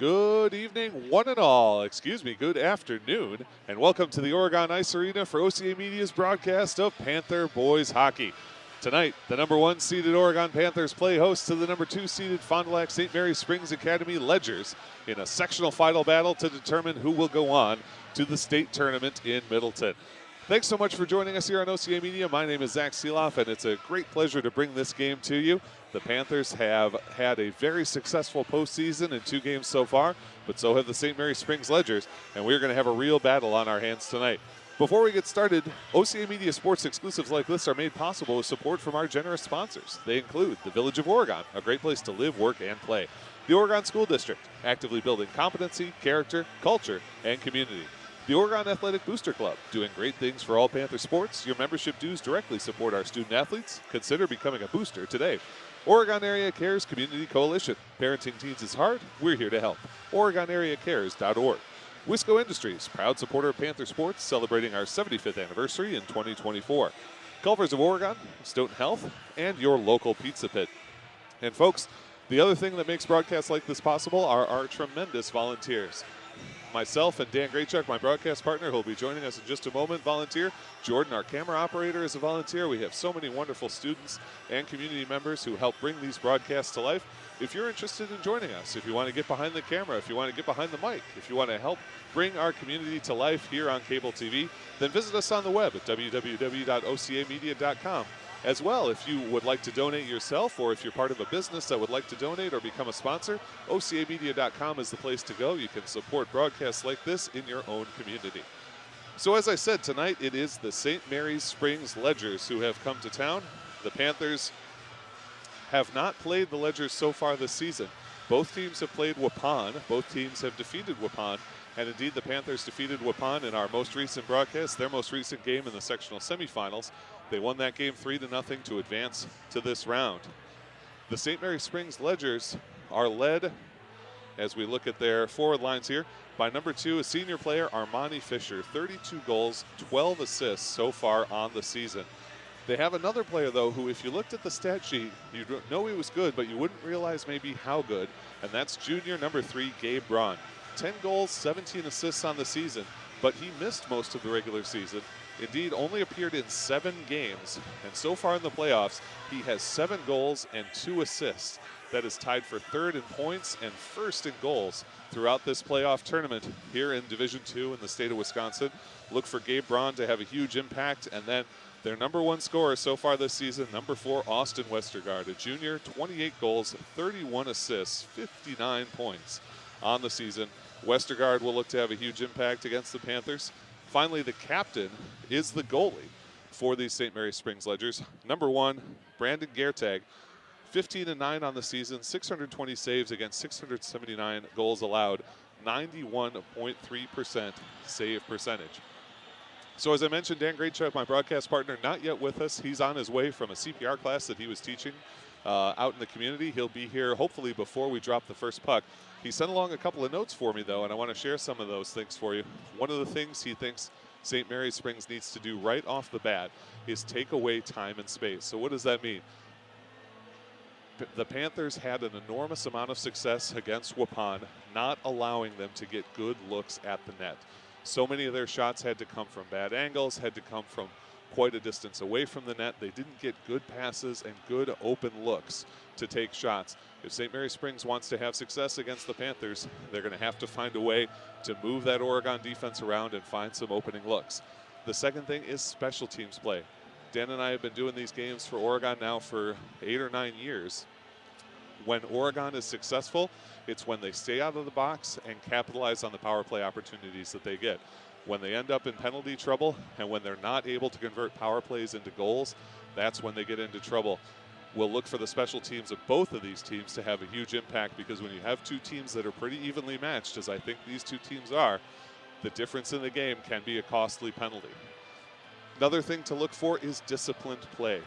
Good evening, one and all. Good afternoon, and welcome to the Oregon Ice Arena for OCA Media's broadcast of Panther Boys Hockey. Tonight, the number 1 seeded Oregon Panthers play host to the number 2 seeded Fond du Lac St. Mary Springs Academy Ledgers in a sectional final battle to determine who will go on to the state tournament in Middleton. Thanks so much for joining us here on OCA Media. My name is Zach Seeloff, and it's a great pleasure to bring this game to you. The Panthers have had a very successful postseason in 2 games so far, but so have the St. Mary Springs Ledgers, and we're going to have a real battle on our hands tonight. Before we get started, OCA Media sports exclusives like this are made possible with support from our generous sponsors. They include the Village of Oregon, a great place to live, work, and play. The Oregon School District, actively building competency, character, culture, and community. The Oregon Athletic Booster Club, doing great things for all Panther sports. Your membership dues directly support our student athletes. Consider becoming a booster today. Oregon Area Cares Community Coalition. Parenting teens is hard. We're here to help. OregonAreaCares.org. Wisco Industries, proud supporter of Panther sports, celebrating our 75th anniversary in 2024. Culvers of Oregon, Stoughton Health, and your local pizza pit. And folks, the other thing that makes broadcasts like this possible are our tremendous volunteers. Myself and Dan Graychuk, my broadcast partner, who will be joining us in just a moment, volunteer. Jordan, our camera operator, is a volunteer. We have so many wonderful students and community members who help bring these broadcasts to life. If you're interested in joining us, if you want to get behind the camera, if you want to get behind the mic, if you want to help bring our community to life here on cable TV, then visit us on the web at www.ocamedia.com. As well, if you would like to donate yourself, or if you're part of a business that would like to donate or become a sponsor, OCAmedia.com is the place to go. You can support broadcasts like this in your own community. So as I said, tonight it is the St. Mary's Springs Ledgers who have come to town. The Panthers have not played the Ledgers so far this season. Both teams have played Waupun. Both teams have defeated Waupun. And indeed, the Panthers defeated Waupun in our most recent broadcast, their most recent game in the sectional semifinals. They won that game 3-0 to advance to this round. The St. Mary Springs Ledgers are led, as we look at their forward lines here, by number 2, a senior player, Armani Fisher, 32 goals, 12 assists so far on the season. They have another player, though, who, if you looked at the stat sheet, you'd know he was good, but you wouldn't realize maybe how good, and that's junior number 3, Gabe Braun. 10 goals, 17 assists on the season, but he missed most of the regular season. Indeed, only appeared in 7 games, and so far in the playoffs, he has 7 goals and 2 assists. That is tied for 3rd in points and 1st in goals throughout this playoff tournament here in Division II in the state of Wisconsin. Look for Gabe Braun to have a huge impact, and then their number 1 scorer so far this season, number 4, Austin Westergaard, a junior, 28 goals, 31 assists, 59 points on the season. Westergaard will look to have a huge impact against the Panthers. Finally, the captain is the goalie for these St. Mary Springs Ledgers. Number 1, Brandon Gertag, 15-9 on the season, 620 saves against 679 goals allowed, 91.3% save percentage. So as I mentioned, Dan Graychuk, my broadcast partner, not yet with us. He's on his way from a CPR class that he was teaching out in the community. He'll be here hopefully before we drop the first puck. He sent along a couple of notes for me, though, and I want to share some of those things for you. One of the things he thinks St. Mary Springs needs to do right off the bat is take away time and space. So what does that mean? The Panthers had an enormous amount of success against Waupun, not allowing them to get good looks at the net. So many of their shots had to come from bad angles, had to come from quite a distance away from the net. They didn't get good passes and good open looks to take shots. If St. Mary Springs wants to have success against the Panthers, they're going to have to find a way to move that Oregon defense around and find some opening looks. The second thing is special teams play. Dan and I have been doing these games for Oregon now for 8 or 9 years. When Oregon is successful, it's when they stay out of the box and capitalize on the power play opportunities that they get. When they end up in penalty trouble and when they're not able to convert power plays into goals, that's when they get into trouble. We'll look for the special teams of both of these teams to have a huge impact, because when you have two teams that are pretty evenly matched, as I think these two teams are, the difference in the game can be a costly penalty. Another thing to look for is disciplined play.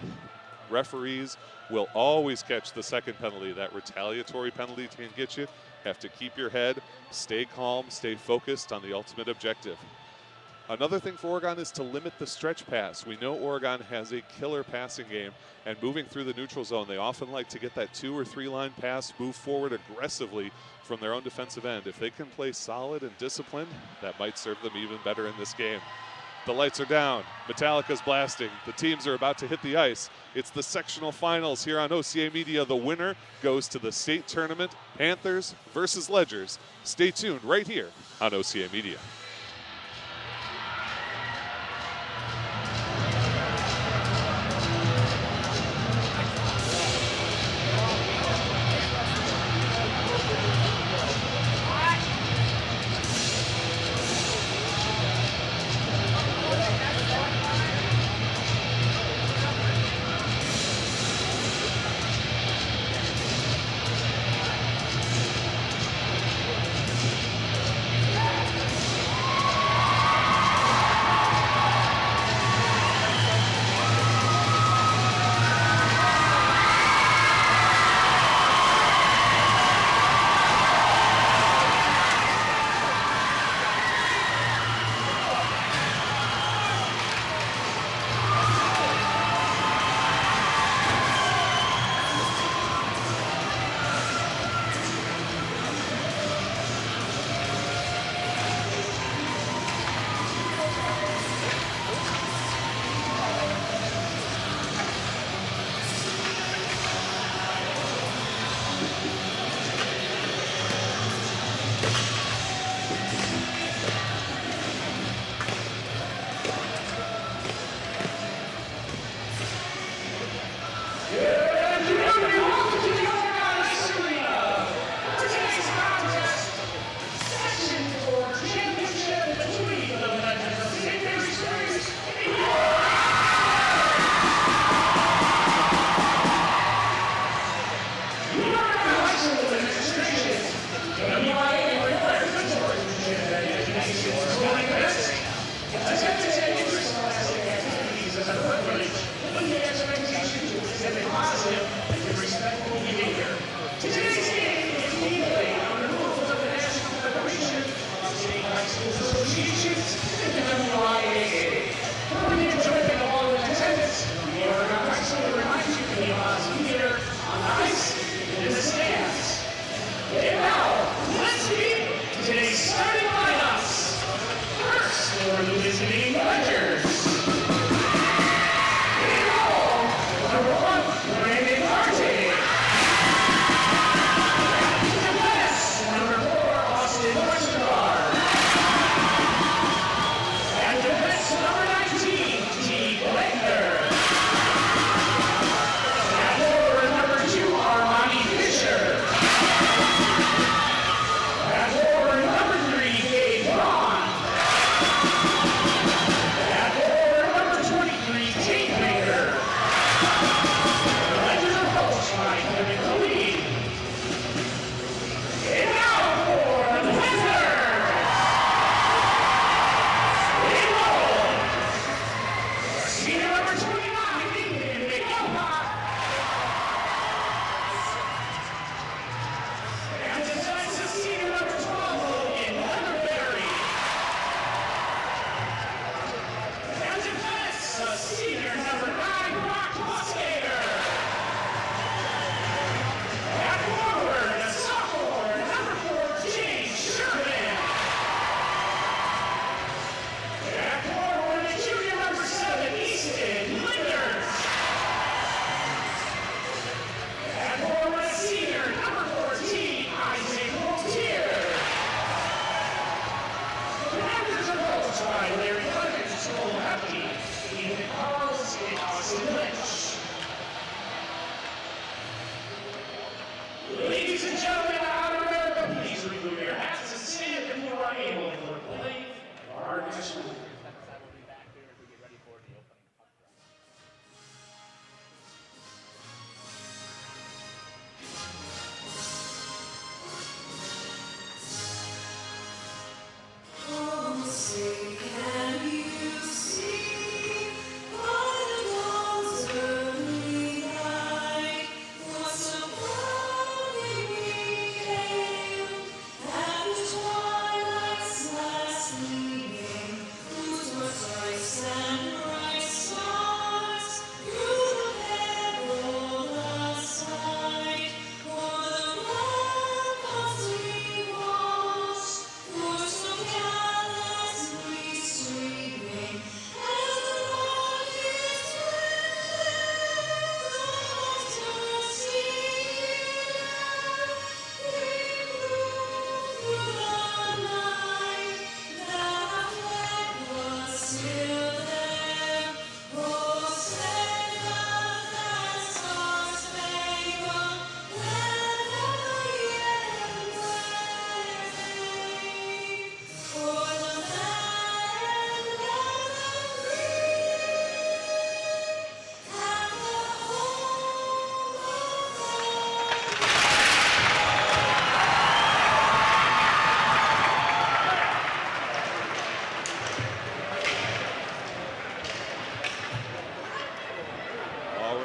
Referees will always catch the second penalty. That retaliatory penalty can get you. Have to keep your head, stay calm, stay focused on the ultimate objective. Another thing for Oregon is to limit the stretch pass. We know Oregon has a killer passing game, and moving through the neutral zone, they often like to get that 2 or 3 line pass, move forward aggressively from their own defensive end. If they can play solid and disciplined, that might serve them even better in this game. The lights are down. Metallica's blasting. The teams are about to hit the ice. It's the sectional finals here on OCA Media. The winner goes to the state tournament, Panthers versus Ledgers. Stay tuned right here on OCA Media.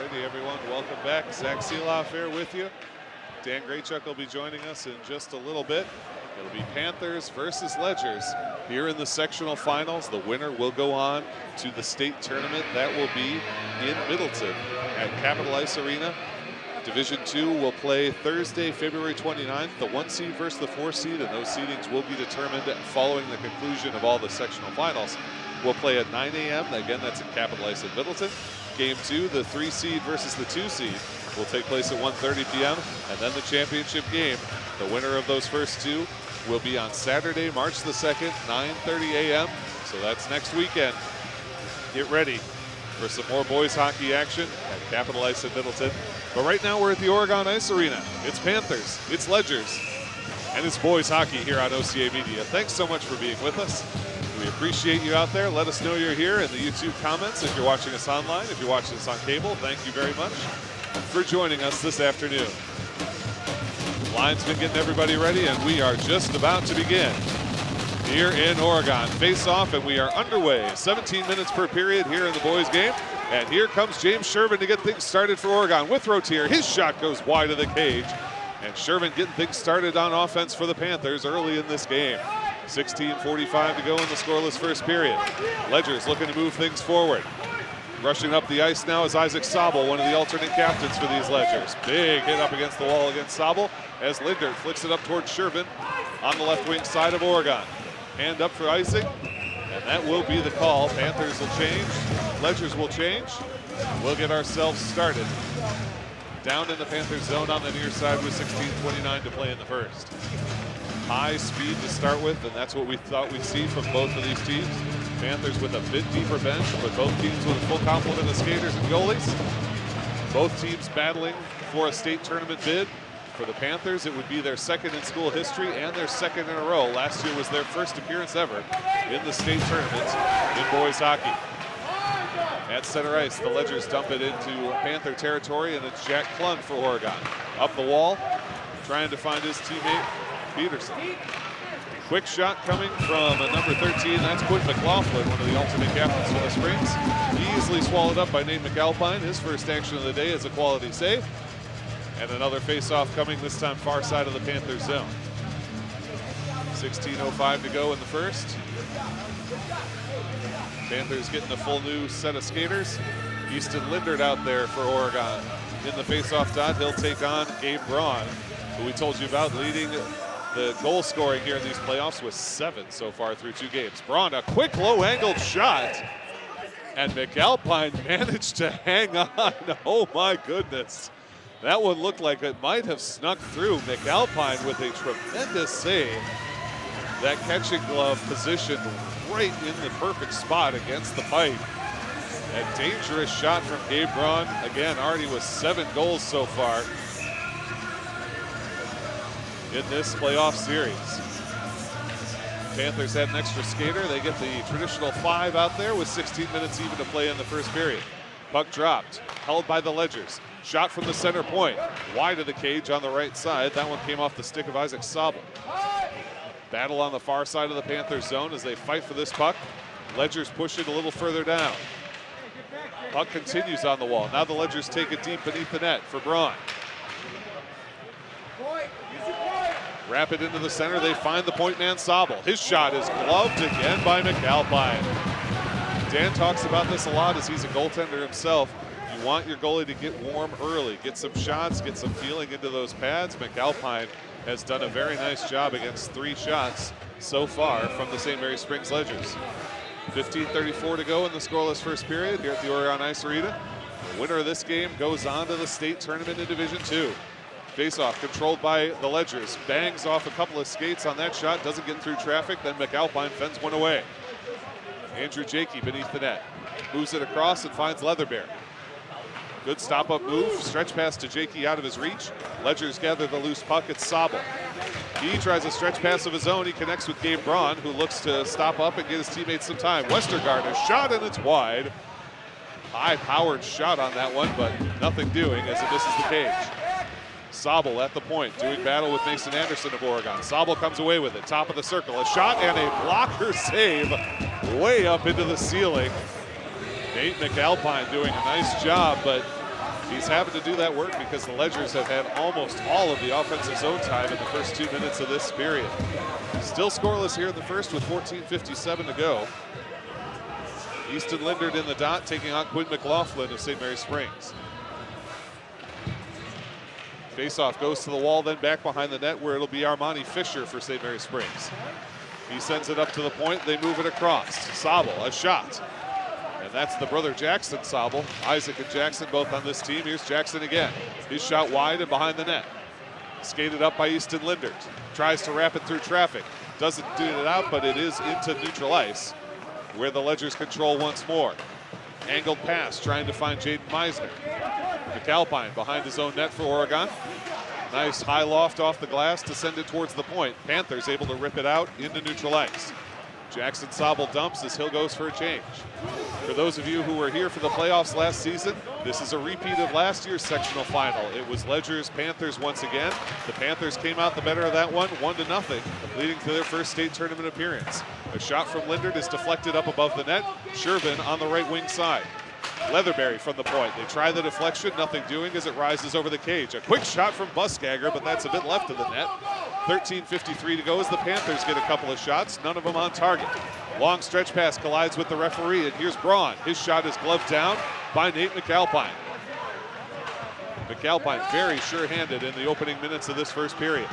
Alrighty, everyone, welcome back. Zach Seeloff here with you. Dan Graychuck will be joining us in just a little bit. It'll be Panthers versus Ledgers here in the sectional finals. The winner will go on to the state tournament. That will be in Middleton at Capital Ice Arena. Division II will play Thursday, February 29th, the 1 seed versus the 4 seed, and those seedings will be determined following the conclusion of all the sectional finals. We'll play at 9 a.m. Again, that's at Capital Ice in Middleton. Game 2, the 3 seed versus the 2 seed, will take place at 1:30 p.m. And then the championship game, the winner of those first two, will be on Saturday, March the 2nd, 9:30 a.m. So that's next weekend. Get ready for some more boys hockey action at Capital Ice in Middleton. But right now we're at the Oregon Ice Arena. It's Panthers, it's Ledgers, and it's boys hockey here on OCA Media. Thanks so much for being with us. We appreciate you out there. Let us know you're here in the YouTube comments if you're watching us online. If you're watching us on cable, thank you very much for joining us this afternoon. Line's been getting everybody ready, and we are just about to begin here in Oregon. Face off, and we are underway. 17 minutes per period here in the boys game. And here comes James Sherman to get things started for Oregon with Rotier. His shot goes wide of the cage. And Sherman getting things started on offense for the Panthers early in this game. 16:45 to go in the scoreless first period. Ledgers looking to move things forward. Rushing up the ice now is Isaac Sobel, one of the alternate captains for these Ledgers. Big hit up against the wall against Sobel as Linder flicks it up towards Sherman on the left wing side of Oregon. Hand up for icing, and that will be the call. Panthers will change, Ledgers will change. We'll get ourselves started down in the Panthers zone on the near side with 16:29 to play in the first. High speed to start with, and that's what we thought we'd see from both of these teams. Panthers with a bit deeper bench, but both teams with a full complement of skaters and goalies. Both teams battling for a state tournament bid. For the Panthers, it would be their second in school history and their second in a row. Last year was their first appearance ever in the state tournament in boys hockey. At center ice, the Ledgers dump it into Panther territory, and it's Jack Klund for Oregon. Up the wall, trying to find his teammate, Peterson. Quick shot coming from number 13. That's Quinn McLaughlin, one of the alternate captains for the Springs. Easily swallowed up by Nate McAlpine. His first action of the day is a quality save. And another face-off coming, this time far side of the Panthers zone. 16:05 to go in the first. Panthers getting a full new set of skaters. Easton Lindert out there for Oregon. In the face-off dot, he'll take on Gabe Braun, who we told you about leading the goal scoring here in these playoffs with 7 so far through 2 games. Braun, a quick low-angled shot, and McAlpine managed to hang on. Oh my goodness. That one looked like it might have snuck through. McAlpine with a tremendous save. That catching glove positioned right in the perfect spot against the pipe. A dangerous shot from Gabe Braun. Again, already with 7 goals so far in this playoff series. Panthers had an extra skater. They get the traditional 5 out there with 16 minutes even to play in the first period. Puck dropped, held by the Ledgers. Shot from the center point, wide of the cage on the right side. That one came off the stick of Isaac Sobel. Battle on the far side of the Panthers zone as they fight for this puck. Ledgers push it a little further down. Puck continues on the wall. Now the Ledgers take it deep beneath the net for Braun. Wrap it into the center. They find the point man, Sobel. His shot is gloved again by McAlpine. Dan talks about this a lot as he's a goaltender himself. You want your goalie to get warm early, get some shots, get some feeling into those pads. McAlpine has done a very nice job against 3 shots so far from the St. Mary Springs Ledgers. 15:34 to go in the scoreless first period here at the Oregon Ice Arena. The winner of this game goes on to the state tournament in Division II. Face-off controlled by the Ledgers. Bangs off a couple of skates on that shot, doesn't get through traffic, then McAlpine fends one away. Andrew Jakey beneath the net. Moves it across and finds Leatherbear. Good stop-up move, stretch pass to Jakey out of his reach. Ledgers gather the loose puck, it's Sobel. He tries a stretch pass of his own. He connects with Gabe Braun, who looks to stop up and get his teammates some time. Westergaard, a shot and it's wide. High-powered shot on that one, but nothing doing as it misses the cage. Sobel at the point, doing battle with Mason Anderson of Oregon. Sobel comes away with it, top of the circle. A shot and a blocker save way up into the ceiling. Nate McAlpine doing a nice job, but He's having to do that work because the Ledgers have had almost all of the offensive zone time in the first 2 minutes of this period. Still scoreless here in the first with 14:57 to go. Easton Lindert in the dot, taking on Quinn McLaughlin of St. Mary Springs. Faceoff goes to the wall, then back behind the net where it'll be Armani Fisher for St. Mary Springs. He sends it up to the point, they move it across. Sobel, a shot. And that's the brother Jackson Sobel. Isaac and Jackson both on this team. Here's Jackson again. His shot wide and behind the net. Skated up by Easton Lindert. Tries to wrap it through traffic. Doesn't do it out, but it is into neutral ice, where the Ledgers control once more. Angled pass, trying to find Jaden Meisner. McAlpine behind his own net for Oregon. Nice high loft off the glass to send it towards the point. Panthers able to rip it out into neutral ice. Jackson Sobel dumps as Hill goes for a change. For those of you who were here for the playoffs last season, this is a repeat of last year's sectional final. It was Ledgers Panthers once again. The Panthers came out the better of that one, 1-0, leading to their first state tournament appearance. A shot from Lindert is deflected up above the net. Shervin on the right wing side. Leatherberry from the point. They try the deflection, nothing doing as it rises over the cage. A quick shot from Buskagger, but that's a bit left of the net. 13:53 to go as the Panthers get a couple of shots, none of them on target. Long stretch pass collides with the referee, and here's Braun. His shot is gloved down by Nate McAlpine. McAlpine very sure-handed in the opening minutes of this first period.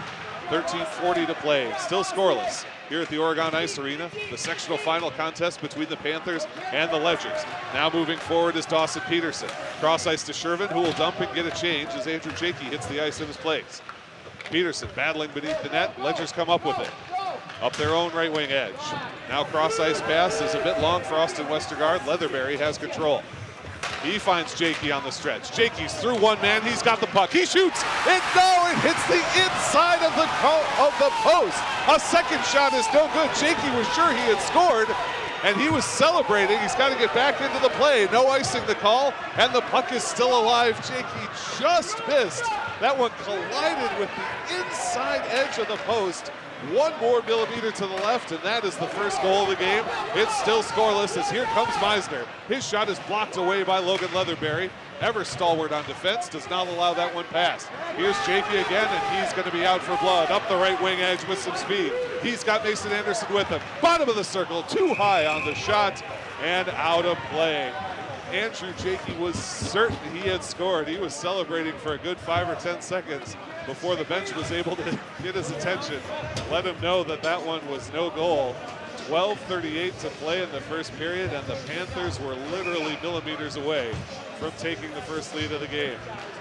13:40 to play, still scoreless here at the Oregon Ice Arena. The sectional final contest between the Panthers and the Ledgers. Now moving forward is Dawson Peterson. Cross ice to Shervin, who will dump and get a change as Andrew Jakey hits the ice in his place. Peterson battling beneath the net. Ledgers come up with it. Up their own right wing edge. Now cross ice pass is a bit long for Austin Westergaard. Leatherberry has control. He finds Jakey on the stretch. Jakey's through one man. He's got the puck. He shoots. It hits the inside of the post. A second shot is no good. Jakey was sure he had scored, and he was celebrating. He's got to get back into the play. No icing the call, and the puck is still alive. Jakey just missed. That one collided with the inside edge of the post. One more millimeter to the left, and that is the first goal of the game. It's still scoreless as here comes Meisner. His shot is blocked away by Logan Leatherberry. Ever stalwart on defense, does not allow that one past. Here's Jakey again, and he's going to be out for blood. Up the right wing edge with some speed. He's got Mason Anderson with him. Bottom of the circle, too high on the shot, and out of play. Andrew Jakey was certain he had scored. He was celebrating for a good 5 or 10 seconds before the bench was able to get his attention. Let him know that that one was no goal. 12:38 to play in the first period, and the Panthers were literally millimeters away from taking the first lead of the game.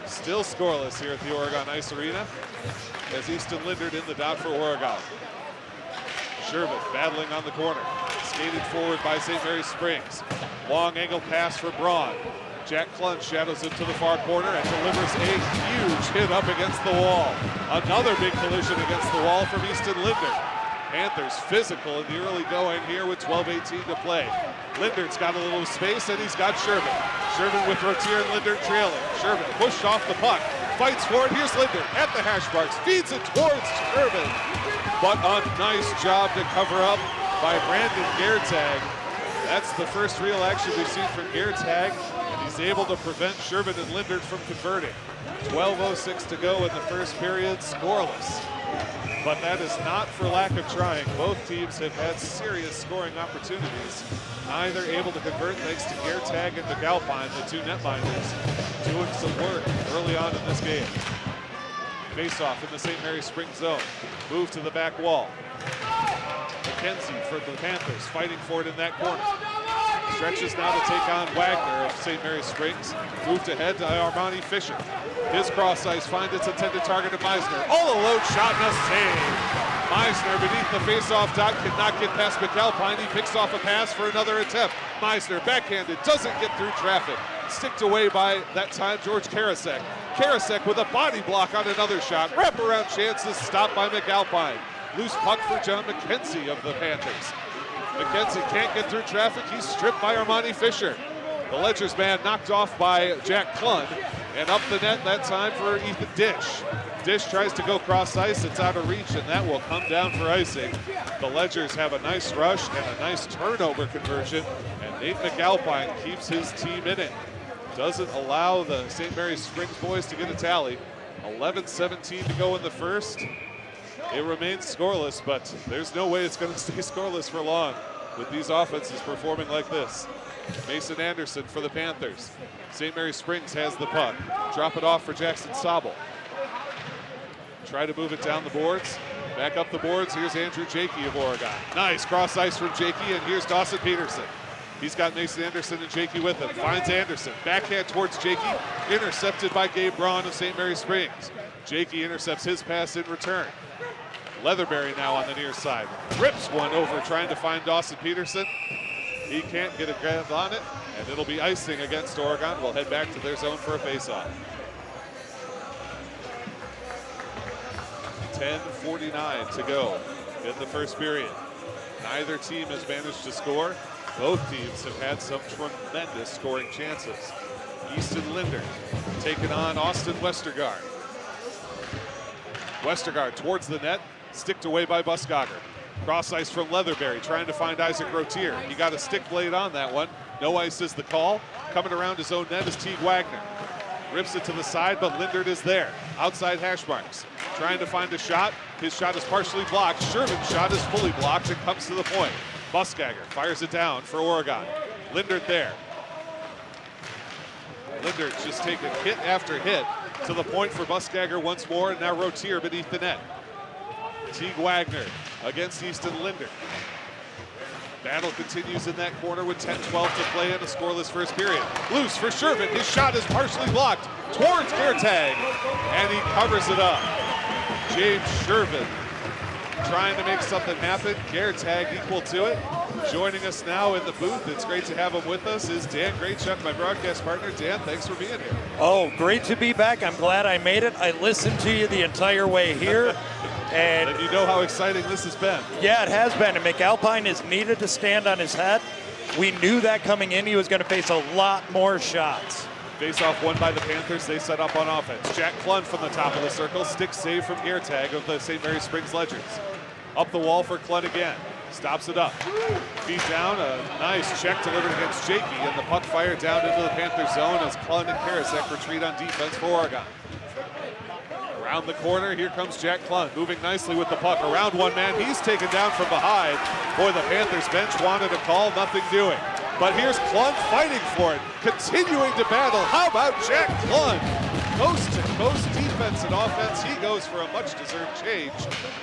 Still scoreless here at the Oregon Ice Arena as Easton Lindert in the dot for Oregon. Shervin battling on the corner. Skated forward by St. Mary's Springs. Long angle pass for Braun. Jack Clun shadows it to the far corner and delivers a huge hit up against the wall. Another big collision against the wall from Easton Lindert. Panthers physical in the early going here with 12:18 to play. Lindert's got a little space, and he's got Shervin. Shervin with Rotier and Lindert trailing. Shervin pushed off the puck. Fights for it. Here's Lindert at the hash marks. Feeds it towards Shervin. But a nice job to cover up by Brandon Geertag. That's the first real action we've seen from Geertag, and he's able to prevent Shervin and Lindert from converting. 12:06 to go in the first period, scoreless. But that is not for lack of trying. Both teams have had serious scoring opportunities. Neither able to convert thanks to Geertag and McAlpine, the two netminders, doing some work early on in this game. Face-off in the St. Mary's Springs zone. Move to the back wall. McKenzie for the Panthers, fighting for it in that corner. Stretches now to take on Wagner of St. Mary's Springs. Moved ahead to Armani Fisher. His cross ice finds its intended target of Meisner. Oh, a low shot and a save. Meisner beneath the face-off dot cannot get past McAlpine. He picks off a pass for another attempt. Meisner backhanded, doesn't get through traffic. Sticked away by, that time, George Karasek. Karasek with a body block on another shot. Wraparound chances stopped by McAlpine. Loose puck for John McKenzie of the Panthers. McKenzie can't get through traffic. He's stripped by Armani Fisher. The Ledgers man knocked off by Jack Clun, and up the net that time for Ethan Dish. Dish tries to go cross ice. It's out of reach, and that will come down for icing. The Ledgers have a nice rush and a nice turnover conversion, and Nate McAlpine keeps his team in it. doesn't allow the St. Mary's Springs boys to get a tally. 11-17 to go in the first. It remains scoreless, but there's no way it's going to stay scoreless for long with these offenses performing like this. Mason Anderson for the Panthers. St. Mary's Springs has the puck. Drop it off for Jackson Sobel. Try to move it down the boards. Back up the boards. Here's Andrew Jakey of Oregon. Nice cross ice from Jakey, and here's Dawson Peterson. He's got Mason Anderson and Jakey with him. Finds Anderson. Backhand towards Jakey. Intercepted by Gabe Braun of St. Mary's Springs. Jakey intercepts his pass in return. Leatherberry now on the near side. Rips one over trying to find Dawson Peterson. He can't get a grab on it, and it'll be icing against Oregon. We'll head back to their zone for a faceoff. 10:49 to go in the first period. Neither team has managed to score. Both teams have had some tremendous scoring chances. Easton Linder taking on Austin Westergaard. Westergaard towards the net, sticked away by Buskogger. Cross ice from Leatherberry, trying to find Isaac Rotier. He got a stick blade on that one. No ice is the call. Coming around his own net is Teague Wagner. Rips it to the side, but Lindert is there. Outside hash marks. Trying to find a shot. His shot is partially blocked. Sherman's shot is fully blocked and comes to the point. Buskogger fires it down for Oregon. Lindert there. Lindert just taking hit after hit to the point for Buskogger once more, and now Rotier beneath the net. Teague Wagner against Easton Linder. Battle continues in that corner with 10-12 to play in a scoreless first period. Loose for Sherman. His shot is partially blocked towards Gertag, and he covers it up. James Sherman trying to make something happen. Gertag equal to it. Joining us now in the booth, it's great to have him with us, is Dan Graychuk, my broadcast partner. Dan, thanks for being here. Oh, great to be back. I'm glad I made it. I listened to you the entire way here. And you know how exciting this has been. Yeah, it has been. And McAlpine is needed to stand on his head. We knew that coming in, he was going to face a lot more shots. Face-off won by the Panthers. They set up on offense. Jack Klund from the top of the circle. Stick save from Gertag of the St. Mary's Springs Ledgers. Up the wall for Klund again. Stops it up. Feet down. A nice check delivered against Jakey. And the puck fired down into the Panther zone as Klund and Karasek retreat on defense for Oregon. Around the corner, here comes Jack Klund, moving nicely with the puck. Around one man, he's taken down from behind. Boy, the Panthers bench wanted a call, nothing doing. But here's Klund fighting for it, continuing to battle. How about Jack Klund? Coast to coast defense and offense, he goes for a much-deserved change.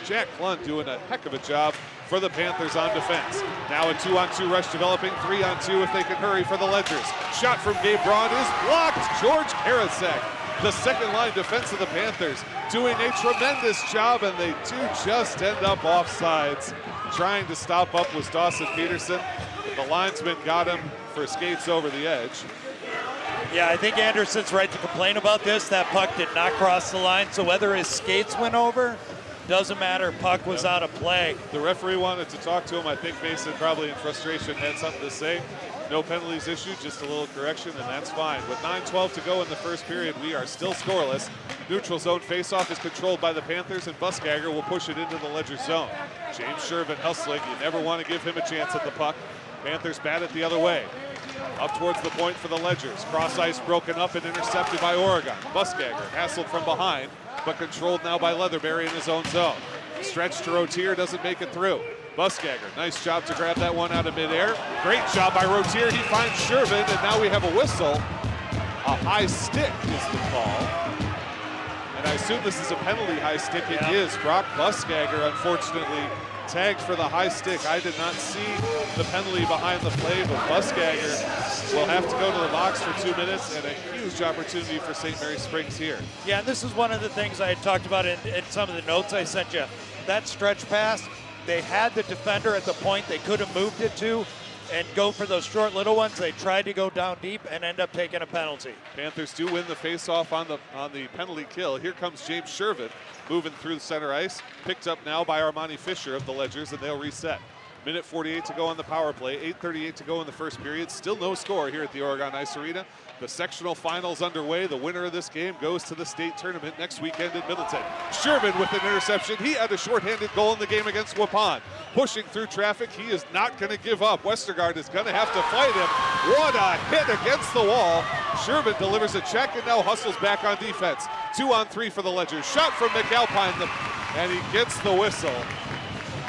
Jack Klund doing a heck of a job for the Panthers on defense. Now a 2-on-2 rush developing, 3-on-2 if they can hurry for the Ledgers. Shot from Gabe Braun is blocked. George Karasek, the second line defense of the Panthers, doing a tremendous job, and they do just end up offsides. Trying to stop up was Dawson Peterson. The linesman got him for skates over the edge. Yeah, I think Anderson's right to complain about this. That puck did not cross the line, so whether his skates went over, doesn't matter. Puck was out of play. The referee wanted to talk to him. I think Mason probably in frustration had something to say. No penalties issued, just a little correction, and that's fine. With 9:12 to go in the first period, we are still scoreless. Neutral zone faceoff is controlled by the Panthers, and Buskogger will push it into the Ledger zone. James Sherman hustling. You never want to give him a chance at the puck. Panthers bat it the other way. Up towards the point for the Ledgers. Cross ice broken up and intercepted by Oregon. Buskogger hassled from behind, but controlled now by Leatherberry in his own zone. Stretch to Rotier, doesn't make it through. Buskogger, nice job to grab that one out of midair. Great job by Rotier. He finds Sherman, and now we have a whistle. A high stick is the call. And I assume this is a penalty high stick. It is. Brock Buskogger, unfortunately, tagged for the high stick. I did not see the penalty behind the play, but Buskogger will have to go to the box for 2 minutes, and a huge opportunity for St. Mary's Springs here. Yeah, and this is one of the things I had talked about in some of the notes I sent you. That stretch pass, they had the defender at the point they could have moved it to and go for those short little ones. They tried to go down deep and end up taking a penalty. Panthers do win the faceoff on the penalty kill. Here comes James Sherman moving through the center ice. Picked up now by Armani Fisher of the Ledgers, and they'll reset. Minute 48 to go on the power play. 8:38 to go in the first period. Still no score here at the Oregon Ice Arena. The sectional finals underway. The winner of this game goes to the state tournament next weekend in Middleton. Sherman with an interception. He had a shorthanded goal in the game against Waupun. Pushing through traffic, he is not going to give up. Westergaard is going to have to fight him. What a hit against the wall. Sherman delivers a check and now hustles back on defense. 2-on-3 for the Ledgers. Shot from McAlpine, and he gets the whistle.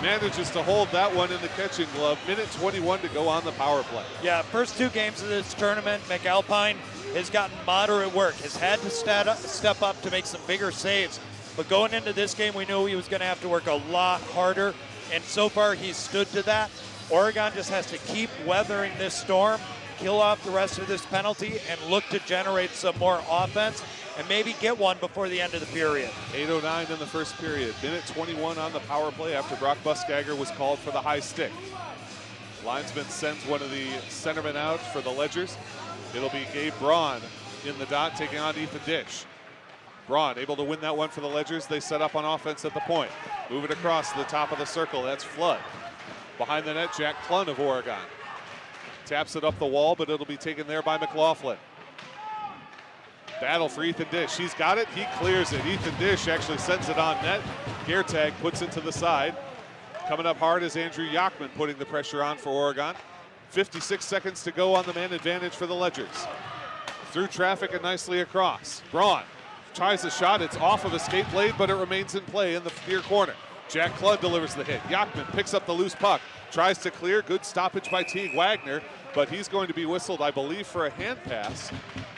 Manages to hold that one in the catching glove. Minute 21 to go on the power play. Yeah, first 2 games of this tournament, McAlpine has gotten moderate work, has had to step up to make some bigger saves. But going into this game, we knew he was going to have to work a lot harder, and so far he's stood to that. Oregon just has to keep weathering this storm, kill off the rest of this penalty, and look to generate some more offense and maybe get one before the end of the period. 8:09 in the first period. Minute 21 on the power play after Brock Buskagger was called for the high stick. Linesman sends one of the centermen out for the Ledgers. It'll be Gabe Braun in the dot taking on Ethan Dish. Braun able to win that one for the Ledgers. They set up on offense at the point. Move it across to the top of the circle. That's Flood. Behind the net, Jack Klun of Oregon. Taps it up the wall, but it'll be taken there by McLaughlin. Battle for Ethan Dish. He's got it. He clears it. Ethan Dish actually sends it on net. Geertag puts it to the side. Coming up hard is Andrew Yachman putting the pressure on for Oregon. 56 seconds to go on the man advantage for the Ledgers. Through traffic and nicely across. Braun tries a shot. It's off of a skate blade, but it remains in play in the near corner. Jack Cludd delivers the hit. Yachman picks up the loose puck. Tries to clear. Good stoppage by Teague Wagner, but he's going to be whistled, I believe, for a hand pass.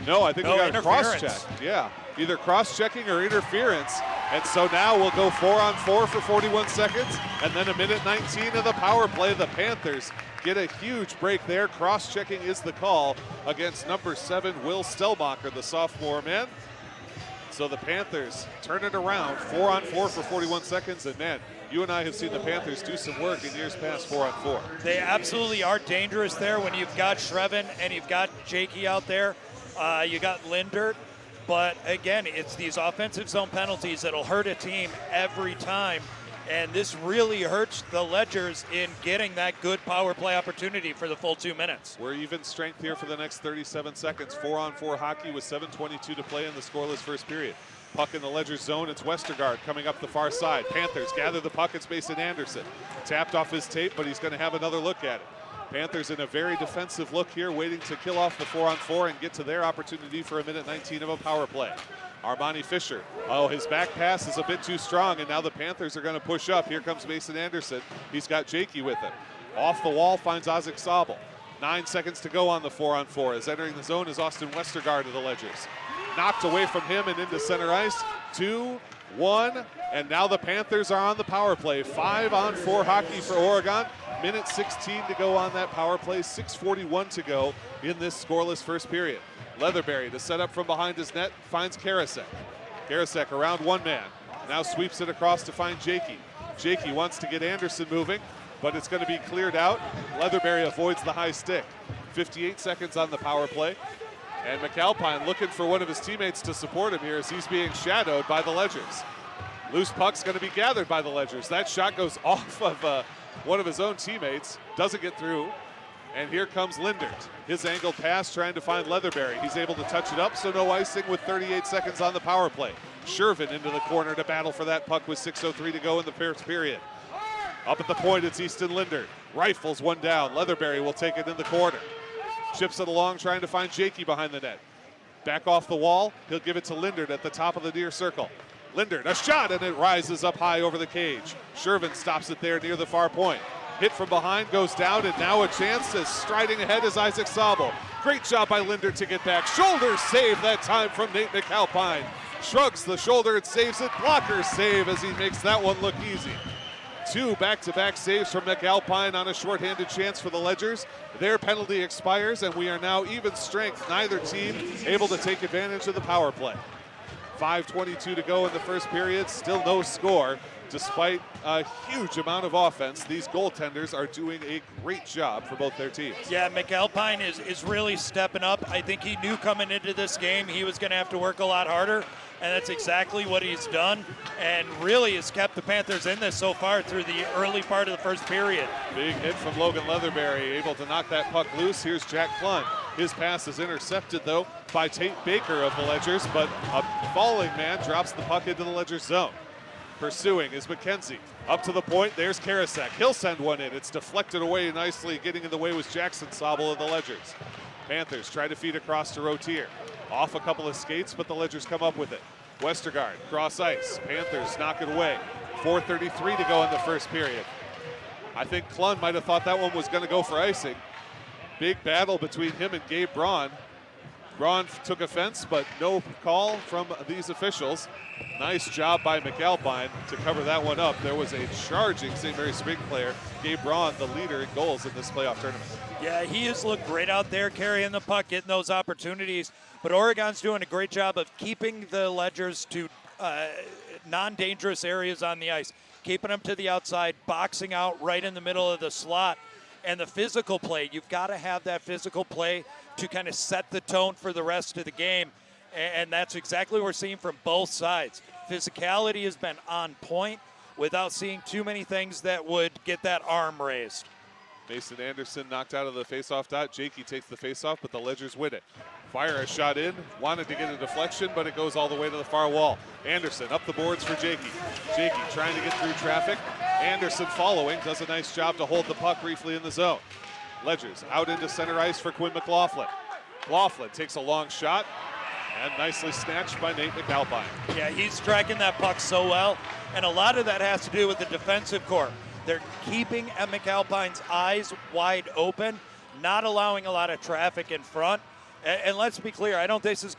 No, I think we got a cross-check. Yeah, either cross-checking or interference. And so now we'll go 4-on-4 for 41 seconds, and then a minute 19 of the power play. The Panthers get a huge break there. Cross-checking is the call against number 7, Will Stellmacher, the sophomore man. So the Panthers turn it around, 4-on-4 for 41 seconds, and man, you and I have seen the Panthers do some work in years past 4-on-4. They absolutely are dangerous there when you've got Shrevin and you've got Jakey out there. You got Lindert. But again, it's these offensive zone penalties that'll hurt a team every time. And this really hurts the Ledgers in getting that good power play opportunity for the full 2 minutes. We're even strength here for the next 37 seconds. 4-on-4 hockey with 7:22 to play in the scoreless first period. Puck in the Ledgers zone. It's Westergaard coming up the far side. Panthers gather the puck. It's Mason Anderson. Tapped off his tape, but he's going to have another look at it. Panthers in a very defensive look here, waiting to kill off the 4-on-4 and get to their opportunity for a minute 19 of a power play. Armani Fisher. Oh, his back pass is a bit too strong, and now the Panthers are going to push up. Here comes Mason Anderson. He's got Jakey with him. Off the wall finds Isaac Sabel. 9 seconds to go on the 4-on-4. As entering the zone is Austin Westergaard of the Ledgers. Knocked away from him and into center ice. 2-1, and now the Panthers are on the power play. 5-on-4 hockey for Oregon. Minute 16 to go on that power play. 6:41 to go in this scoreless first period. Leatherberry to set up from behind his net, finds Karasek. Karasek around one man. Now sweeps it across to find Jakey. Jakey wants to get Anderson moving, but it's going to be cleared out. Leatherberry avoids the high stick. 58 seconds on the power play. And McAlpine looking for one of his teammates to support him here as he's being shadowed by the Ledgers. Loose puck's going to be gathered by the Ledgers. That shot goes off of one of his own teammates, doesn't get through. And here comes Lindert. His angled pass trying to find Leatherberry. He's able to touch it up, so no icing with 38 seconds on the power play. Shervin into the corner to battle for that puck with 6:03 to go in the first period. Up at the point, it's Easton Lindert. Rifles one down. Leatherberry will take it in the corner. Chips it along, trying to find Jakey behind the net. Back off the wall. He'll give it to Lindert at the top of the near circle. Lindert, a shot, and it rises up high over the cage. Shervin stops it there near the far point. Hit from behind, goes down, and now a chance as striding ahead is Isaac Sabel. Great job by Lindert to get back. Shoulder save that time from Nate McAlpine. Shrugs the shoulder and saves it. Blocker save as he makes that one look easy. 2 back-to-back saves from McAlpine on a shorthanded chance for the Ledgers. Their penalty expires, and we are now even strength. Neither team able to take advantage of the power play. 5:22 to go in the first period. Still no score. Despite a huge amount of offense, these goaltenders are doing a great job for both their teams. Yeah, McAlpine is really stepping up. I think he knew coming into this game he was going to have to work a lot harder, and that's exactly what he's done, and really has kept the Panthers in this so far through the early part of the first period. Big hit from Logan Leatherberry, able to knock that puck loose. Here's Jack Klun. His pass is intercepted, though, by Tate Baker of the Ledgers, but a falling man drops the puck into the Ledgers zone. Pursuing is McKenzie. Up to the point, there's Karasek. He'll send one in. It's deflected away nicely. Getting in the way was Jackson Sobel of the Ledgers. Panthers try to feed across to Rotier. Off a couple of skates, but the Ledgers come up with it. Westergaard, cross ice. Panthers knock it away. 4:33 to go in the first period. I think Klund might have thought that one was going to go for icing. Big battle between him and Gabe Braun. Braun took offense, but no call from these officials. Nice job by McAlpine to cover that one up. There was a charging St. Mary's Spring player, Gabe Braun, the leader in goals in this playoff tournament. Yeah, he has looked great out there carrying the puck, getting those opportunities. But Oregon's doing a great job of keeping the Ledgers to non-dangerous areas on the ice, keeping them to the outside, boxing out right in the middle of the slot. And the physical play, you've got to have that physical play to kind of set the tone for the rest of the game. And that's exactly what we're seeing from both sides. Physicality has been on point without seeing too many things that would get that arm raised. Mason Anderson knocked out of the faceoff dot. Jakey takes the faceoff, but the Ledgers win it. Fire a shot in, wanted to get a deflection, but it goes all the way to the far wall. Anderson up the boards for Jakey. Jakey trying to get through traffic. Anderson following, does a nice job to hold the puck briefly in the zone. Ledgers out into center ice for Quinn McLaughlin. McLaughlin takes a long shot, and nicely snatched by Nate McAlpine. Yeah, he's tracking that puck so well, and a lot of that has to do with the defensive core. They're keeping McAlpine's eyes wide open, not allowing a lot of traffic in front. And let's be clear, I don't think this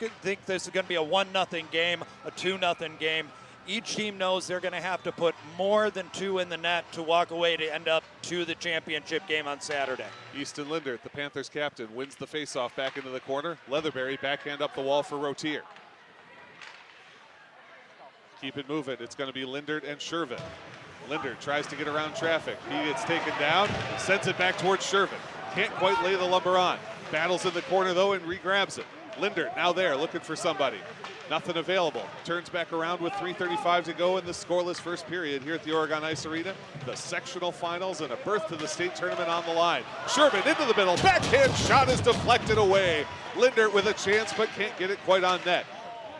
is going to be a 1-0 game, a 2-0 game. Each team knows they're going to have to put more than 2 in the net to walk away to end up to the championship game on Saturday. Easton Lindert, the Panthers captain, wins the faceoff back into the corner. Leatherberry backhand up the wall for Rotier. Keep it moving. It's going to be Lindert and Shervin. Lindert tries to get around traffic. He gets taken down, sends it back towards Shervin. Can't quite lay the lumber on. Battles in the corner, though, and regrabs it. Lindert now there, looking for somebody. Nothing available. Turns back around with 3:35 to go in the scoreless first period here at the Oregon Ice Arena. The sectional finals and a berth to the state tournament on the line. Shervin into the middle. Backhand shot is deflected away. Lindert with a chance, but can't get it quite on net.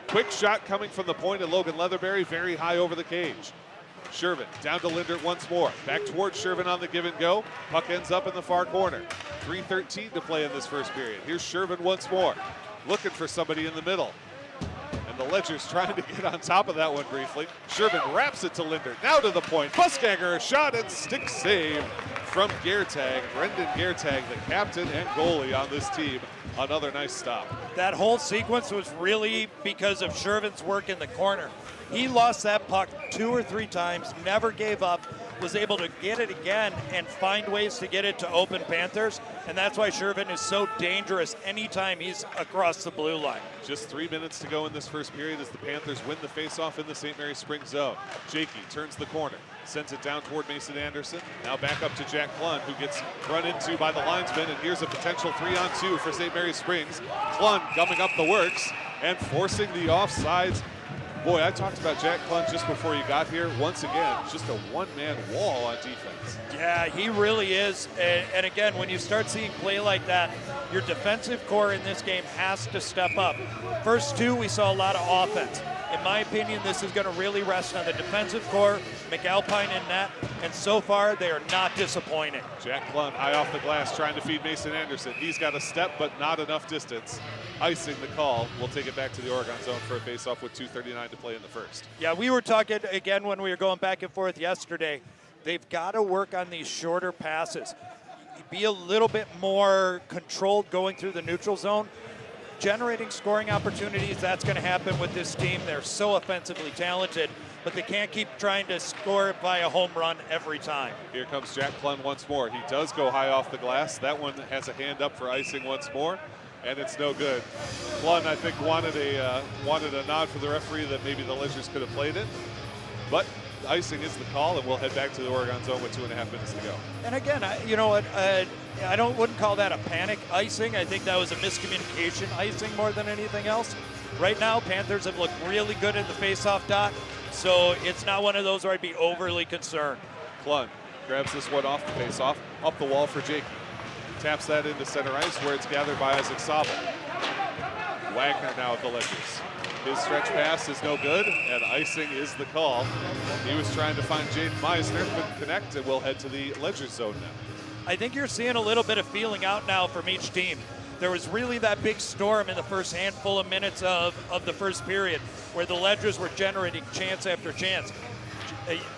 Quick shot coming from the point of Logan Leatherberry, very high over the cage. Shervin down to Lindert once more. Back towards Shervin on the give and go. Puck ends up in the far corner. 3:13 to play in this first period. Here's Shervin once more. Looking for somebody in the middle. And the Ledgers trying to get on top of that one briefly. Shervin wraps it to Lindert. Now to the point. Buskager, a shot and stick save from Geertag. Brendan Geertag, the captain and goalie on this team. Another nice stop. That whole sequence was really because of Shervin's work in the corner. He lost that puck 2 or 3 times, never gave up, was able to get it again and find ways to get it to open Panthers. And that's why Shervin is so dangerous anytime he's across the blue line. Just 3 minutes to go in this first period as the Panthers win the faceoff in the St. Mary's Spring zone. Jakey turns the corner, sends it down toward Mason Anderson. Now back up to Jack Klund, who gets run into by the linesman, and here's a potential 3-on-2 for St. Mary's Springs. Klund gumming up the works and forcing the offsides. Boy, I talked about Jack Klund just before you got here. Once again, just a one-man wall on defense. Yeah, he really is. And again, when you start seeing play like that, your defensive core in this game has to step up. First 2, we saw a lot of offense. In my opinion, this is going to really rest on the defensive core, McAlpine in net, and so far they are not disappointing. Jack Klund, eye off the glass, trying to feed Mason Anderson. He's got a step, but not enough distance. Icing the call. We'll take it back to the Oregon zone for a faceoff with 2:39 to play in the first. Yeah, we were talking again when we were going back and forth yesterday. They've got to work on these shorter passes. Be a little bit more controlled going through the neutral zone. Generating scoring opportunities, that's going to happen with this team. They're so offensively talented, but they can't keep trying to score it by a home run every time. Here comes Jack Klund once more. He does go high off the glass. That one has a hand up for icing once more, and it's no good. Klund, I think, wanted a nod for the referee that maybe the Ledgers could have played it, but icing is the call, and we'll head back to the Oregon zone with 2.5 minutes to go. And again, wouldn't call that a panic icing. I think that was a miscommunication icing more than anything else. Right now, Panthers have looked really good at the faceoff dot, so it's not one of those where I'd be overly concerned. Klund grabs this one off the faceoff, up the wall for Jakey. taps that into center ice where it's gathered by Isaac Sabel. Wagner now at the Ledgers. His stretch pass is no good, and icing is the call. He was trying to find Jaden Meisner, couldn't connect, and will head to the Ledgers zone now. I think you're seeing a little bit of feeling out now from each team. There was really that big storm in the first handful of minutes of the first period where the Ledgers were generating chance after chance.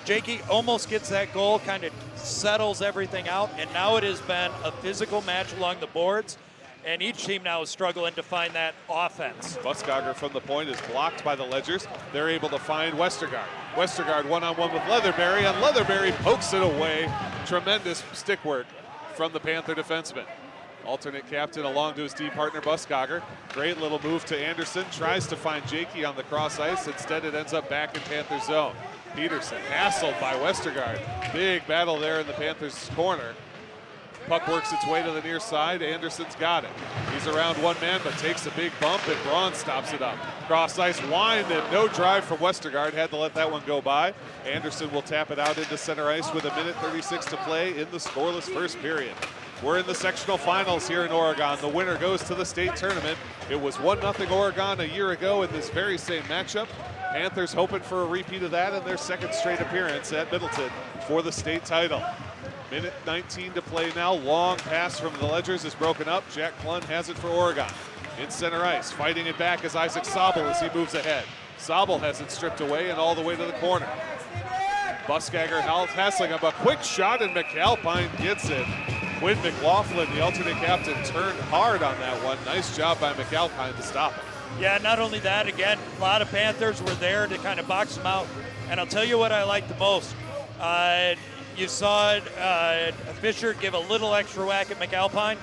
Jakey almost gets that goal, kind of settles everything out, and now it has been a physical match along the boards, and each team now is struggling to find that offense. Buskogger from the point is blocked by the Ledgers. They're able to find Westergaard. Westergaard one-on-one with Leatherberry, and Leatherberry pokes it away. Tremendous stick work from the Panther defenseman. Alternate captain along to his D partner, Buskogger. Great little move to Anderson. Tries to find Jakey on the cross ice. Instead, it ends up back in Panther zone. Peterson hassled by Westergaard. Big battle there in the Panthers' corner. Puck works its way to the near side. Anderson's got it. He's around one man, but takes a big bump, and Braun stops it up. Cross ice wind, and no drive from Westergaard. Had to let that one go by. Anderson will tap it out into center ice with 1:36 to play in the scoreless first period. We're in the sectional finals here in Oregon. The winner goes to the state tournament. It was 1-0 Oregon a year ago in this very same matchup. Panthers hoping for a repeat of that in their second straight appearance at Middleton for the state title. 1:19 to play now. Long pass from the Ledgers is broken up. Jack Klun has it for Oregon. In center ice, fighting it back is Isaac Sabel as he moves ahead. Sabel has it stripped away and all the way to the corner. Buskogger hassling him, a quick shot, and McAlpine gets it. Quinn McLaughlin, the alternate captain, turned hard on that one. Nice job by McAlpine to stop it. Yeah, not only that, again, a lot of Panthers were there to kind of box him out. And I'll tell you what I like the most. You saw Fisher give a little extra whack at McAlpine.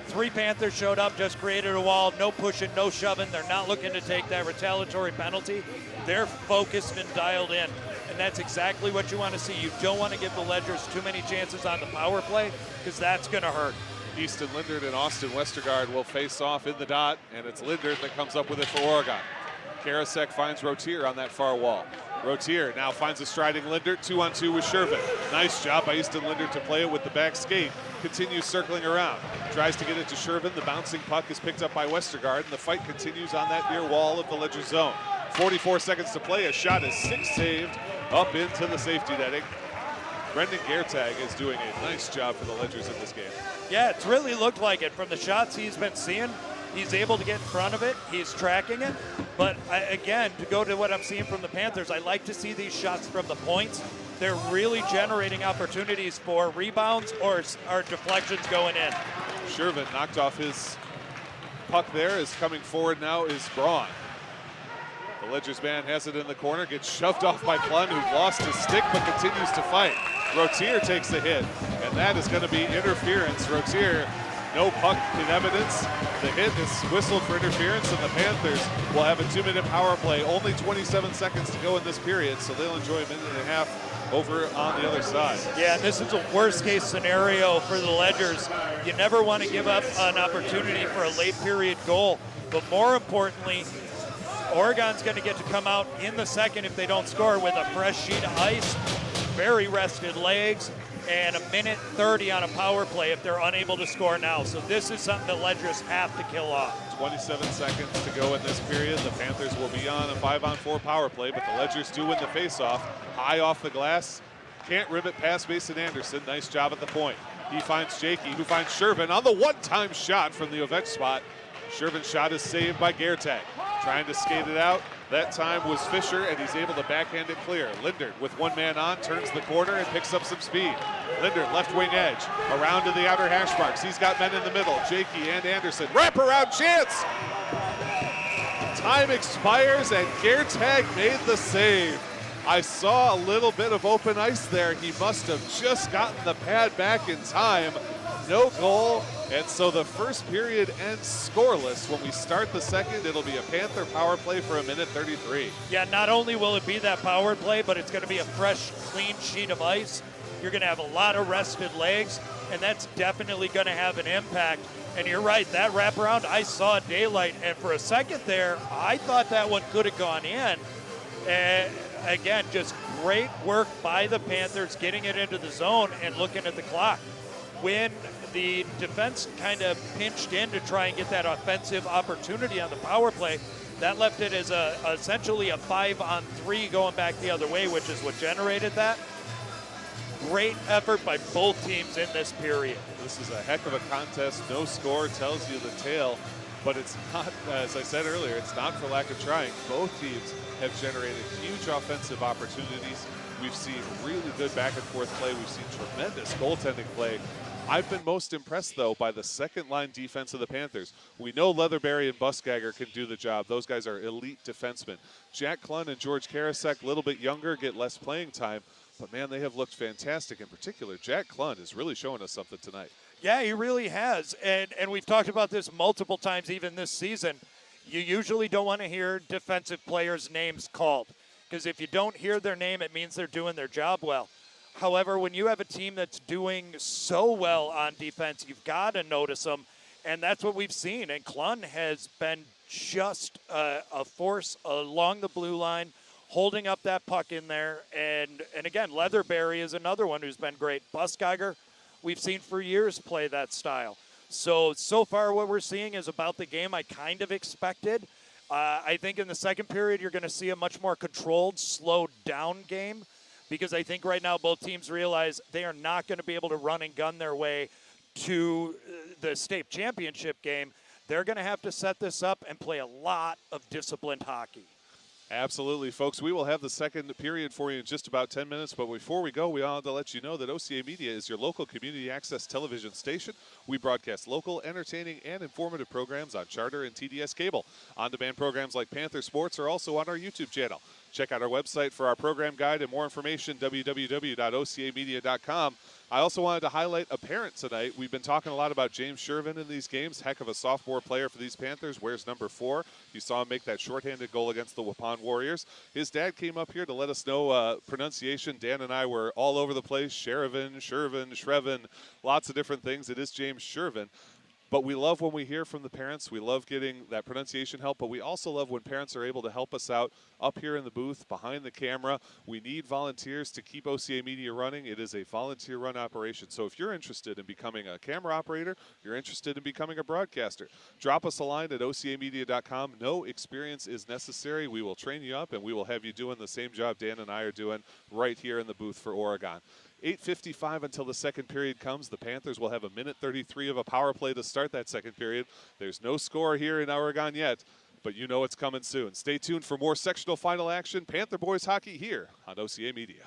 3 Panthers showed up, just created a wall, no pushing, no shoving. They're not looking to take that retaliatory penalty. They're focused and dialed in. And that's exactly what you want to see. You don't want to give the Ledgers too many chances on the power play because that's going to hurt. Easton Lindert and Austin Westergaard will face off in the dot, and it's Lindert that comes up with it for Oregon. Karasek finds Rotier on that far wall. Rotier now finds a striding Lindert, 2-on-2 with Shervin. Nice job by Easton Lindert to play it with the back skate. Continues circling around. Tries to get it to Shervin. The bouncing puck is picked up by Westergaard, and the fight continues on that near wall of the Ledger zone. 44 seconds to play. A shot is 6 saved up into the safety netting. Brendan Gertag is doing a nice job for the Ledgers in this game. Yeah, it's really looked like it. From the shots he's been seeing, he's able to get in front of it. He's tracking it. But again, to go to what I'm seeing from the Panthers, I like to see these shots from the points. They're really generating opportunities for rebounds or deflections going in. Shervin knocked off his puck there. Is coming forward now is Braun. The Ledgers man has it in the corner, gets shoved off by Klun, who lost his stick but continues to fight. Rotier takes the hit, and that is going to be interference. Rotier, no puck in evidence. The hit is whistled for interference, and the Panthers will have a 2-minute power play. Only 27 seconds to go in this period, so they'll enjoy a minute and a half over on the other side. Yeah, this is a worst-case scenario for the Ledgers. You never want to give up an opportunity for a late-period goal, but more importantly, Oregon's going to get to come out in the second if they don't score with a fresh sheet of ice, very rested legs, and 1:30 on a power play if they're unable to score now. So this is something the Ledgers have to kill off. 27 seconds to go in this period. The Panthers will be on a 5-on-4 power play, but the Ledgers do win the faceoff. High off the glass. Can't rib it past Mason Anderson. Nice job at the point. He finds Jakey, who finds Shervin on the one-time shot from the Ovech spot. Shervin's shot is saved by Gertag. Trying to skate it out. That time was Fisher, and he's able to backhand it clear. Lindert with one man on, turns the corner and picks up some speed. Lindert, left wing edge, around to the outer hash marks. He's got men in the middle, Jakey and Anderson. Wraparound chance! Time expires, and Gertag made the save. I saw a little bit of open ice there. He must have just gotten the pad back in time. No goal, and so the first period ends scoreless. When we start the second, it'll be a Panther power play for 1:33. Yeah, not only will it be that power play, but it's going to be a fresh, clean sheet of ice. You're going to have a lot of rested legs, and that's definitely going to have an impact. And you're right, that wraparound, I saw daylight, and for a second there, I thought that one could have gone in. And again, just great work by the Panthers getting it into the zone and looking at the clock. When the defense kind of pinched in to try and get that offensive opportunity on the power play. That left it as essentially a 5-on-3 going back the other way, which is what generated that. Great effort by both teams in this period. This is a heck of a contest. No score tells you the tale, but it's not, as I said earlier, it's not for lack of trying. Both teams have generated huge offensive opportunities. We've seen really good back and forth play. We've seen tremendous goaltending play. I've been most impressed, though, by the second-line defense of the Panthers. We know Leatherberry and Buskagger can do the job. Those guys are elite defensemen. Jack Klun and George Karasek, a little bit younger, get less playing time. But, man, they have looked fantastic. In particular, Jack Klun is really showing us something tonight. Yeah, he really has. And we've talked about this multiple times even this season. You usually don't want to hear defensive players' names called, because if you don't hear their name, it means they're doing their job well. However, when you have a team that's doing so well on defense, you've got to notice them, and that's what we've seen. And Klun has been just a force along the blue line, holding up that puck in there. And again, Leatherberry is another one who's been great. Buskagger, we've seen for years play that style. So far what we're seeing is about the game I kind of expected. I think in the second period you're going to see a much more controlled, slowed down game, because I think right now both teams realize they are not going to be able to run and gun their way to the state championship game. They're going to have to set this up and play a lot of disciplined hockey. Absolutely, folks. We will have the second period for you in just about 10 minutes. But before we go, we want to let you know that OCA Media is your local community access television station. We broadcast local, entertaining, and informative programs on Charter and TDS Cable. On-demand programs like Panther Sports are also on our YouTube channel. Check out our website for our program guide and more information, www.ocamedia.com. I also wanted to highlight a parent tonight. We've been talking a lot about James Shervin in these games. Heck of a sophomore player for these Panthers. Wears number 4. You saw him make that shorthanded goal against the Waupun Warriors. His dad came up here to let us know pronunciation. Dan and I were all over the place. Shervin, lots of different things. It is James Shervin. But we love when we hear from the parents. We love getting that pronunciation help, but we also love when parents are able to help us out up here in the booth, behind the camera. We need volunteers to keep OCA Media running. It is a volunteer-run operation. So if you're interested in becoming a camera operator, you're interested in becoming a broadcaster, drop us a line at ocamedia.com. No experience is necessary. We will train you up, and we will have you doing the same job Dan and I are doing right here in the booth for Oregon. 8:55 until the second period comes. The Panthers will have a minute 33 of a power play to start that second period. There's no score here in Oregon yet, but you know it's coming soon. Stay tuned for more sectional final action. Panther Boys Hockey here on OCA Media.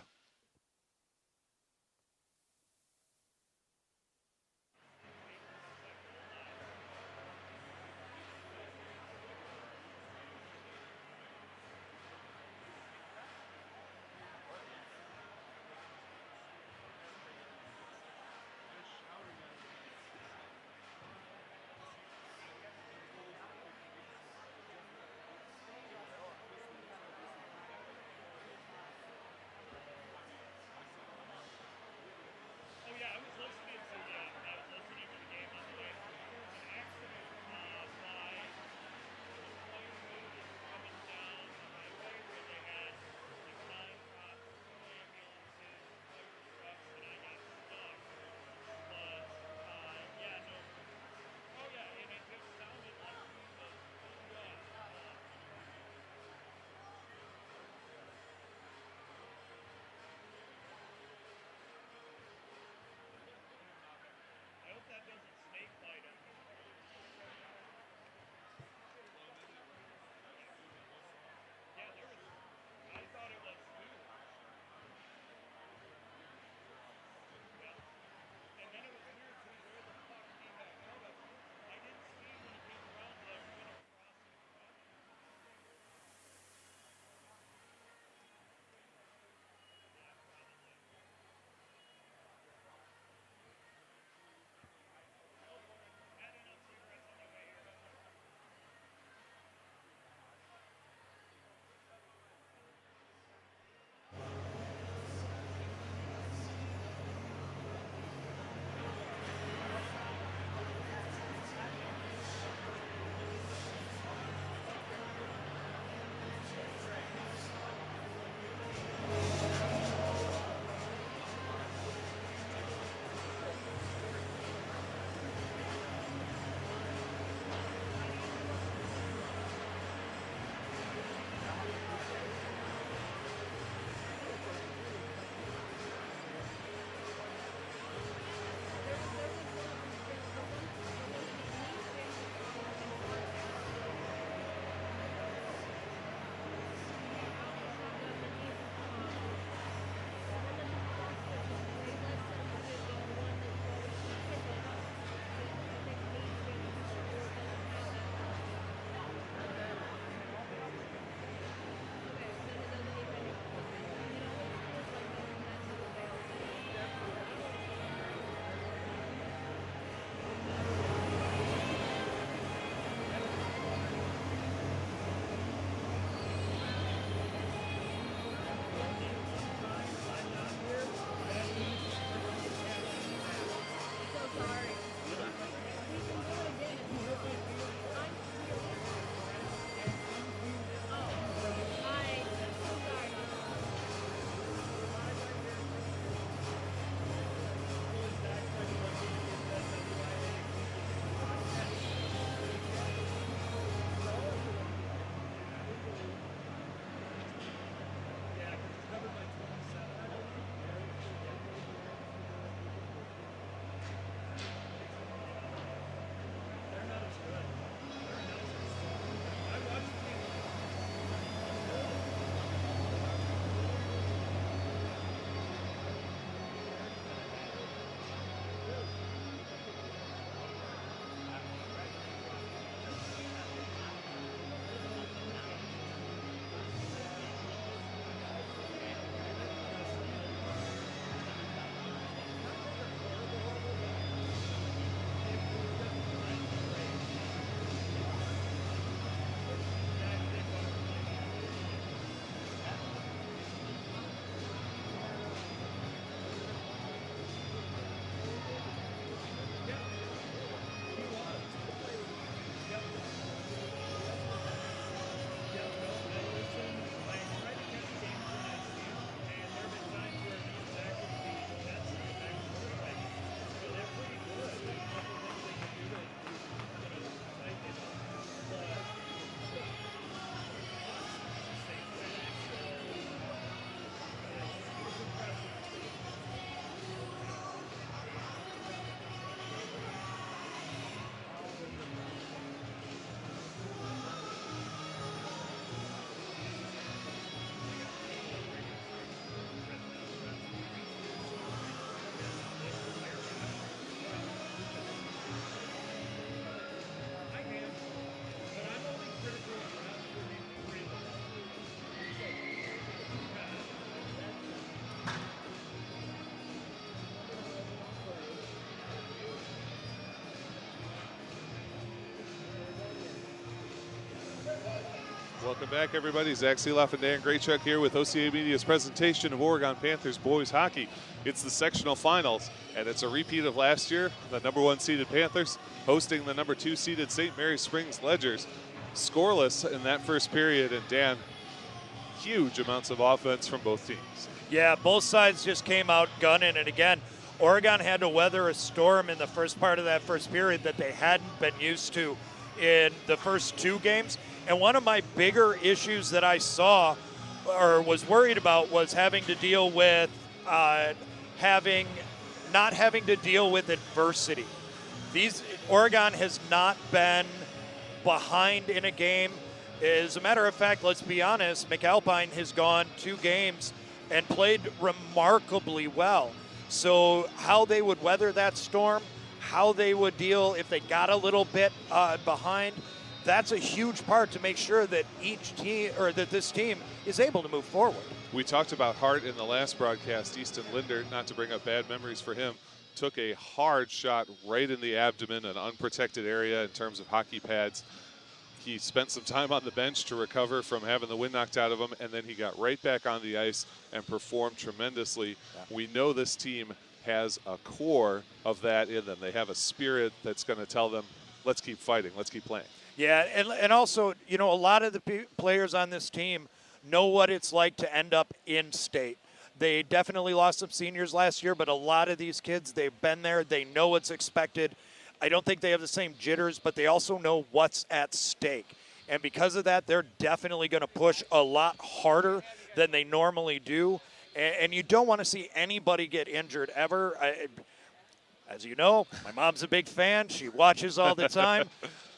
Welcome back, everybody. Zach Seeloff and Dan Graychuk here with OCA Media's presentation of Oregon Panthers boys hockey. It's the sectional finals, and it's a repeat of last year. The number 1 seeded Panthers hosting the number 2 seeded St. Mary Springs Ledgers. Scoreless in that first period, and Dan, huge amounts of offense from both teams. Yeah, both sides just came out gunning, and again, Oregon had to weather a storm in the first part of that first period that they hadn't been used to in the first 2 games. And one of my bigger issues that I saw or was worried about was having to deal with not having to deal with adversity. Oregon has not been behind in a game. As a matter of fact, let's be honest, McAlpine has gone 2 games and played remarkably well. So how they would weather that storm, how they would deal if they got a little bit behind, that's a huge part to make sure that each team, or that this team, is able to move forward. We talked about Hart in the last broadcast. Easton Linder, not to bring up bad memories for him, took a hard shot right in the abdomen, an unprotected area in terms of hockey pads. He spent some time on the bench to recover from having the wind knocked out of him, and then he got right back on the ice and performed tremendously. Yeah. We know this team has a core of that in them. They have a spirit that's going to tell them, let's keep fighting, let's keep playing. Yeah, and also, you know, a lot of the players on this team know what it's like to end up in state. They definitely lost some seniors last year, but a lot of these kids, they've been there. They know what's expected. I don't think they have the same jitters, but they also know what's at stake. And because of that, they're definitely going to push a lot harder than they normally do. And you don't want to see anybody get injured ever. As you know, my mom's a big fan. She watches all the time.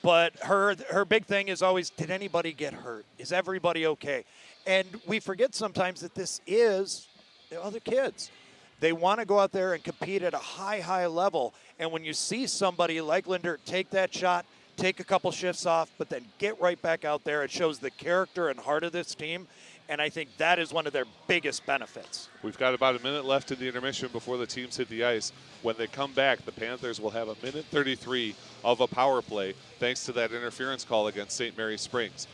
But her big thing is always, did anybody get hurt? Is everybody okay? And we forget sometimes that this is the other kids. They want to go out there and compete at a high level. And when you see somebody like Linder take that shot, take a couple shifts off, but then get right back out there, it shows the character and heart of this team. And I think that is one of their biggest benefits. We've got about a minute left in the intermission before the teams hit the ice. When they come back, the Panthers will have a minute 33 of a power play thanks to that interference call against St. Mary Springs.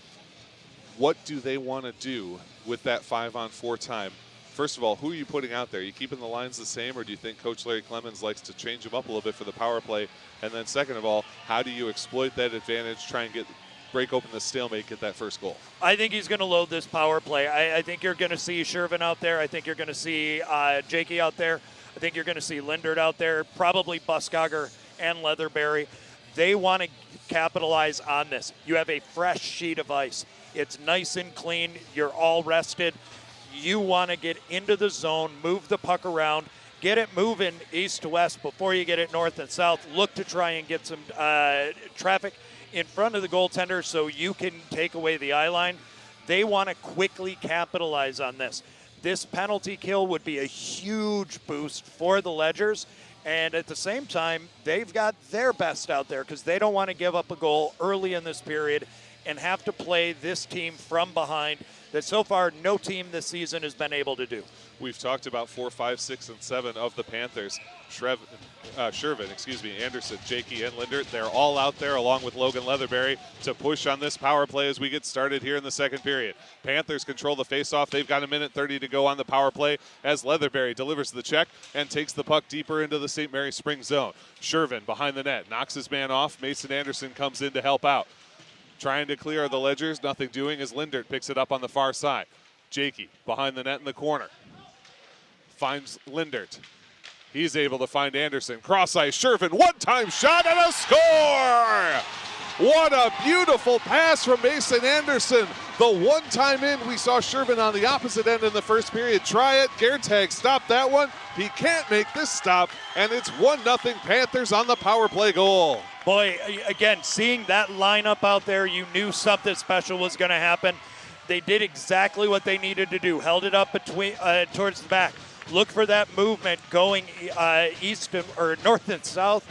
What do they want to do with that 5-on-4 time? First of all, who are you putting out there? Are you keeping the lines the same, or do you think Coach Larry Clemens likes to change them up a little bit for the power play? And then second of all, how do you exploit that advantage, try and break open the stalemate, get that first goal? I think he's going to load this power play. I think you're going to see Shervin out there. I think you're going to see Jakey out there. I think you're going to see Lindert out there, probably Buskogger and Leatherberry. They want to capitalize on this. You have a fresh sheet of ice. It's nice and clean. You're all rested. You want to get into the zone, move the puck around, get it moving east to west before you get it north and south. Look to try and get some traffic in front of the goaltender so you can take away the eye line. They want to quickly capitalize on this. This penalty kill would be a huge boost for the Ledgers, and at the same time, they've got their best out there because they don't want to give up a goal early in this period and have to play this team from behind that so far no team this season has been able to do. We've talked about 4, 5, 6, and 7 of the Panthers. Shervin, Anderson, Jakey, and Linder. They're all out there along with Logan Leatherberry to push on this power play as we get started here in the second period. Panthers control the faceoff. They've got a minute 30 to go on the power play as Leatherberry delivers the check and takes the puck deeper into the St. Mary Springs zone. Shervin behind the net, knocks his man off. Mason Anderson comes in to help out. Trying to clear the Ledgers, nothing doing as Lindert picks it up on the far side. Jakey behind the net in the corner. Finds Lindert. He's able to find Anderson. Cross ice, Shervin, one-time shot and a score! What a beautiful pass from Mason Anderson. The one-time in, we saw Shervin on the opposite end in the first period. Try it, Geertag stopped that one. He can't make this stop, and it's 1-0 Panthers on the power play goal. Boy, again, seeing that lineup out there, you knew something special was going to happen. They did exactly what they needed to do. Held it up between towards the back. Look for that movement going east or north and south.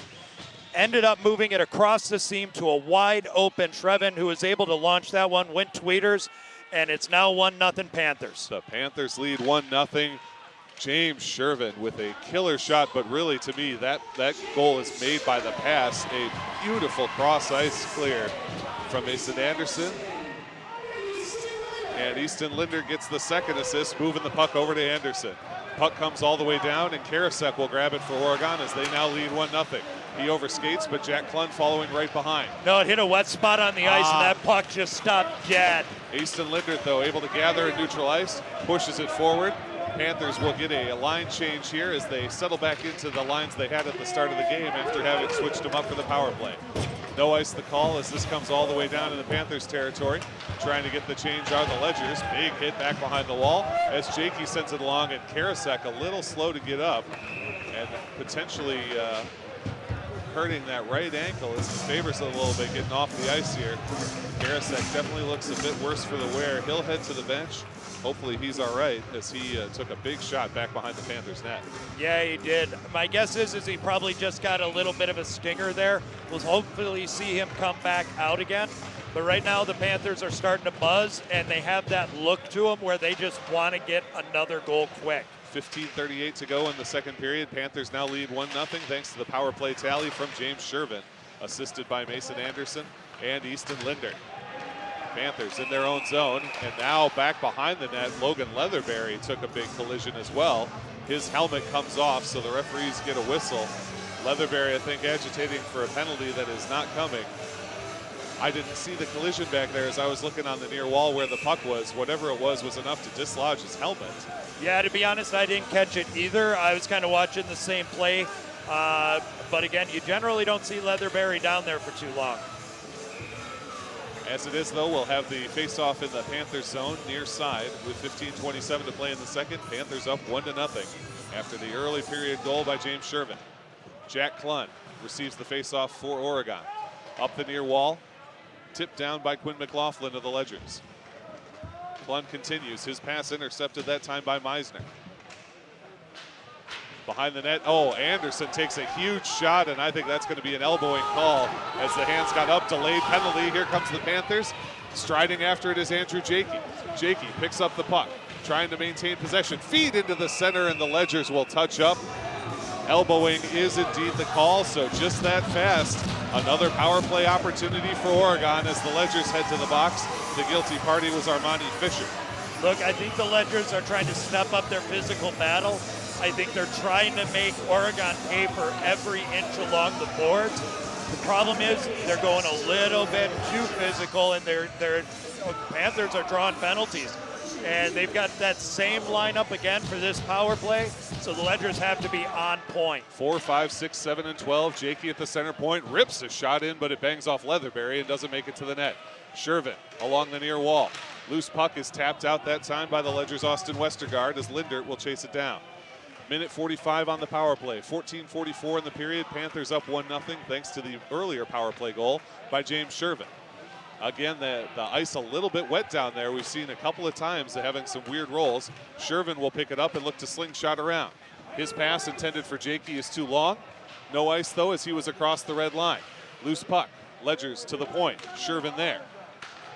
Ended up moving it across the seam to a wide open Shervin, who was able to launch that one, went tweeters, and it's now 1-0 Panthers. The Panthers lead 1-0. James Shervin with a killer shot, but really to me that goal is made by the pass. A beautiful cross ice clear from Mason Anderson. And Easton Linder gets the second assist, moving the puck over to Anderson. Puck comes all the way down, and Karasek will grab it for Oregon as they now lead 1-0. He overskates, but Jack Klund following right behind. No, it hit a wet spot on the ice, and that puck just stopped dead. Easton Linder, though, able to gather in neutral ice, pushes it forward. Panthers will get a line change here as they settle back into the lines they had at the start of the game after having switched them up for the power play. No ice the call as this comes all the way down in the Panthers territory. Trying to get the change are the Ledgers. Big hit back behind the wall as Jakey sends it along, and Karasek a little slow to get up and potentially hurting that right ankle as he favors it a little bit getting off the ice here. Karasek definitely looks a bit worse for the wear. He'll head to the bench. Hopefully he's all right as he took a big shot back behind the Panthers net. Yeah, he did. My guess is he probably just got a little bit of a stinger there. We'll hopefully see him come back out again. But right now the Panthers are starting to buzz, and they have that look to them where they just want to get another goal quick. 15:38 to go in the second period. Panthers now lead 1-0 thanks to the power play tally from James Shervin, assisted by Mason Anderson and Easton Linder. Panthers in their own zone, and now back behind the net, Logan Leatherberry took a big collision as well. His helmet comes off, so the referees get a whistle. Leatherberry, I think, agitating for a penalty that is not coming. I didn't see the collision back there as I was looking on the near wall where the puck was. Whatever it was enough to dislodge his helmet. Yeah, to be honest, I didn't catch it either. I was kind of watching the same play. But again, you generally don't see Leatherberry down there for too long. As it is, though, we'll have the face-off in the Panthers zone near side with 15:27 to play in the second. Panthers up 1-0 after the early period goal by James Shervin. Jack Klund receives the face-off for Oregon. Up the near wall, tipped down by Quinn McLaughlin of the Ledgers. Klund continues, his pass intercepted that time by Meisner. Behind the net, Anderson takes a huge shot, and I think that's going to be an elbowing call as the hands got up, delayed penalty. Here comes the Panthers. Striding after it is Andrew Jakey. Jakey picks up the puck, trying to maintain possession. Feed into the center, and the Ledgers will touch up. Elbowing is indeed the call, so just that fast. Another power play opportunity for Oregon as the Ledgers head to the box. The guilty party was Armani Fisher. Look, I think the Ledgers are trying to step up their physical battle. I think they're trying to make Oregon pay for every inch along the boards. The problem is they're going a little bit too physical, and their Panthers are drawing penalties. And they've got that same lineup again for this power play, so the Ledgers have to be on point. 4, 5, 6, 7, and 12. Jakey at the center point, rips a shot in, but it bangs off Leatherberry and doesn't make it to the net. Shervin along the near wall. Loose puck is tapped out that time by the Ledgers' Austin Westergaard as Linder will chase it down. Minute 45 on the power play. 14:44 in the period. Panthers up 1-0 thanks to the earlier power play goal by James Shervin. Again, the ice a little bit wet down there. We've seen a couple of times they're having some weird rolls. Shervin will pick it up and look to slingshot around. His pass intended for Jakey is too long. No ice, though, as he was across the red line. Loose puck. Ledgers to the point. Shervin there.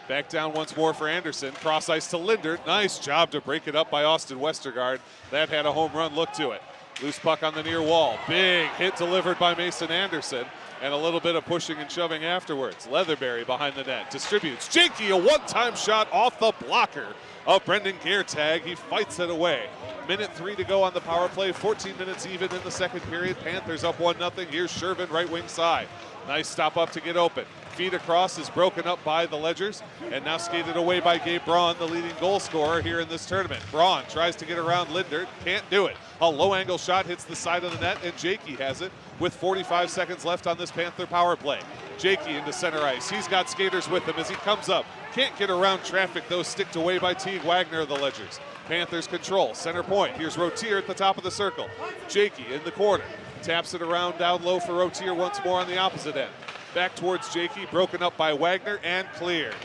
Back down once more for Anderson. Cross ice to Linder. Nice job to break it up by Austin Westergaard. That had a home run look to it. Loose puck on the near wall. Big hit delivered by Mason Anderson. And a little bit of pushing and shoving afterwards. Leatherberry behind the net. Distributes. Jakey, a one-time shot off the blocker of Brendan Geertag. He fights it away. Minute 3 to go on the power play. 14 minutes even in the second period. Panthers up 1-0. Here's Shervin, right wing side. Nice stop up to get open. Feed across is broken up by the Ledgers and now skated away by Gabe Braun, the leading goal scorer here in this tournament. Braun tries to get around Linder, can't do it. A low angle shot hits the side of the net, and Jakey has it with 45 seconds left on this Panther power play. Jakey into center ice. He's got skaters with him as he comes up. Can't get around traffic, though, sticked away by Teague Wagner of the Ledgers. Panthers control, center point. Here's Rotier at the top of the circle. Jakey in the corner. Taps it around down low for Rotier once more on the opposite end. Back towards Jakey, broken up by Wagner and cleared.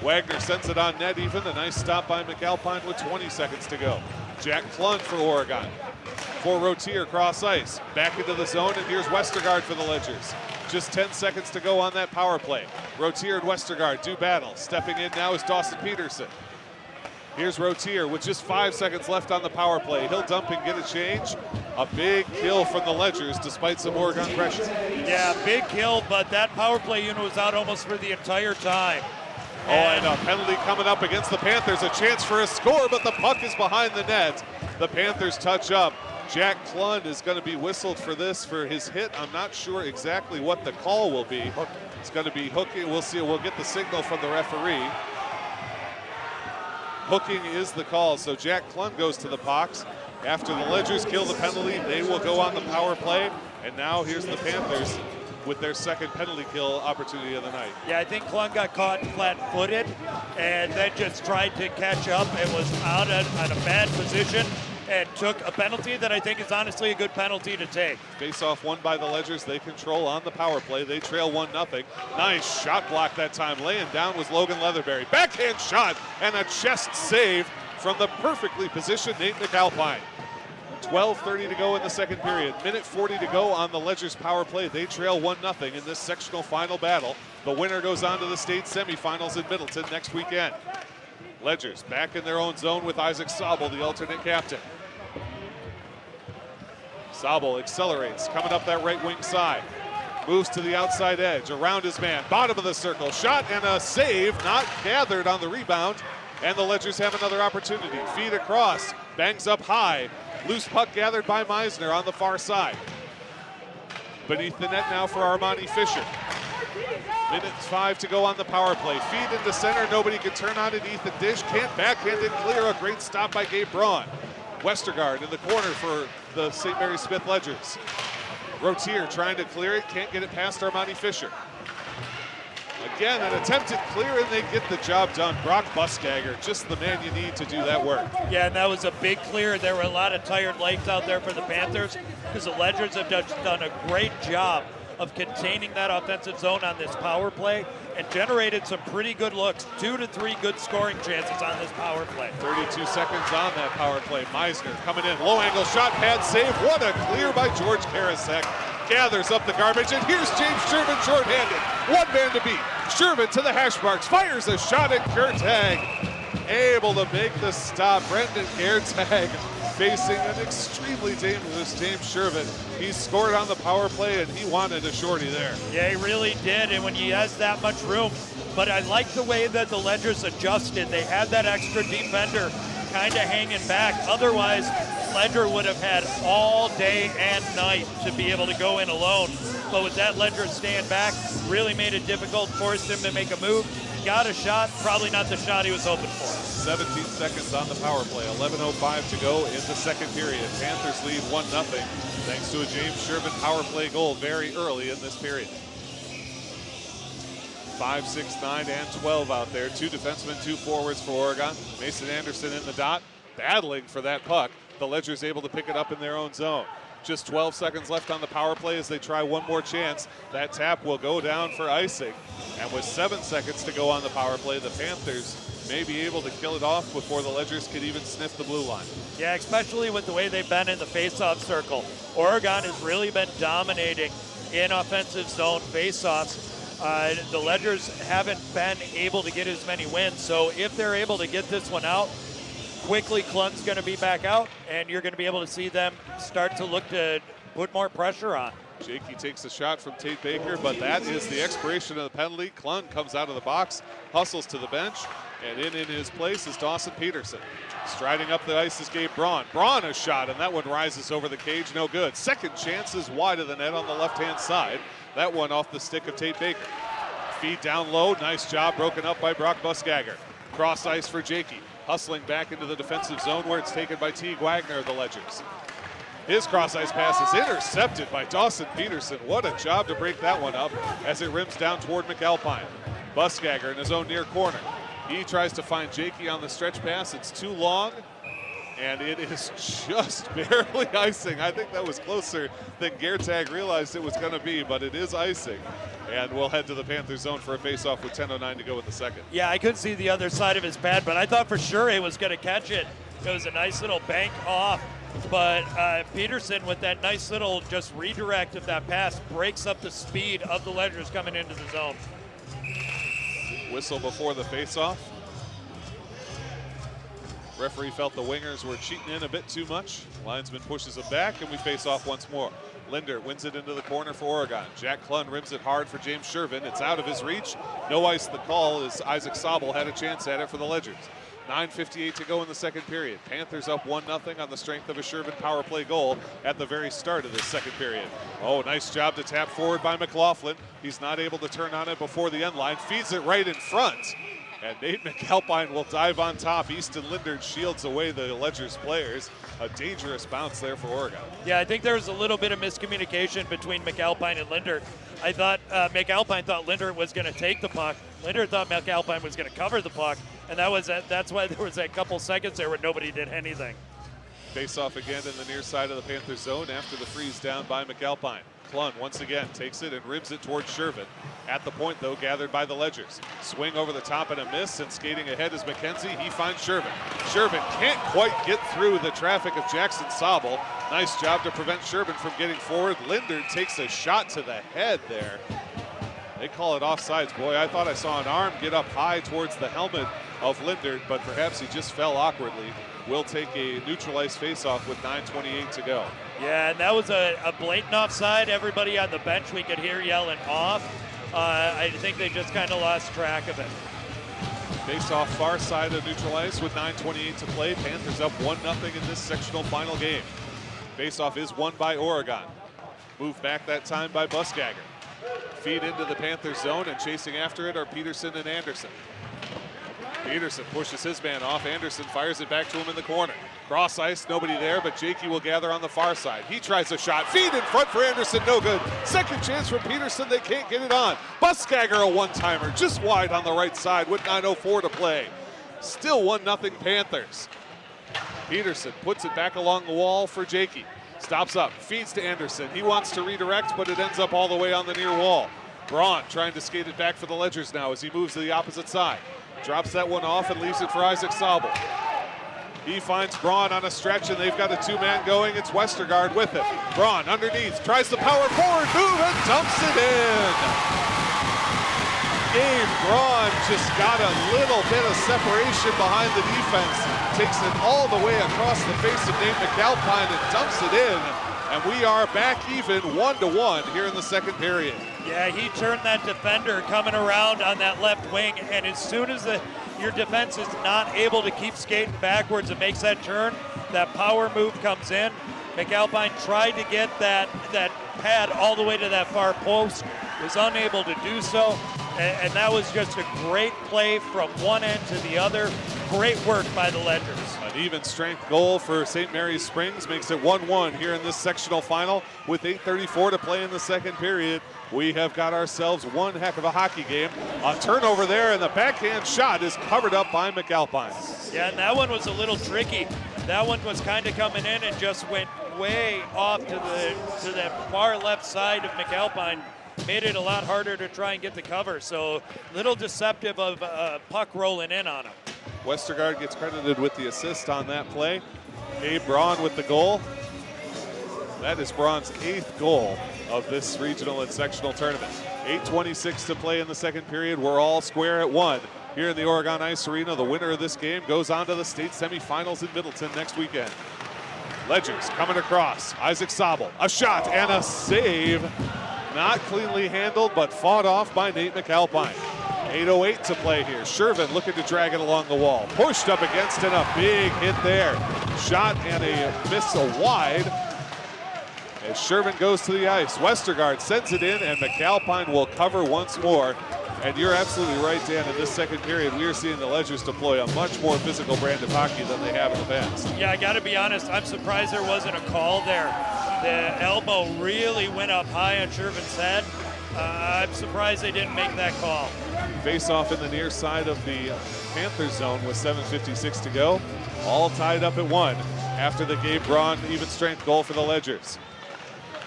Wagner sends it on net even. A nice stop by McAlpine with 20 seconds to go. Jack Klund for Oregon. For Rotier, cross ice. Back into the zone, and here's Westergaard for the Ledgers. Just 10 seconds to go on that power play. Rotier and Westergaard do battle. Stepping in now is Dawson Peterson. Here's Rotier with just 5 seconds left on the power play. He'll dump and get a change. A big kill from the Ledgers despite some Oregon pressure. Yeah, big kill, but that power play unit was out almost for the entire time. And a penalty coming up against the Panthers. A chance for a score, but the puck is behind the net. The Panthers touch up. Jack Klund is going to be whistled for this, for his hit. I'm not sure exactly what the call will be. It's going to be hooking. We'll see. We'll get the signal from the referee. Hooking is the call, so Jack Klund goes to the box. After the Ledgers kill the penalty, they will go on the power play. And now here's the Panthers with their second penalty kill opportunity of the night. Yeah, I think Klund got caught flat-footed and then just tried to catch up and was out on a bad position and took a penalty that I think is honestly a good penalty to take. Face-off won by the Ledgers. They control on the power play. They trail 1-0. Nice shot block that time. Laying down was Logan Leatherberry. Backhand shot and a chest save from the perfectly positioned Nate McAlpine. 12:30 to go in the second period. Minute 40 to go on the Ledgers power play. They trail 1-0 in this sectional final battle. The winner goes on to the state semifinals in Middleton next weekend. Ledgers back in their own zone with Isaac Sobel, the alternate captain. Sobel accelerates, coming up that right wing side. Moves to the outside edge, around his man, bottom of the circle. Shot and a save, not gathered on the rebound. And the Ledgers have another opportunity. Feed across, bangs up high. Loose puck gathered by Meisner on the far side. Beneath the net now for Armani Fisher. Minute 5 to go on the power play. Feed into center, nobody can turn on it. Ethan Dish can't backhand it clear. A great stop by Gabe Braun. Westergaard in the corner for the St. Mary Smith Ledgers. Rotier trying to clear it, can't get it past Armani Fisher. Again, an attempted clear, and they get the job done. Brock Buskagger, just the man you need to do that work. Yeah, and that was a big clear. There were a lot of tired legs out there for the Panthers because the Ledgers have done a great job of containing that offensive zone on this power play and generated some pretty good looks. 2 to 3 good scoring chances on this power play. 32 seconds on that power play. Meisner coming in, low angle shot, pad save. What a clear by George Karasek. Gathers up the garbage, and here's James Sherman shorthanded. One man to beat. Sherman to the hash marks, fires a shot at Gertag. Able to make the stop. Brendan Gertag facing an extremely dangerous James Sherman. He scored on the power play, and he wanted a shorty there. Yeah, he really did, and when he has that much room. But I like the way that the Ledgers adjusted. They had that extra defender kind of hanging back. Otherwise, Ledger would have had all day and night to be able to go in alone. But with that Ledger staying back, really made it difficult, forced him to make a move. Got a shot, probably not the shot he was hoping for. 17 seconds on the power play, 11:05 to go in the second period. Panthers lead 1-0 thanks to a James Sherman power play goal very early in this period. 5, 6, 9, and 12 out there. 2 defensemen, 2 forwards for Oregon. Mason Anderson in the dot, battling for that puck. The Ledgers able to pick it up in their own zone. Just 12 seconds left on the power play as they try one more chance. That tap will go down for icing. And with 7 seconds to go on the power play, the Panthers may be able to kill it off before the Ledgers could even sniff the blue line. Yeah, especially with the way they've been in the face-off circle. Oregon has really been dominating in offensive zone face-offs. The Ledgers haven't been able to get as many wins, so if they're able to get this one out, quickly Klund's going to be back out, and you're going to be able to see them start to look to put more pressure on. Jakey takes a shot from Tate Baker, but that is the expiration of the penalty. Klund comes out of the box, hustles to the bench, and in his place is Dawson Peterson. Striding up the ice is Gabe Braun. Braun a shot, and that one rises over the cage, no good. Second chance is wide of the net on the left-hand side. That one off the stick of Tate Baker. Feed down low, nice job, broken up by Brock Buskagger. Cross ice for Jakey, hustling back into the defensive zone where it's taken by Teague Wagner of the Ledgers. His cross ice pass is intercepted by Dawson Peterson. What a job to break that one up as it rims down toward McAlpine. Buskagger in his own near corner. He tries to find Jakey on the stretch pass. It's too long, and it is just barely icing. I think that was closer than Gertag realized it was going to be, but it is icing. And we'll head to the Panthers zone for a face-off with 10:09 to go in the second. Yeah, I couldn't see the other side of his pad, but I thought for sure he was going to catch it. It was a nice little bank off, but Peterson with that nice little just redirect of that pass breaks up the speed of the Ledgers coming into the zone. Whistle before the face-off. Referee felt the wingers were cheating in a bit too much. Linesman pushes them back, and we face off once more. Linder wins it into the corner for Oregon. Jack Klun rims it hard for James Shervin. It's out of his reach. No ice the call as Isaac Sobel had a chance at it for the Ledgers. 9:58 to go in the second period. Panthers up 1-0 on the strength of a Shervin power play goal at the very start of this second period. Oh, nice job to tap forward by McLaughlin. He's not able to turn on it before the end line. Feeds it right in front. And Nate McAlpine will dive on top. Easton Linder shields away the Ledgers players. A dangerous bounce there for Oregon. Yeah, I think there was a little bit of miscommunication between McAlpine and Linder. I thought McAlpine thought Linder was going to take the puck. Linder thought McAlpine was going to cover the puck. And that's why there was that couple seconds there where nobody did anything. Face off again in the near side of the Panthers zone after the freeze down by McAlpine. Klun once again takes it and ribs it towards Shervin. At the point, though, gathered by the Ledgers. Swing over the top and a miss, and skating ahead is McKenzie. He finds Shervin. Shervin can't quite get through the traffic of Jackson Sobel. Nice job to prevent Shervin from getting forward. Linder takes a shot to the head there. They call it offsides. Boy, I thought I saw an arm get up high towards the helmet of Linder, but perhaps he just fell awkwardly. We'll take a neutralized face-off with 9:28 to go. Yeah, and that was a blatant offside. Everybody on the bench we could hear yelling off. I think they just kind of lost track of it. Face-off far side of neutralized with 9:28 to play. Panthers up 1-0 in this sectional final game. Face-off is won by Oregon. Moved back that time by Buskagger. Feed into the Panthers zone, and chasing after it are Peterson and Anderson. Peterson pushes his man off. Anderson fires it back to him in the corner. Cross ice, nobody there, but Jakey will gather on the far side. He tries a shot. Feed in front for Anderson, no good. Second chance for Peterson, they can't get it on. Buskagger, a one-timer, just wide on the right side with 9:04 to play. Still 1-0 Panthers. Peterson puts it back along the wall for Jakey. Stops up, feeds to Anderson. He wants to redirect, but it ends up all the way on the near wall. Braun trying to skate it back for the Ledgers now as he moves to the opposite side. Drops that one off and leaves it for Isaac Sobel. He finds Braun on a stretch, and they've got a two-man going. It's Westergaard with it. Braun underneath, tries the power forward move and dumps it in. Gabe Braun just got a little bit of separation behind the defense. Takes it all the way across the face of Nate McAlpine and dumps it in. And we are back even 1-1 here in the second period. Yeah, he turned that defender coming around on that left wing, and as soon as your defense is not able to keep skating backwards and makes that turn, that power move comes in. McAlpine tried to get that pad all the way to that far post, was unable to do so, and that was just a great play from one end to the other. Great work by the Ledgers. An even strength goal for St. Mary's Springs makes it 1-1 here in this sectional final with 8:34 to play in the second period. We have got ourselves one heck of a hockey game. A turnover there, and the backhand shot is covered up by McAlpine. Yeah, and that one was a little tricky. That one was kind of coming in and just went way off to the far left side of McAlpine. Made it a lot harder to try and get the cover, so a little deceptive of puck rolling in on him. Westergaard gets credited with the assist on that play. Gabe Braun with the goal. That is Braun's 8th goal of this regional and sectional tournament. 8:26 to play in the second period. We're all square at 1 here in the Oregon Ice Arena. The winner of this game goes on to the state semifinals in Middleton next weekend. Ledgers coming across. Isaac Sobel, a shot and a save. Not cleanly handled, but fought off by Nate McAlpine. 8:08 to play here. Shervin looking to drag it along the wall. Pushed up against and a big hit there. Shot and a miss wide. As Shervin goes to the ice, Westergaard sends it in, and McAlpine will cover once more. And you're absolutely right, Dan. In this second period, we are seeing the Ledgers deploy a much more physical brand of hockey than they have in the past. Yeah, I got to be honest. I'm surprised there wasn't a call there. The elbow really went up high on Shervin's head. I'm surprised they didn't make that call. Face off in the near side of the Panthers zone with 7:56 to go. All tied up at 1 after the Gabe Braun even strength goal for the Ledgers.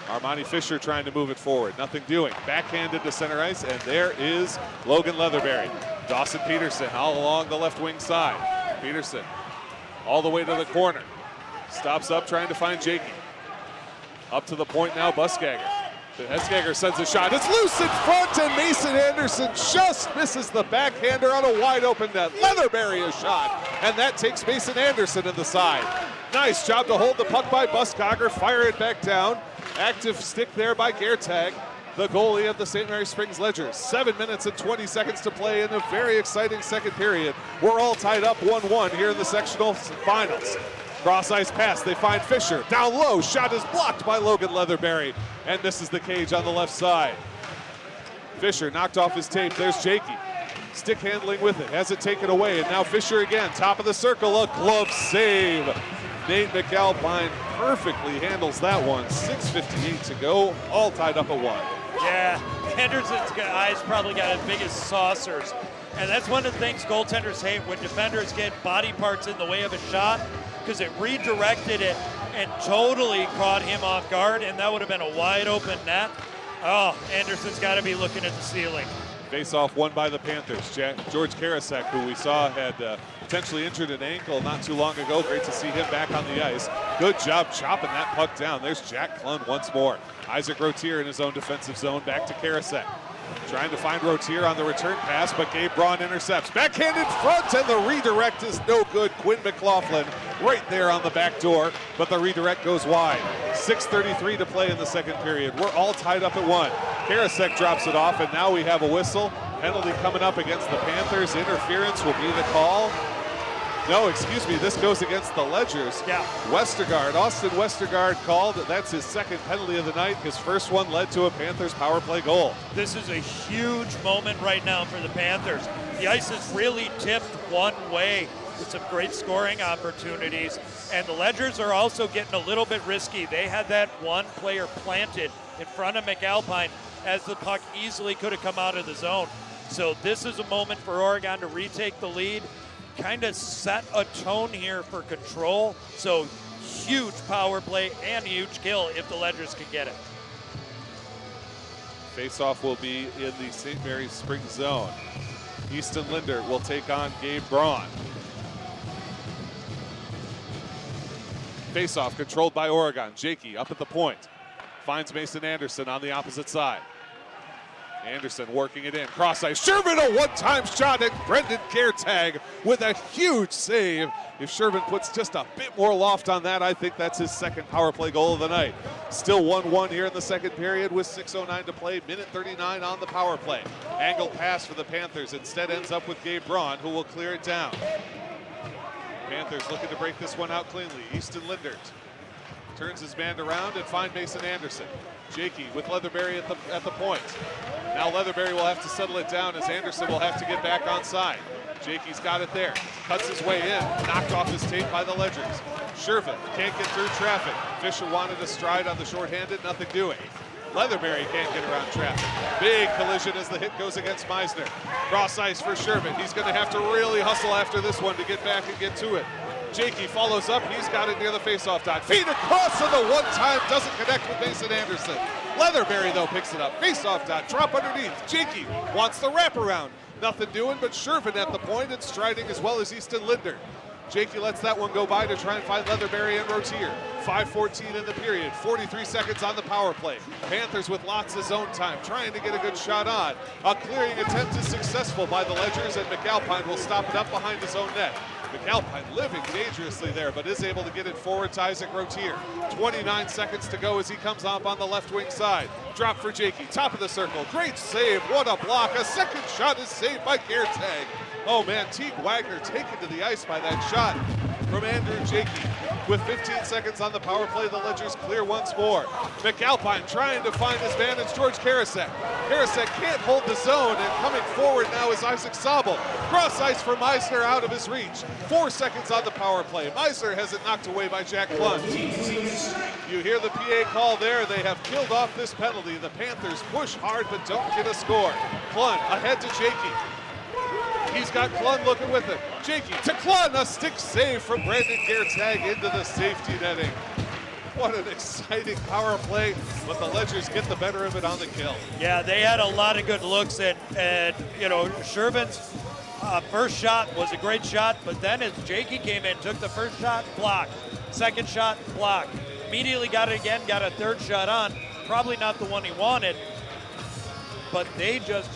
Armani Fisher trying to move it forward. Nothing doing. Backhanded to center ice, and there is Logan Leatherberry. Dawson Peterson all along the left wing side. Peterson all the way to the corner. Stops up trying to find Jakey. Up to the point now, Buskagger. Buskagger sends a shot. It's loose in front, and Mason Anderson just misses the backhander on a wide open net. Leatherberry a shot, and that takes Mason Anderson in the side. Nice job to hold the puck by Buskagger, fire it back down. Active stick there by Geertag, the goalie of the St. Mary Springs Ledgers. 7 minutes and 20 seconds to play in a very exciting second period. We're all tied up 1-1 here in the sectional finals. Cross ice pass, they find Fisher. Down low, shot is blocked by Logan Leatherberry and misses the cage on the left side. Fisher knocked off his tape, there's Jakey. Stick handling with it, has it taken away, and now Fisher again, top of the circle, a glove save. Nate McAlpine perfectly handles that one. 6:58 to go, all tied up at 1. Yeah, Henderson's eyes probably got as big as saucers. And that's one of the things goaltenders hate, when defenders get body parts in the way of a shot, because it redirected it and totally caught him off guard, and that would have been a wide open net. Oh, Anderson's got to be looking at the ceiling. Face-off won by the Panthers. George Karasek, who we saw had potentially injured an ankle not too long ago. Great to see him back on the ice. Good job chopping that puck down. There's Jack Klund once more. Isaac Rotier in his own defensive zone, back to Karasek. Trying to find Rotier on the return pass, but Gabe Braun intercepts. Backhand in front, and the redirect is no good. Quinn McLaughlin right there on the back door, but the redirect goes wide. 6:33 to play in the second period. We're all tied up at 1. Karasek drops it off, and now we have a whistle. Penalty coming up against the Panthers. Interference will be the call. No, excuse me, this goes against the Ledgers. Yeah. Westergaard, Austin Westergaard called. That's his second penalty of the night. His first one led to a Panthers power play goal. This is a huge moment right now for the Panthers. The ice is really tipped one way with some great scoring opportunities. And the Ledgers are also getting a little bit risky. They had that one player planted in front of McAlpine as the puck easily could have come out of the zone. So this is a moment for Oregon to retake the lead, kind of set a tone here for control. So huge power play and huge kill if the Ledgers can get it. Face-off will be in the St. Mary's Springs zone. Easton Linder will take on Gabe Braun. Face-off controlled by Oregon. Jakey up at the point. Finds Mason Anderson on the opposite side. Anderson working it in. Cross ice. Sherman a one-time shot, and Brendan Geertag with a huge save. If Sherman puts just a bit more loft on that, I think that's his second power play goal of the night. Still 1-1 here in the second period with 6:09 to play. Minute 39 on the power play. Angle pass for the Panthers. Instead ends up with Gabe Braun, who will clear it down. Panthers looking to break this one out cleanly. Easton Lindert turns his man around and find Mason Anderson. Jakey with Leatherberry at the point. Now Leatherberry will have to settle it down as Anderson will have to get back on side. Jakey's got it there. Cuts his way in. Knocked off his tape by the Ledgers. Shervin can't get through traffic. Fisher wanted a stride on the shorthanded. Nothing doing. Leatherberry can't get around traffic. Big collision as the hit goes against Meisner. Cross ice for Shervin. He's going to have to really hustle after this one to get back and get to it. Jakey follows up. He's got it near the faceoff dot. Feed across, and the one time doesn't connect with Mason Anderson. Leatherberry, though, picks it up. Faceoff dot, drop underneath. Jakey wants the wraparound. Nothing doing, but Shervin at the point and striding as well as Easton Linder. Jakey lets that one go by to try and find Leatherberry and Rotier. 5:14 in the period, 43 seconds on the power play. Panthers with lots of zone time, trying to get a good shot on. A clearing attempt is successful by the Ledgers, and McAlpine will stop it up behind his own net. McAlpine living dangerously there, but is able to get it forward to Isaac Rotier. 29 seconds to go as he comes up on the left wing side. Drop for Jakey, top of the circle. Great save, what a block. A second shot is saved by Geertag. Oh man, Teague Wagner taken to the ice by that shot from Andrew Jakey. With 15 seconds on the power play, the Ledgers clear once more. McAlpine trying to find his man. It's George Karasek. Karasek can't hold the zone, and coming forward now is Isaac Sobel. Cross ice for Meisner out of his reach. 4 seconds on the power play. Meisner has it knocked away by Jack Klund. You hear the PA call there. They have killed off this penalty. The Panthers push hard but don't get a score. Klund ahead to Jakey. He's got Klund looking with him. Jakey to Klund, a stick save from Brandon Geertag into the safety netting. What an exciting power play, but the Ledgers get the better of it on the kill. Yeah, they had a lot of good looks, and you know, Shervin's first shot was a great shot, but then as Jakey came in, took the first shot, block. Second shot, block. Immediately got it again, got a third shot on. Probably not the one he wanted, but they just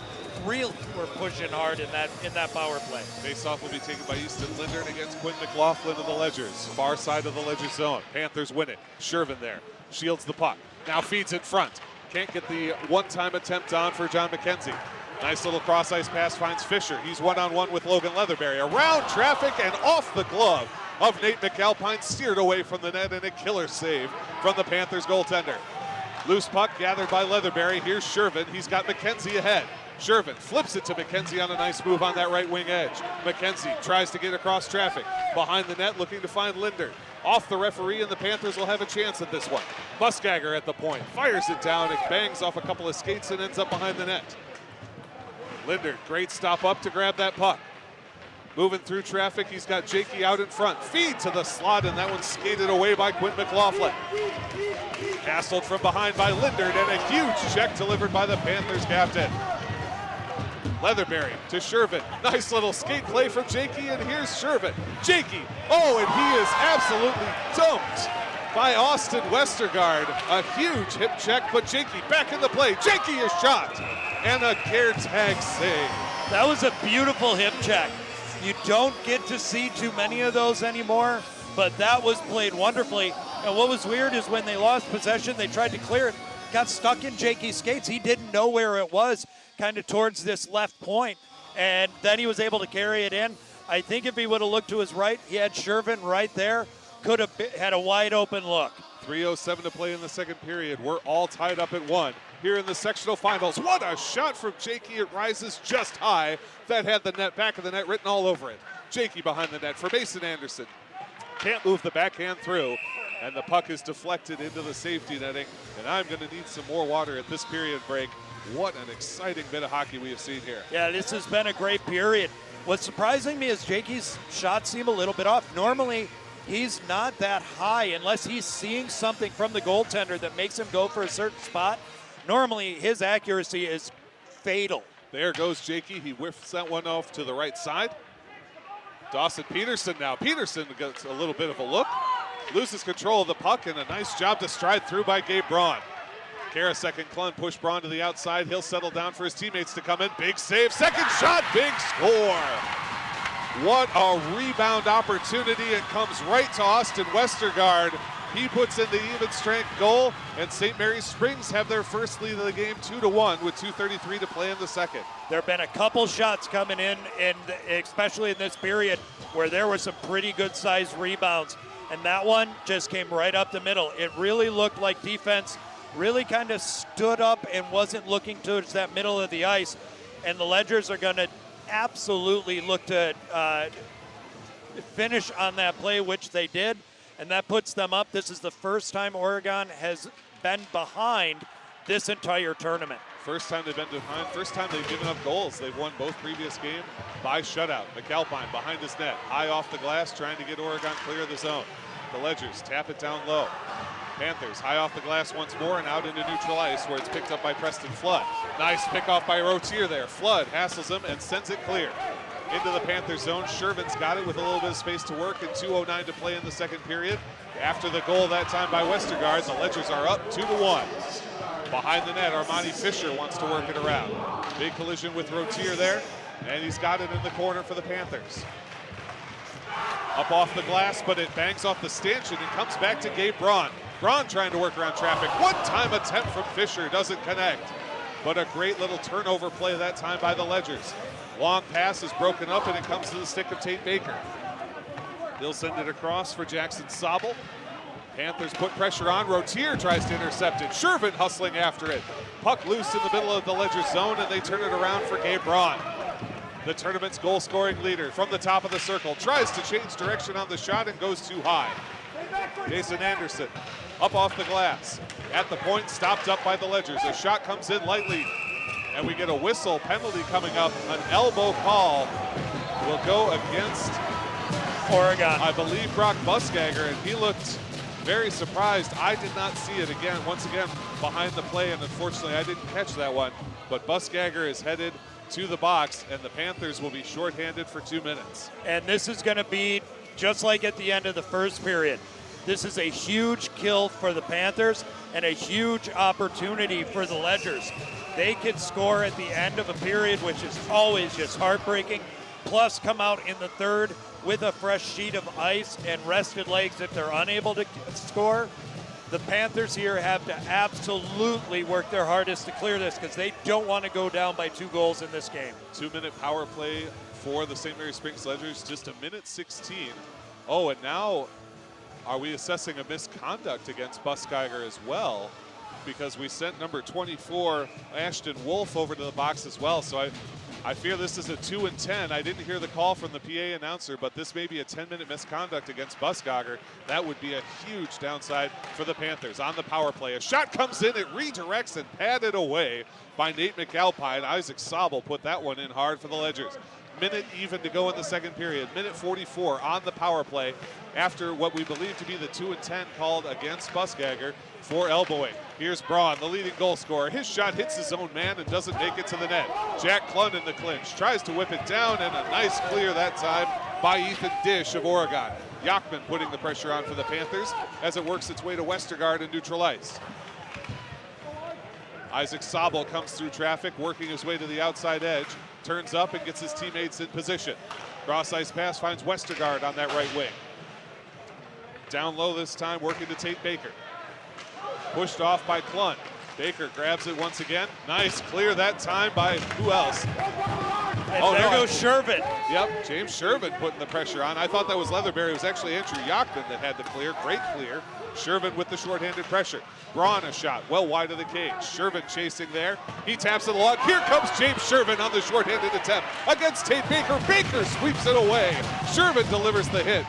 really were pushing hard in that power play. Face-off will be taken by Easton Lindern against Quinn McLaughlin of the Ledgers. Far side of the Ledgers zone. Panthers win it. Shervin there. Shields the puck. Now feeds in front. Can't get the one-time attempt on for John McKenzie. Nice little cross-ice pass finds Fisher. He's one-on-one with Logan Leatherberry. Around traffic and off the glove of Nate McAlpine. Steered away from the net and a killer save from the Panthers goaltender. Loose puck gathered by Leatherberry. Here's Shervin. He's got McKenzie ahead. Shervin flips it to McKenzie on a nice move on that right wing edge. McKenzie tries to get across traffic. Behind the net looking to find Lindern. Off the referee, and the Panthers will have a chance at this one. Buskagger at the point. Fires it down. It bangs off a couple of skates and ends up behind the net. Lindern, great stop up to grab that puck. Moving through traffic, he's got Jakey out in front. Feed to the slot, and that one's skated away by Quinn McLaughlin. Castled from behind by Lindern, and a huge check delivered by the Panthers captain. Leatherberry to Shervin. Nice little skate play from Jakey, and here's Shervin. Jakey, oh, and he is absolutely dumped by Austin Westergaard. A huge hip check, but Jakey back in the play. Jakey is shot, and a care tag save. That was a beautiful hip check. You don't get to see too many of those anymore, but that was played wonderfully. And what was weird is when they lost possession, they tried to clear it, got stuck in Jakey's skates. He didn't know where it was, kind of towards this left point, and then he was able to carry it in. I think if he would have looked to his right, he had Shervin right there, could have had a wide open look. 3:07 to play in the second period. We're all tied up at 1 here in the sectional finals. What a shot from Jakey. It rises just high. That had the net, back of the net written all over it. Jakey behind the net for Mason Anderson. Can't move the backhand through, and the puck is deflected into the safety netting. And I'm going to need some more water at this period break. What an exciting bit of hockey we have seen here. Yeah, this has been a great period. What's surprising me is Jakey's shots seem a little bit off. Normally, he's not that high unless he's seeing something from the goaltender that makes him go for a certain spot. Normally, his accuracy is fatal. There goes Jakey. He whiffs that one off to the right side. Dawson Peterson now. Peterson gets a little bit of a look. Loses control of the puck, and a nice job to stride through by Gabe Braun. Karasek and Klund push Braun to the outside. He'll settle down for his teammates to come in. Big save. Second shot. Big score. What a rebound opportunity. It comes right to Austin Westergaard. He puts in the even strength goal, and St. Mary's Springs have their first lead of the game 2-1 with 2:33 to play in the second. There have been a couple shots coming in, and especially in this period, where there were some pretty good-sized rebounds, and that one just came right up the middle. It really looked like defense really kind of stood up and wasn't looking towards that middle of the ice, and the Ledgers are going to absolutely look to finish on that play, which they did, and that puts them up. This is the first time Oregon has been behind this entire tournament. First time they've been behind, first time they've given up goals. They've won both previous games by shutout. McAlpine behind his net, high off the glass, trying to get Oregon clear of the zone. The Ledgers tap it down low. Panthers high off the glass once more and out into neutral ice, where it's picked up by Preston Flood. Nice pickoff by Rotier there. Flood hassles him and sends it clear into the Panthers zone. Shervin's got it with a little bit of space to work, and 2:09 to play in the second period. After the goal that time by Westergaard, the Ledgers are up 2-1. Behind the net, Armani Fisher wants to work it around. Big collision with Rotier there, and he's got it in the corner for the Panthers. Up off the glass, but it bangs off the stanchion and comes back to Gabe Braun. Braun trying to work around traffic. One-time attempt from Fisher, doesn't connect. But a great little turnover play that time by the Ledgers. Long pass is broken up, and it comes to the stick of Tate Baker. He'll send it across for Jackson Sobel. Panthers put pressure on. Rotier tries to intercept it. Shervin hustling after it. Puck loose in the middle of the Ledgers zone, and they turn it around for Gabe Braun. The tournament's goal-scoring leader from the top of the circle tries to change direction on the shot and goes too high. Mason Anderson up off the glass. At the point, stopped up by the Ledgers. A shot comes in lightly, and we get a whistle penalty coming up. An elbow call will go against Oregon. I believe Brock Buskagger, and he looked very surprised. I did not see it again. Once again, behind the play, and unfortunately I didn't catch that one. But Buskagger is headed to the box, and the Panthers will be shorthanded for 2 minutes. And this is going to be just like at the end of the first period. This is a huge kill for the Panthers and a huge opportunity for the Ledgers. They could score at the end of a period, which is always just heartbreaking, plus come out in the third with a fresh sheet of ice and rested legs if they're unable to score. The Panthers here have to absolutely work their hardest to clear this because they don't want to go down by 2 goals in this game. 2-minute power play for the St. Mary Springs Ledgers, just 1:16. Oh, and now are we assessing a misconduct against Buskaiger as well? Because we sent number 24, Ashton Wolf, over to the box as well. So I fear this is a 2 and 10. I didn't hear the call from the PA announcer, but this may be a 10-minute misconduct against Buskaiger. That would be a huge downside for the Panthers. On the power play, a shot comes in, it redirects and padded away by Nate McAlpine. Isaac Sobel put that one in hard for the Ledgers. Minute even to go in the second period. Minute 44 on the power play after what we believe to be the 2 and 10 called against Buskaiger for elbowing. Here's Braun, the leading goal scorer. His shot hits his own man and doesn't make it to the net. Jack Klund in the clinch, tries to whip it down, and a nice clear that time by Ethan Dish of Oregon. Yachman putting the pressure on for the Panthers as it works its way to Westergaard and neutral ice. Isaac Sobel comes through traffic, working his way to the outside edge, turns up and gets his teammates in position. Cross ice pass finds Westergaard on that right wing. Down low this time, working to Tate Baker. Pushed off by Klund. Baker grabs it once again. Nice clear that time by who else? And there goes Shervin. Yep, James Shervin putting the pressure on. I thought that was Leatherberry. It was actually Andrew Yachman that had the clear. Great clear. Shervin with the shorthanded pressure. Braun a shot well wide of the cage. Shervin chasing there. He taps it along. Here comes James Shervin on the shorthanded attempt against Tate Baker. Baker sweeps it away. Shervin delivers the hit.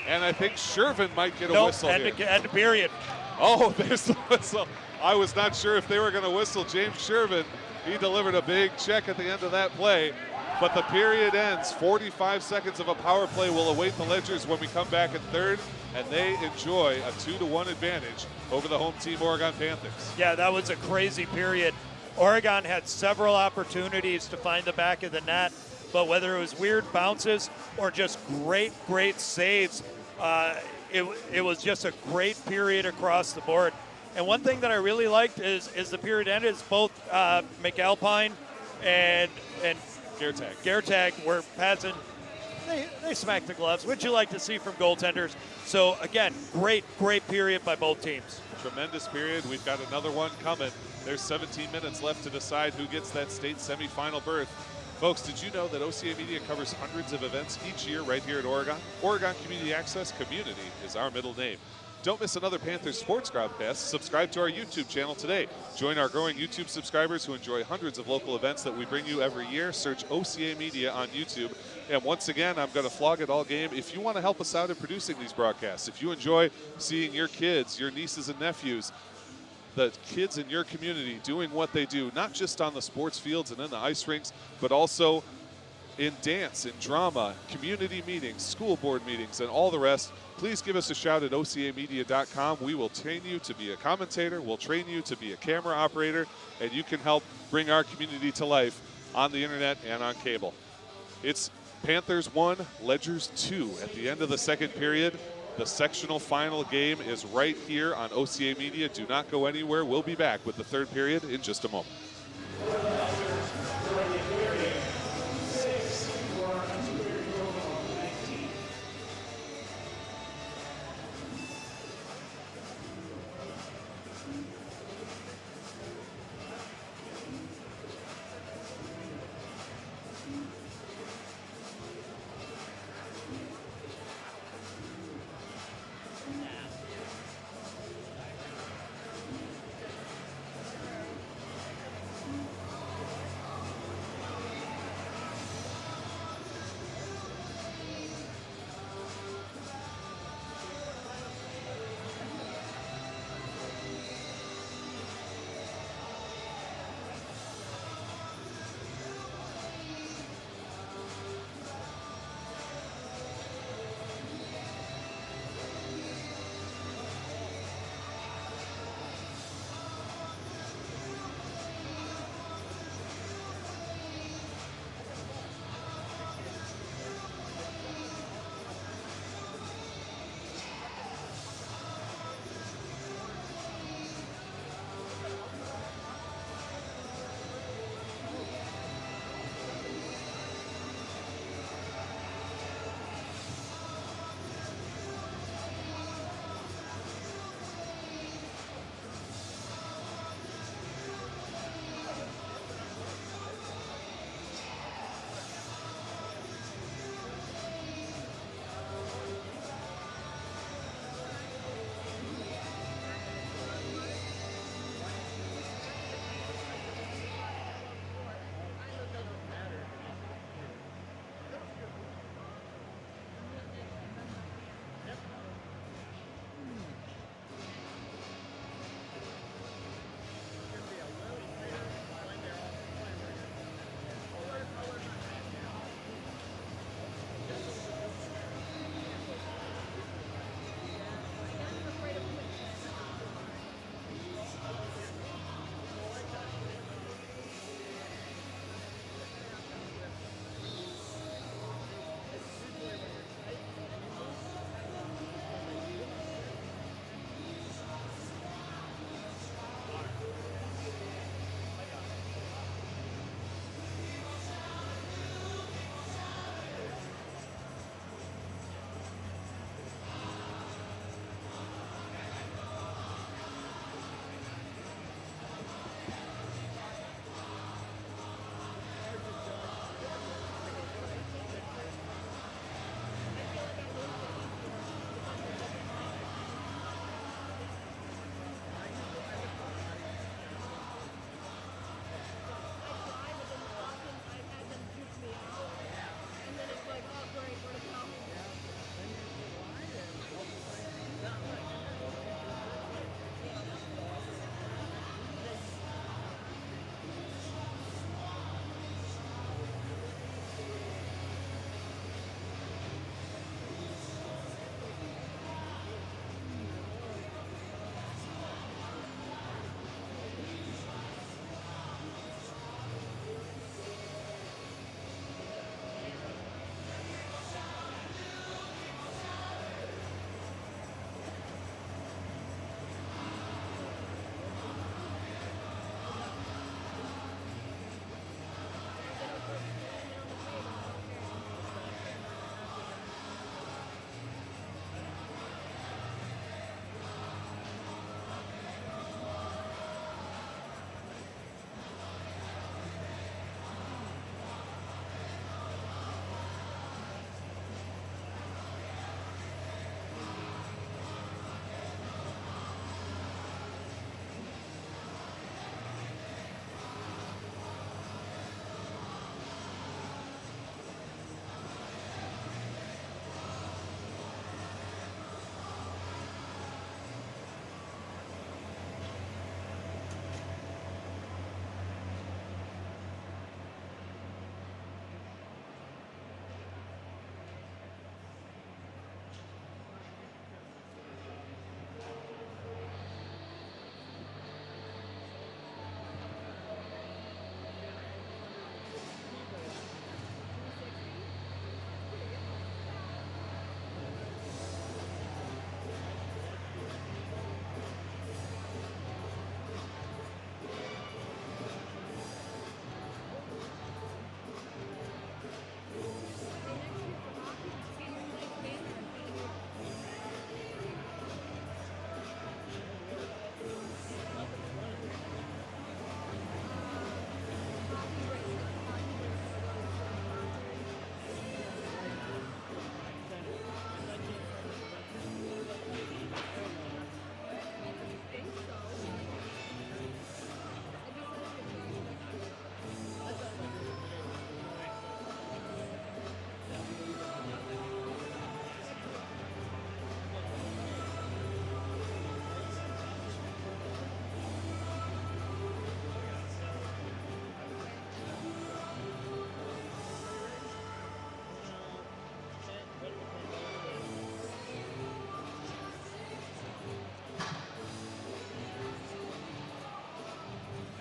And I think Shervin might get a whistle here. End of period. Oh, there's the whistle. I was not sure if they were going to whistle James Shervin. He delivered a big check at the end of that play. But the period ends. 45 seconds of a power play will await the Ledgers when we come back in third, and they enjoy a 2-1 advantage over the home team Oregon Panthers. Yeah, that was a crazy period. Oregon had several opportunities to find the back of the net, but whether it was weird bounces or just great saves, it was just a great period across the board. And one thing that I really liked is the period end is both McAlpine and Gertag were passing. They smacked the gloves, which you like to see from goaltenders. So again, great period by both teams. Tremendous period. We've got another one coming. There's 17 minutes left to decide who gets that state semifinal berth. Folks, did you know that OCA Media covers hundreds of events each year right here at Oregon? Oregon Community Access Community is our middle name. Don't miss another Panthers sports broadcast. Subscribe to our YouTube channel today. Join our growing YouTube subscribers who enjoy hundreds of local events that we bring you every year. Search OCA Media on YouTube. And once again, I'm going to flog it all game. If you want to help us out in producing these broadcasts, if you enjoy seeing your kids, your nieces and nephews, the kids in your community doing what they do, not just on the sports fields and in the ice rinks, but also in dance, in drama, community meetings, school board meetings, and all the rest, please give us a shout at ocamedia.com. We will train you to be a commentator. We'll train you to be a camera operator, and you can help bring our community to life on the internet and on cable. It's Panthers 1, Ledgers 2 at the end of the second period. The sectional final game is right here on OCA Media. Do not go anywhere. We'll be back with the third period in just a moment.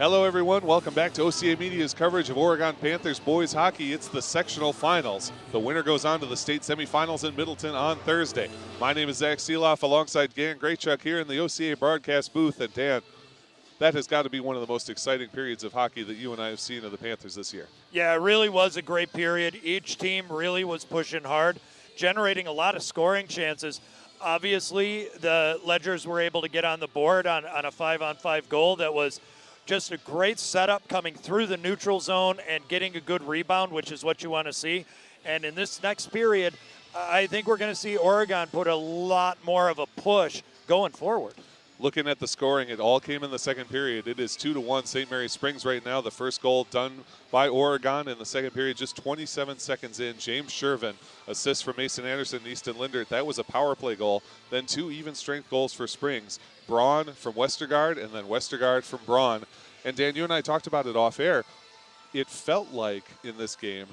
Hello, everyone. Welcome back to OCA Media's coverage of Oregon Panthers boys hockey. It's the sectional finals. The winner goes on to the state semifinals in Middleton on Thursday. My name is Zach Seeloff alongside Dan Graychuk here in the OCA broadcast booth. And Dan, that has got to be one of the most exciting periods of hockey that you and I have seen of the Panthers this year. Yeah, it really was a great period. Each team really was pushing hard, generating a lot of scoring chances. Obviously, the Ledgers were able to get on the board on a 5-on-5 goal that was just a great setup coming through the neutral zone and getting a good rebound, which is what you want to see. And in this next period, I think we're going to see Oregon put a lot more of a push going forward. Looking at the scoring, it all came in the second period. It is 2-1 St. Mary Springs right now. The first goal done by Oregon in the second period, just 27 seconds in. James Shervin, assist from Mason Anderson and Easton Lindert. That was a power play goal. Then two even strength goals for Springs. Braun from Westergaard and then Westergaard from Braun. And Dan, you and I talked about it off air. It felt like in this game,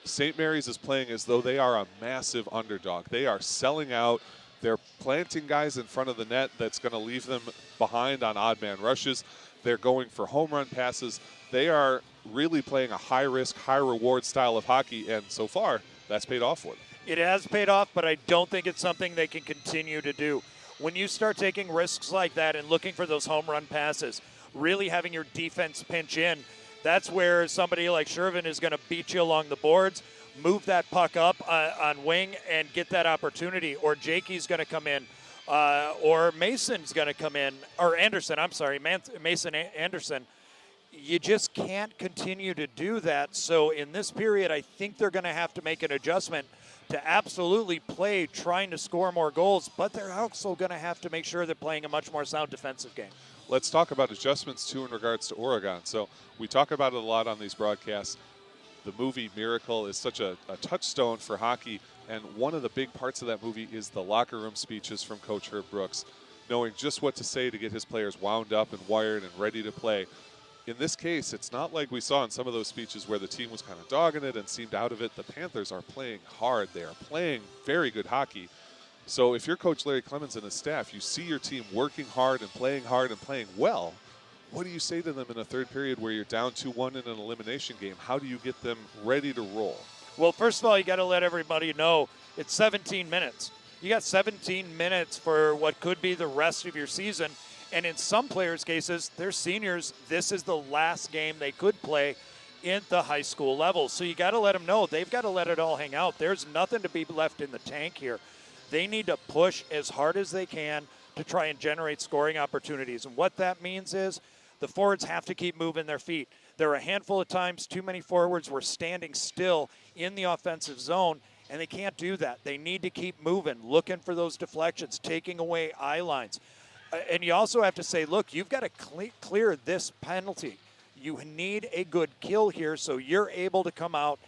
St. Mary's is playing as though they are a massive underdog. They are selling out. They're planting guys in front of the net that's going to leave them behind on odd man rushes. They're going for home run passes. They are really playing a high-risk, high-reward style of hockey, and so far, that's paid off for them. It has paid off, but I don't think it's something they can continue to do. When you start taking risks like that and looking for those home run passes, really having your defense pinch in, that's where somebody like Shervin is going to beat you along the boards, move that puck up on wing and get that opportunity. Or Jakey's going to come in, or Mason's going to come in, or Anderson, I'm sorry, Mason Anderson. You just can't continue to do that. So in this period, I think they're going to have to make an adjustment to absolutely play trying to score more goals, but they're also going to have to make sure they're playing a much more sound defensive game. Let's talk about adjustments, too, in regards to Oregon. So we talk about it a lot on these broadcasts. The movie Miracle is such a touchstone for hockey, and one of the big parts of that movie is the locker room speeches from Coach Herb Brooks, knowing just what to say to get his players wound up and wired and ready to play. In this case, it's not like we saw in some of those speeches where the team was kind of dogging it and seemed out of it. The Panthers are playing hard. They are playing very good hockey. So if you're Coach Larry Clemens and his staff, you see your team working hard and playing well. What do you say to them in a third period where you're down 2-1 in an elimination game? How do you get them ready to roll? Well, first of all, you got to let everybody know it's 17 minutes. You got 17 minutes for what could be the rest of your season. And in some players' cases, they're seniors. This is the last game they could play in the high school level. So you got to let them know. They've got to let it all hang out. There's nothing to be left in the tank here. They need to push as hard as they can to try and generate scoring opportunities. And what that means is the forwards have to keep moving their feet. There are a handful of times too many forwards were standing still in the offensive zone, and they can't do that. They need to keep moving, looking for those deflections, taking away eye lines. And you also have to say, look, you've got to clear this penalty. You need a good kill here so you're able to come out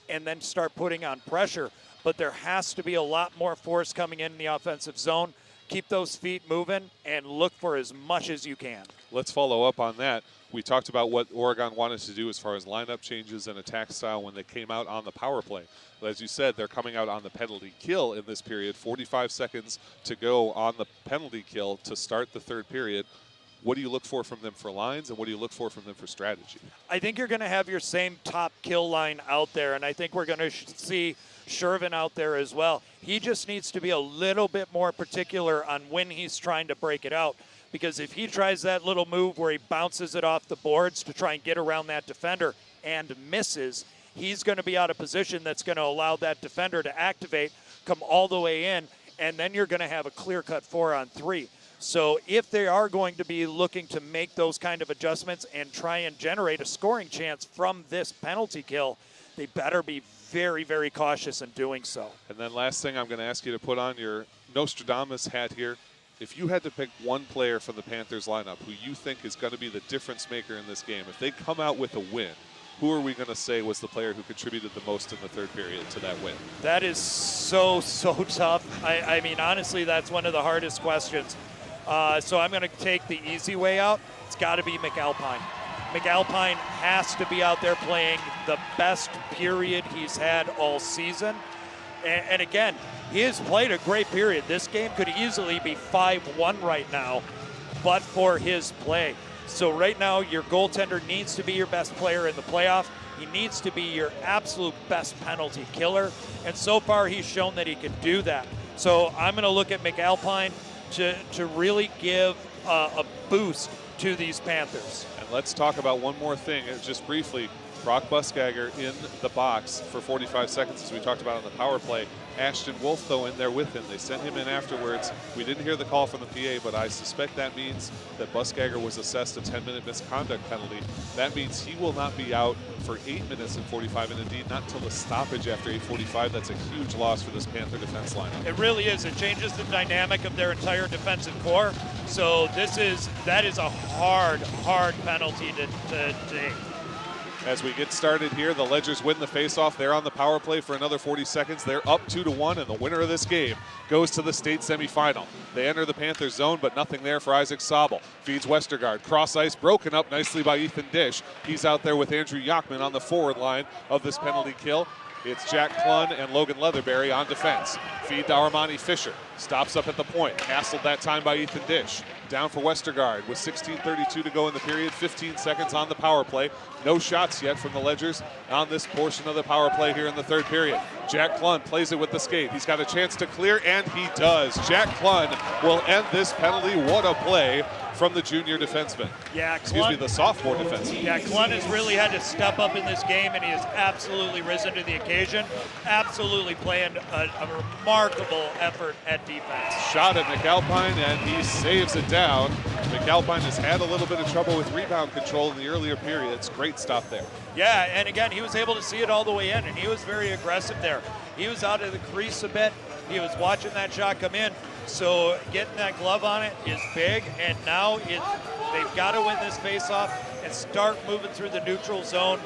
and then start putting on pressure. But there has to be a lot more force coming in the offensive zone. Keep those feet moving and look for as much as you can. Let's follow up on that. We talked about what Oregon wanted to do as far as lineup changes and attack style when they came out on the power play. As you said, they're coming out on the penalty kill in this period. 45 seconds to go on the penalty kill to start the third period. What do you look for from them for lines, and what do you look for from them for strategy? I think you're going to have your same top kill line out there, and I think we're going to see Shervin out there as well. He just needs to be a little bit more particular on when he's trying to break it out, because if he tries that little move where he bounces it off the boards to try and get around that defender and misses, he's going to be out of position that's going to allow that defender to activate, come all the way in, and then you're going to have a clear-cut 4-on-3. So if they are going to be looking to make those kind of adjustments and try and generate a scoring chance from this penalty kill, they better be very, very cautious in doing so. And then last thing, I'm going to ask you to put on your Nostradamus hat here. If you had to pick one player from the Panthers lineup who you think is going to be the difference maker in this game, if they come out with a win, who are we going to say was the player who contributed the most in the third period to that win? That is so tough. I mean, honestly, that's one of the hardest questions. So I'm going to take the easy way out. It's got to be McAlpine. McAlpine has to be out there playing the best period he's had all season. And again, he has played a great period. This game could easily be 5-1 right now, but for his play. So right now, your goaltender needs to be your best player in the playoff. He needs to be your absolute best penalty killer. And so far, he's shown that he can do that. So I'm going to look at McAlpine to really give a boost to these Panthers. And let's talk about one more thing, just briefly. Brock Buskagger in the box for 45 seconds, as we talked about on the power play. Ashton Wolf, though, in there with him. They sent him in afterwards. We didn't hear the call from the PA, but I suspect that means that Buskagger was assessed a 10-minute misconduct penalty. That means he will not be out for 8 minutes and 45, and indeed not until the stoppage after 8:45. That's a huge loss for this Panther defense lineup. It really is. It changes the dynamic of their entire defensive core. So that is a hard penalty to take. As we get started here, the Ledgers win the faceoff. They're on the power play for another 40 seconds. They're up 2-1, and the winner of this game goes to the state semifinal. They enter the Panthers zone, but nothing there for Isaac Sobel. Feeds Westergaard. Cross ice, broken up nicely by Ethan Dish. He's out there with Andrew Yachman on the forward line of this penalty kill. It's Jack Klun and Logan Leatherberry on defense. Feed to Armani Fisher. Stops up at the point. Hassled that time by Ethan Dish. Down for Westergaard with 16:32 to go in the period. 15 seconds on the power play. No shots yet from the Ledgers on this portion of the power play here in the third period. Jack Klun plays it with the skate. He's got a chance to clear, and he does. Jack Klun will end this penalty. What a play from the junior defenseman. Yeah, the sophomore defenseman. Yeah, Klun has really had to step up in this game, and he has absolutely risen to the occasion. Absolutely playing a remarkable effort at defense. Shot at McAlpine, and he saves it down. McAlpine has had a little bit of trouble with rebound control in the earlier periods. Great stop there. Yeah, and again, he was able to see it all the way in, and he was very aggressive there. He was out of the crease a bit. He was watching that shot come in. So getting that glove on it is big, and now they've got to win this faceoff and start moving through the neutral zone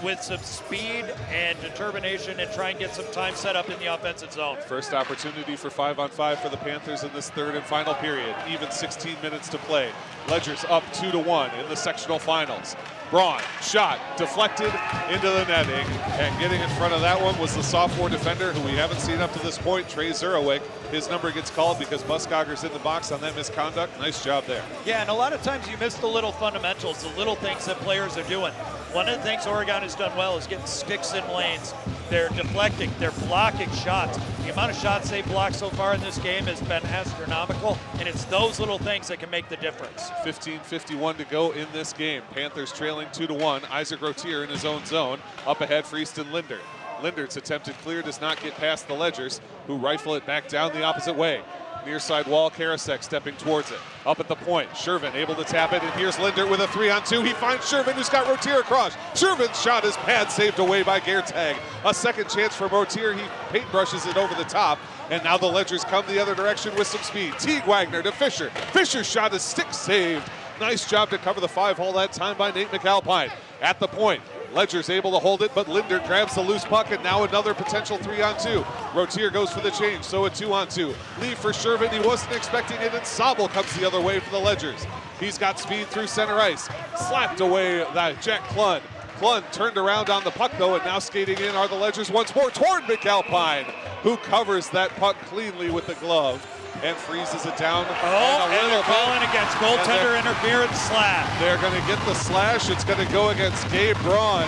with some speed and determination and try and get some time set up in the offensive zone. First opportunity for 5-on-5 for the Panthers in this third and final period. Even 16 minutes to play. Ledgers up 2-1 in the sectional finals. Braun, shot, deflected into the netting, and getting in front of that one was the sophomore defender who we haven't seen up to this point, Trey Zurowick. His number gets called because Buskagger's in the box on that misconduct. Nice job there. Yeah, and a lot of times you miss the little fundamentals, the little things that players are doing. One of the things Oregon has done well is getting sticks in lanes. They're deflecting, they're blocking shots. The amount of shots they've blocked so far in this game has been astronomical, and it's those little things that can make the difference. 15:51 to go in this game. Panthers trailing 2-1. Isaac Rotier in his own zone. Up ahead for Easton Linder. Linder's attempted clear does not get past the Ledgers, who rifle it back down the opposite way. Near side wall, Karasek stepping towards it. Up at the point, Shervin able to tap it, and here's Linder with a 3-on-2. He finds Shervin, who's got Rotier across. Shervin's shot is pad saved away by Geertag. A second chance for Rotier. He paintbrushes it over the top, and now the Ledgers come the other direction with some speed. Teague Wagner to Fisher. Fisher's shot is stick saved. Nice job to cover the 5-hole that time by Nate McAlpine. At the point, Ledger's able to hold it, but Linder grabs the loose puck, and now another potential 3-on-2. Rotier goes for the change, so a 2-on-2. Leave for Shervin, he wasn't expecting it, and Sobel comes the other way for the Ledgers. He's got speed through center ice. Slapped away that Jack Klun. Klun turned around on the puck, though, and now skating in are the Ledgers once more toward McAlpine, who covers that puck cleanly with the glove and freezes it down. And they're calling against goaltender interference slash. They're going to get the slash. It's going to go against Gabe Braun.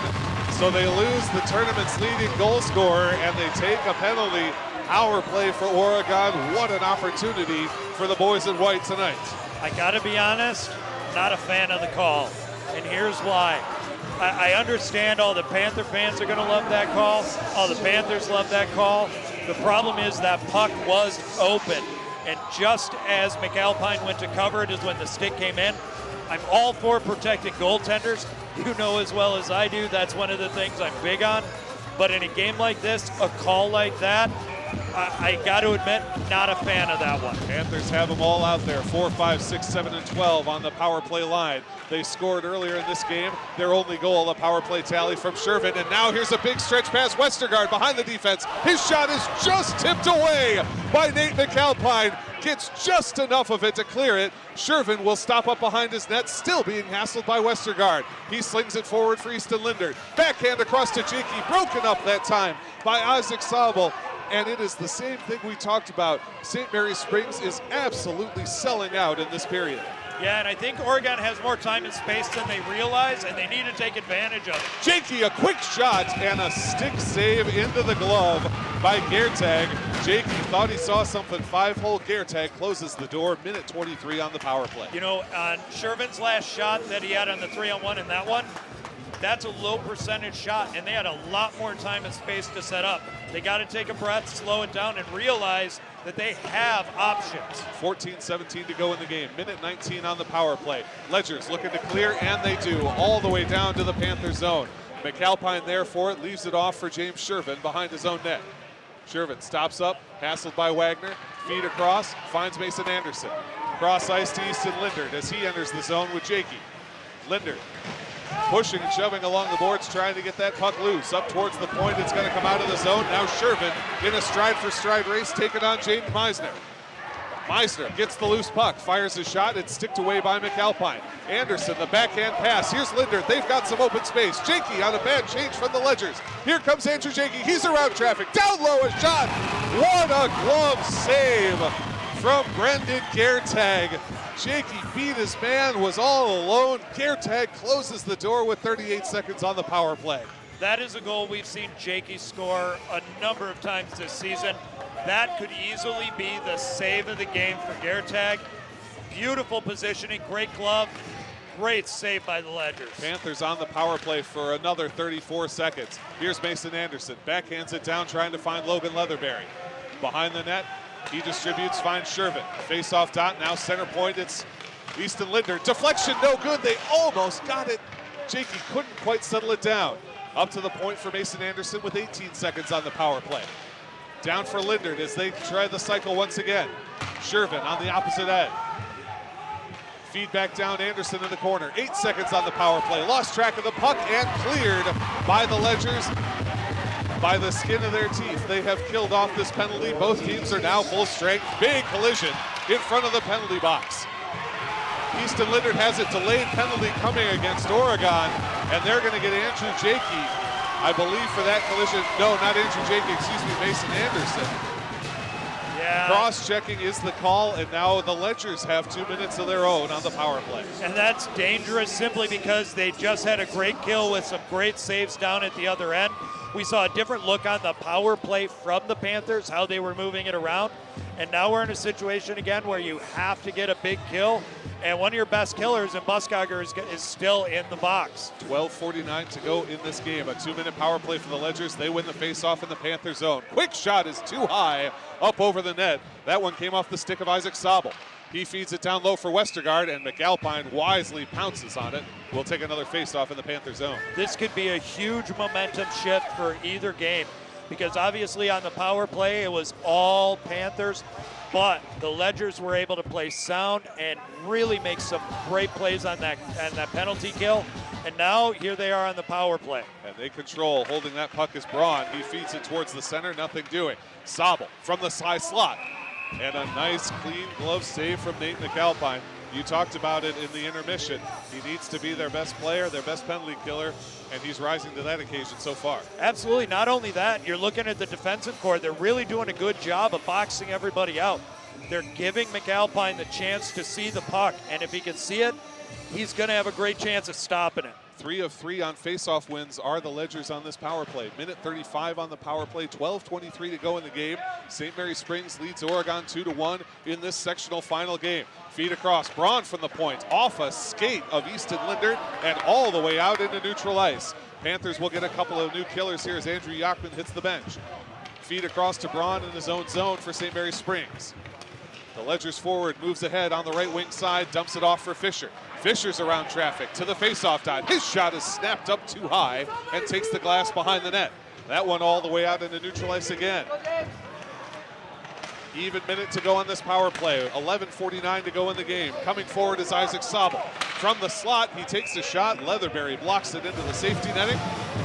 So they lose the tournament's leading goal scorer, and they take a penalty. Power play for Oregon. What an opportunity for the boys in white tonight. I got to be honest, not a fan of the call, and here's why. I understand all the Panther fans are going to love that call. All the Panthers love that call. The problem is that puck was open. And just as McAlpine went to cover it is when the stick came in. I'm all for protecting goaltenders. You know as well as I do, that's one of the things I'm big on. But in a game like this, a call like that, I got to admit, not a fan of that one. Panthers have them all out there, 4, 5, 6, 7, and 12 on the power play line. They scored earlier in this game. Their only goal, a power play tally from Shervin. And now here's a big stretch pass. Westergaard behind the defense. His shot is just tipped away by Nate McAlpine. Gets just enough of it to clear it. Shervin will stop up behind his net, still being hassled by Westergaard. He slings it forward for Easton Linder. Backhand across to Jakey, broken up that time by Isaac Sobel. And it is the same thing we talked about. St. Mary Springs is absolutely selling out in this period. Yeah, and I think Oregon has more time and space than they realize, and they need to take advantage of it. Jakey, a quick shot and a stick save into the glove by Geertag. Jakey thought he saw something. 5-hole Geertag closes the door. Minute 23 on the power play. You know, on Shervin's last shot that he had on the 3-on-1 in that one, that's a low percentage shot, and they had a lot more time and space to set up. They got to take a breath, slow it down, and realize that they have options. 14-17 to go in the game. Minute 19 on the power play. Ledgers looking to clear, and they do, all the way down to the Panther zone. McAlpine there for it, leaves it off for James Shervin behind his own net. Shervin stops up, hassled by Wagner, feed across, finds Mason Anderson. Cross ice to Easton Lindert as he enters the zone with Jakey. Lindert pushing and shoving along the boards, trying to get that puck loose. Up towards the point, it's going to come out of the zone. Now Shervin in a stride-for-stride race, taking on Jaden Meisner. Meisner gets the loose puck, fires a shot. It's sticked away by McAlpine. Anderson, the backhand pass. Here's Lindert. They've got some open space. Jakey on a bad change from the Ledgers. Here comes Andrew Jakey. He's around traffic. Down low, a shot. What a glove save from Brendan Geertag. Jakey beat his man, was all alone. Geertag closes the door with 38 seconds on the power play. That is a goal we've seen Jakey score a number of times this season. That could easily be the save of the game for Geertag. Beautiful positioning, great glove, great save by the Ledgers. Panthers on the power play for another 34 seconds. Here's Mason Anderson, backhands it down, trying to find Logan Leatherberry. Behind the net, he distributes, finds Shervin. Face-off dot, now center point, it's Easton Lindert. Deflection, no good, they almost got it. Jakey couldn't quite settle it down. Up to the point for Mason Anderson with 18 seconds on the power play. Down for Lindert as they try the cycle once again. Shervin on the opposite end. Feed back down, Anderson in the corner. 8 seconds on the power play. Lost track of the puck and cleared by the Ledgers by the skin of their teeth. They have killed off this penalty. Both teams are now full strength. Big collision in front of the penalty box. Easton Lindert has a delayed penalty coming against Oregon, and they're going to get Andrew Jakey, I believe, for that collision. No, not Andrew Jakey, excuse me, Mason Anderson. Yeah. Cross-checking is the call, and now the Ledgers have 2 minutes of their own on the power play. And that's dangerous simply because they just had a great kill with some great saves down at the other end. We saw a different look on the power play from the Panthers, how they were moving it around. And now we're in a situation again where you have to get a big kill. And one of your best killers in Buskogger is still in the box. 12:49 to go in this game. A 2-minute power play for the Ledgers. They win the face-off in the Panther zone. Quick shot is too high up over the net. That one came off the stick of Isaac Sobel. He feeds it down low for Westergaard, and McAlpine wisely pounces on it. We'll take another face-off in the Panther zone. This could be a huge momentum shift for either game because obviously on the power play it was all Panthers, but the Ledgers were able to play sound and really make some great plays on that penalty kill. And now here they are on the power play. And they control. Holding that puck is Braun. He feeds it towards the center, nothing doing. Sobel from the side slot. And a nice clean glove save from Nate McAlpine. You talked about it in the intermission. He needs to be their best player, their best penalty killer, and he's rising to that occasion so far. Absolutely. Not only that, you're looking at the defensive core. They're really doing a good job of boxing everybody out. They're giving McAlpine the chance to see the puck, and if he can see it, he's going to have a great chance of stopping it. 3 of 3 on face-off wins are the Ledgers on this power play. Minute 35 on the power play, 12:23 to go in the game. St. Mary Springs leads Oregon 2-1 in this sectional final game. Feed across, Braun from the point, off a skate of Easton Lindert and all the way out into neutral ice. Panthers will get a couple of new killers here as Andrew Yachman hits the bench. Feed across to Braun in his own zone for St. Mary Springs. The Ledgers forward moves ahead on the right wing side, dumps it off for Fisher. Fisher's around traffic to the face-off dot. His shot is snapped up too high and takes the glass behind the net. That one all the way out into neutral ice again. Even minute to go on this power play. 11:49 to go in the game. Coming forward is Isaac Sobel. From the slot, he takes a shot. Leatherberry blocks it into the safety netting.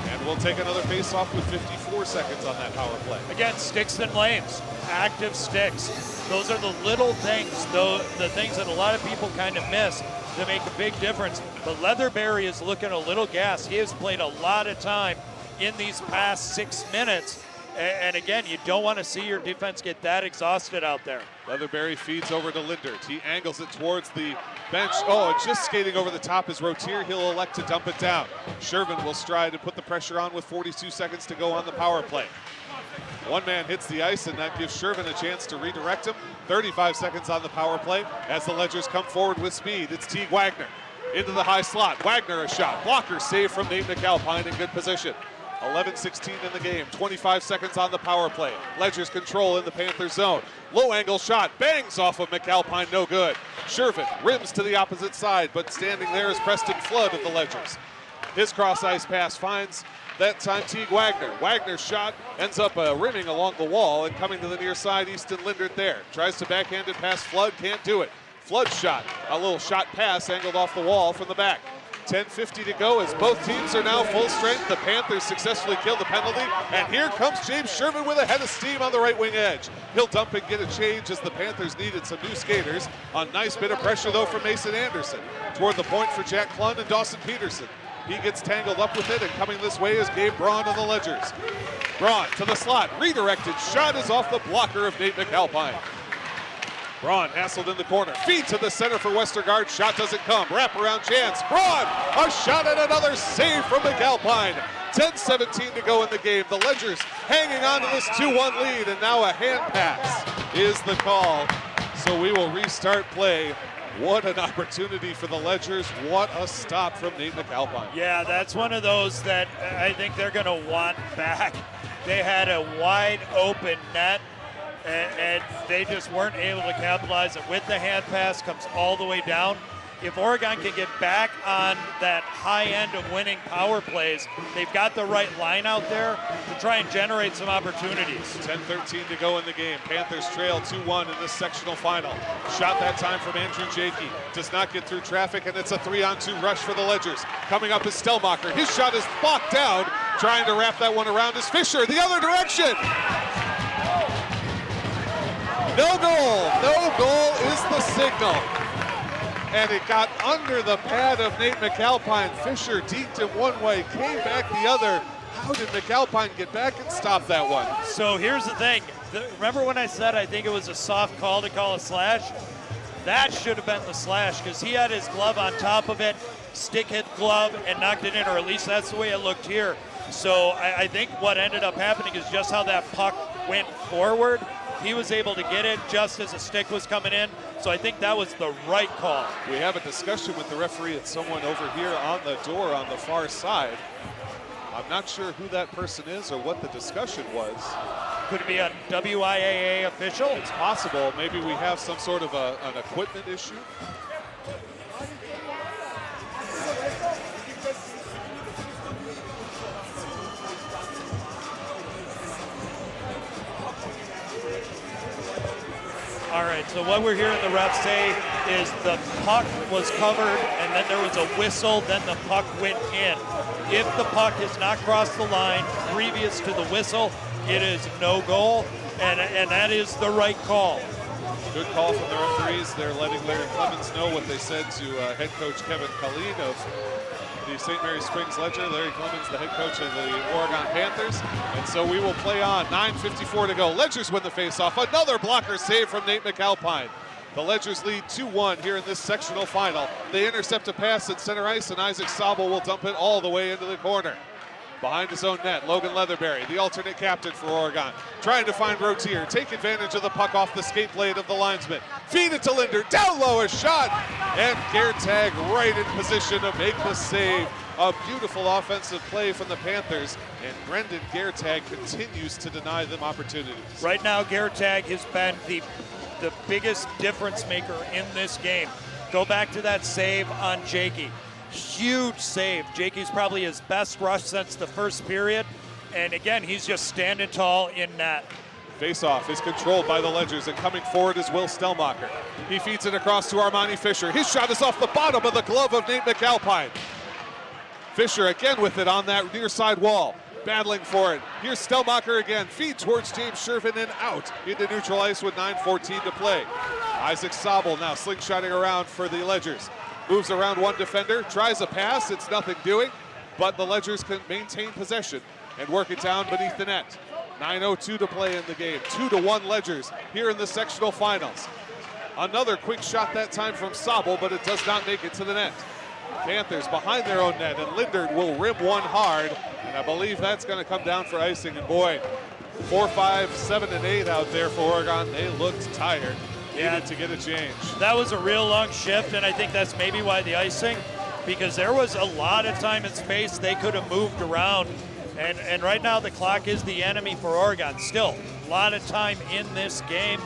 And we'll take another face-off with 54 seconds on that power play. Again, sticks and lanes, active sticks. Those are the little things, the things that a lot of people kind of miss to make a big difference. But Leatherberry is looking a little gassed. He has played a lot of time in these past 6 minutes, And again, you don't want to see your defense get that exhausted out there. Leatherberry feeds over to Lindert. He angles it towards the bench. Oh, and just skating over the top is Rotier. He'll elect to dump it down. Shervin will stride and put the pressure on with 42 seconds to go on the power play. One man hits the ice, and that gives Shervin a chance to redirect him. 35 seconds on the power play as the Ledgers come forward with speed. It's Teague Wagner into the high slot. Wagner a shot. Blocker save from Nate McAlpine in good position. 11-16 in the game, 25 seconds on the power play. Ledgers control in the Panther zone. Low angle shot, bangs off of McAlpine, no good. Shervin rims to the opposite side, but standing there is Preston Flood of the Ledgers. His cross ice pass finds that time Teague Wagner. Wagner's shot ends up rimming along the wall and coming to the near side, Easton Lindert there. Tries to backhand it past Flood, can't do it. Flood's shot, a little shot pass angled off the wall from the back. 10:50 to go as both teams are now full strength. The Panthers successfully kill the penalty, and here comes James Shervin with a head of steam on the right wing edge. He'll dump and get a change as the Panthers needed some new skaters. A nice bit of pressure though from Mason Anderson. Toward the point for Jack Klund and Dawson Peterson. He gets tangled up with it, and coming this way is Gabe Braun of the Ledgers. Braun to the slot, redirected, shot is off the blocker of Nate McAlpine. Braun hassled in the corner, feed to the center for Westergaard, shot doesn't come, wraparound chance, Braun, a shot and another save from McAlpine. 10:17 to go in the game, the Ledgers hanging on to this 2-1 lead, and now a hand pass is the call. So we will restart play. What an opportunity for the Ledgers, what a stop from Nate McAlpine. Yeah, that's one of those that I think they're gonna want back. They had a wide open net, and they just weren't able to capitalize it. With the hand pass comes all the way down. If Oregon can get back on that high end of winning power plays, they've got the right line out there to try and generate some opportunities. 10:13 to go in the game. Panthers trail 2-1 in this sectional final. Shot that time from Andrew Jakey. Does not get through traffic, and it's a 3-on-2 rush for the Ledgers. Coming up is Stellmacher. His shot is blocked down. Trying to wrap that one around is Fisher. The other direction. No goal. No goal is the signal. And it got under the pad of Nate McAlpine. Fisher deked him one way, came back the other. How did McAlpine get back and stop that one? So here's the thing. Remember when I said I think it was a soft call to call a slash? That should have been the slash because he had his glove on top of it, stick hit glove, and knocked it in, or at least that's the way it looked here. So I think what ended up happening is just how that puck went forward. He was able to get it just as a stick was coming in. So I think that was the right call. We have a discussion with the referee and someone over here on the door on the far side. I'm not sure who that person is or what the discussion was. Could it be a WIAA official? It's possible. Maybe we have some sort of an equipment issue. All right, so what we're hearing the ref say is the puck was covered and then there was a whistle, then the puck went in. If the puck has not crossed the line previous to the whistle, it is no goal, and that is the right call. Good call from the referees. They're letting Larry Clemens know what they said to head coach Kevin Colleen of the St. Mary Springs Ledger. Larry Clemens, the head coach of the Oregon Panthers. And so we will play on. 9:54 to go. Ledgers win the faceoff. Another blocker save from Nate McAlpine. The Ledgers lead 2-1 here in this sectional final. They intercept a pass at center ice, and Isaac Sobel will dump it all the way into the corner. Behind his own net, Logan Leatherberry, the alternate captain for Oregon, trying to find Rotier, take advantage of the puck off the skate blade of the linesman. Feed it to Linder, down low, a shot, and Geertag right in position to make the save. A beautiful offensive play from the Panthers, and Brendan Geertag continues to deny them opportunities. Right now, Geertag has been the biggest difference maker in this game. Go back to that save on Jakey. Huge save. Jakey's probably his best rush since the first period. And again, he's just standing tall in net. Faceoff is controlled by the Ledgers, and coming forward is Will Stellmacher. He feeds it across to Armani Fisher. His shot is off the bottom of the glove of Nate McAlpine. Fisher again with it on that near side wall, battling for it. Here's Stellmacher again, feed towards James Shervin and out into neutral ice with 9:14 to play. Isaac Sobel now slingshotting around for the Ledgers. Moves around one defender, tries a pass, it's nothing doing, but the Ledgers can maintain possession and work it down beneath the net. 9:02 to play in the game. 2-1 Ledgers here in the sectional finals. Another quick shot that time from Sobel, but it does not make it to the net. Panthers behind their own net, and Lindert will rim one hard, and I believe that's going to come down for icing. And boy, 4, 5, 7, and 8 out there for Oregon. They looked tired. Needed to get a change. That was a real long shift, and I think that's maybe why the icing, because there was a lot of time and space they could have moved around. And right now the clock is the enemy for Oregon. Still, a lot of time in this game,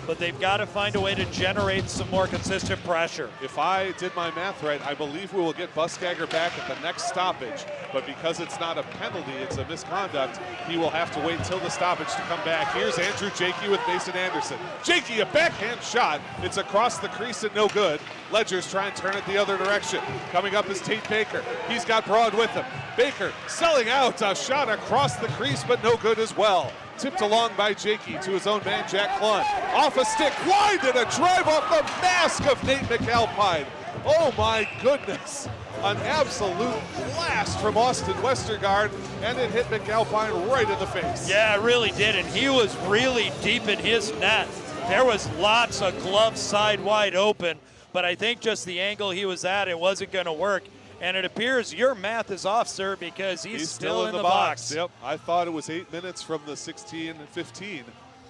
but they've got to find a way to generate some more consistent pressure. If I did my math right, I believe we will get Buskagger back at the next stoppage, but because it's not a penalty, it's a misconduct, he will have to wait until the stoppage to come back. Here's Andrew Jakey with Mason Anderson. Jakey, a backhand shot. It's across the crease and no good. Ledgers try and turn it the other direction. Coming up is Tate Baker. He's got Broad with him. Baker selling out, a shot across the crease, but no good as well. Tipped along by Jakey to his own man, Jack Clun. Off a stick, wide, and a drive off the mask of Nate McAlpine. Oh my goodness. An absolute blast from Austin Westergaard, and it hit McAlpine right in the face. Yeah, it really did, and he was really deep in his net. There was lots of gloves side wide open, but I think just the angle he was at, it wasn't going to work. And it appears your math is off, sir, because he's still in the box. Yep, I thought it was 8 minutes from the 16 and 15.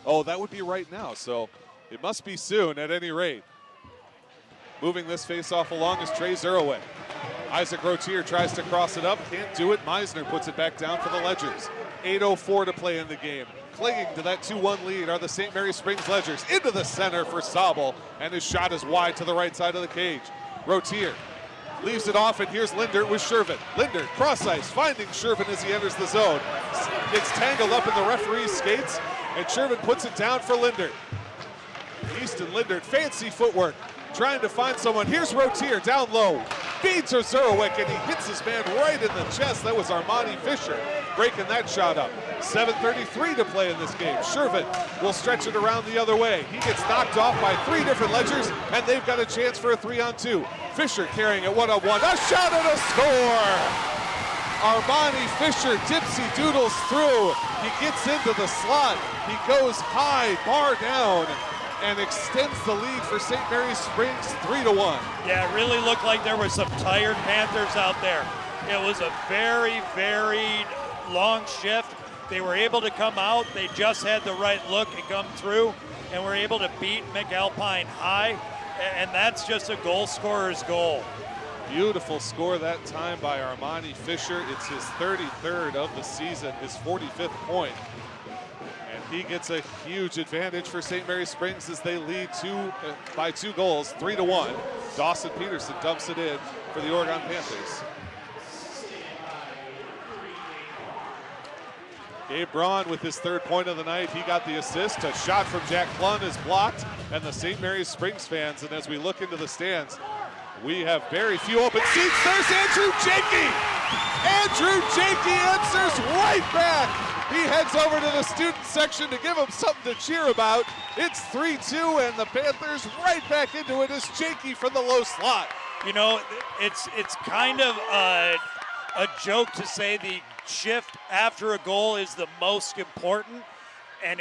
Oh, that would be right now, so it must be soon at any rate. Moving this face-off along is Trey Zeroway. Isaac Rotier tries to cross it up, can't do it. Meisner puts it back down for the Ledgers. 8:04 to play in the game. Clinging to that 2-1 lead are the St. Mary Springs Ledgers. Into the center for Sobel, and his shot is wide to the right side of the cage. Rotier leaves it off, and here's Lindert with Shervin. Lindert, cross ice, finding Shervin as he enters the zone. Gets tangled up in the referee's skates, and Shervin puts it down for Lindert. Easton Lindert, fancy footwork, trying to find someone. Here's Rotier, down low. Feeds to Zerowek, and he hits his man right in the chest. That was Armani Fisher breaking that shot up. 7:33 to play in this game. Shervin will stretch it around the other way. He gets knocked off by 3 different Ledgers, and they've got a chance for a 3-on-2. Fisher carrying it 1-on-1. A shot and a score! Armani Fisher dipsy doodles through. He gets into the slot. He goes high, bar down, and extends the lead for St. Mary's Springs 3-1. Yeah, it really looked like there were some tired Panthers out there. It was a very, very long shift. They were able to come out. They just had the right look and come through, and were able to beat McAlpine high, and that's just a goal scorer's goal. Beautiful score that time by Armani Fisher. It's his 33rd of the season, his 45th point. And he gets a huge advantage for St. Mary Springs as they lead by 2 goals, 3-1. Dawson Peterson dumps it in for the Oregon Panthers. Gabe Braun with his 3rd point of the night. He got the assist. A shot from Jack Clun is blocked, and the St. Mary's Springs fans, and as we look into the stands, we have very few open seats. There's Andrew Jakey! Andrew Jakey answers right back. He heads over to the student section to give him something to cheer about. It's 3-2, and the Panthers right back into it as Jakey from the low slot. You know, it's kind of a joke to say the shift after a goal is the most important, and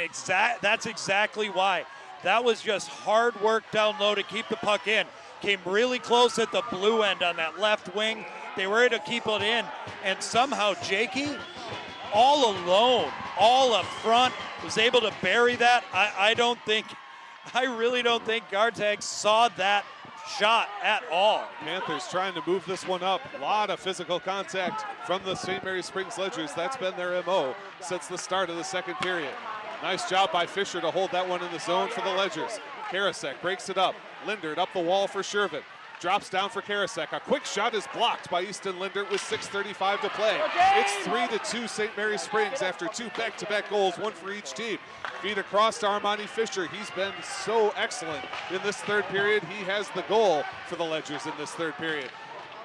that's exactly why. That was just hard work down low to keep the puck in. Came really close at the blue end on that left wing. They were able to keep it in, and somehow Jakey, all alone, all up front, was able to bury that. I really don't think Gartag saw that shot at all. Panthers trying to move this one up. A lot of physical contact from the St. Mary Springs Ledgers. That's been their MO since the start of the second period. Nice job by Fisher to hold that one in the zone for the Ledgers. Karasek breaks it up. Lindert up the wall for Shervin. Drops down for Karasek. A quick shot is blocked by Easton Lindert with 6:35 to play. It's 3-2 St. Mary Springs after 2 back-to-back goals, 1 for each team. Feed across to Armani Fisher. He's been so excellent in this 3rd period. He has the goal for the Ledgers in this 3rd period.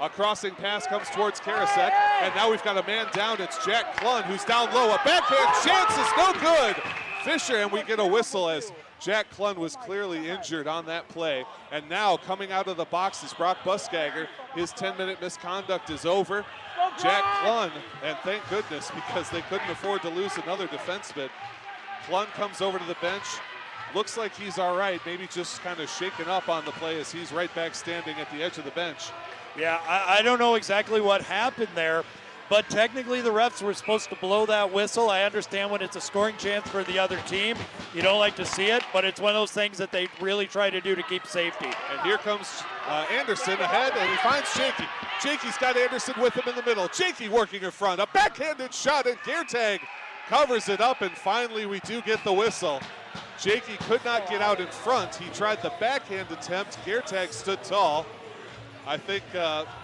A crossing pass comes towards Karasek, and now we've got a man down. It's Jack Clun, who's down low. A backhand chance is no good. Fisher, and we get a whistle as Jack Klun was clearly injured on that play. And now coming out of the box is Brock Buskagger. His 10-minute misconduct is over. Jack Klun, and thank goodness, because they couldn't afford to lose another defenseman. Klun comes over to the bench. Looks like he's all right, maybe just kind of shaken up on the play as he's right back standing at the edge of the bench. Yeah, I don't know exactly what happened there, but technically the refs were supposed to blow that whistle. I understand when it's a scoring chance for the other team, you don't like to see it, but it's one of those things that they really try to do to keep safety. And here comes Anderson ahead, and he finds Jakey. Jakey's got Anderson with him in the middle. Jakey working in front, a backhanded shot, and Geertag covers it up, and finally we do get the whistle. Jakey could not get out in front. He tried the backhand attempt. Geertag stood tall. I think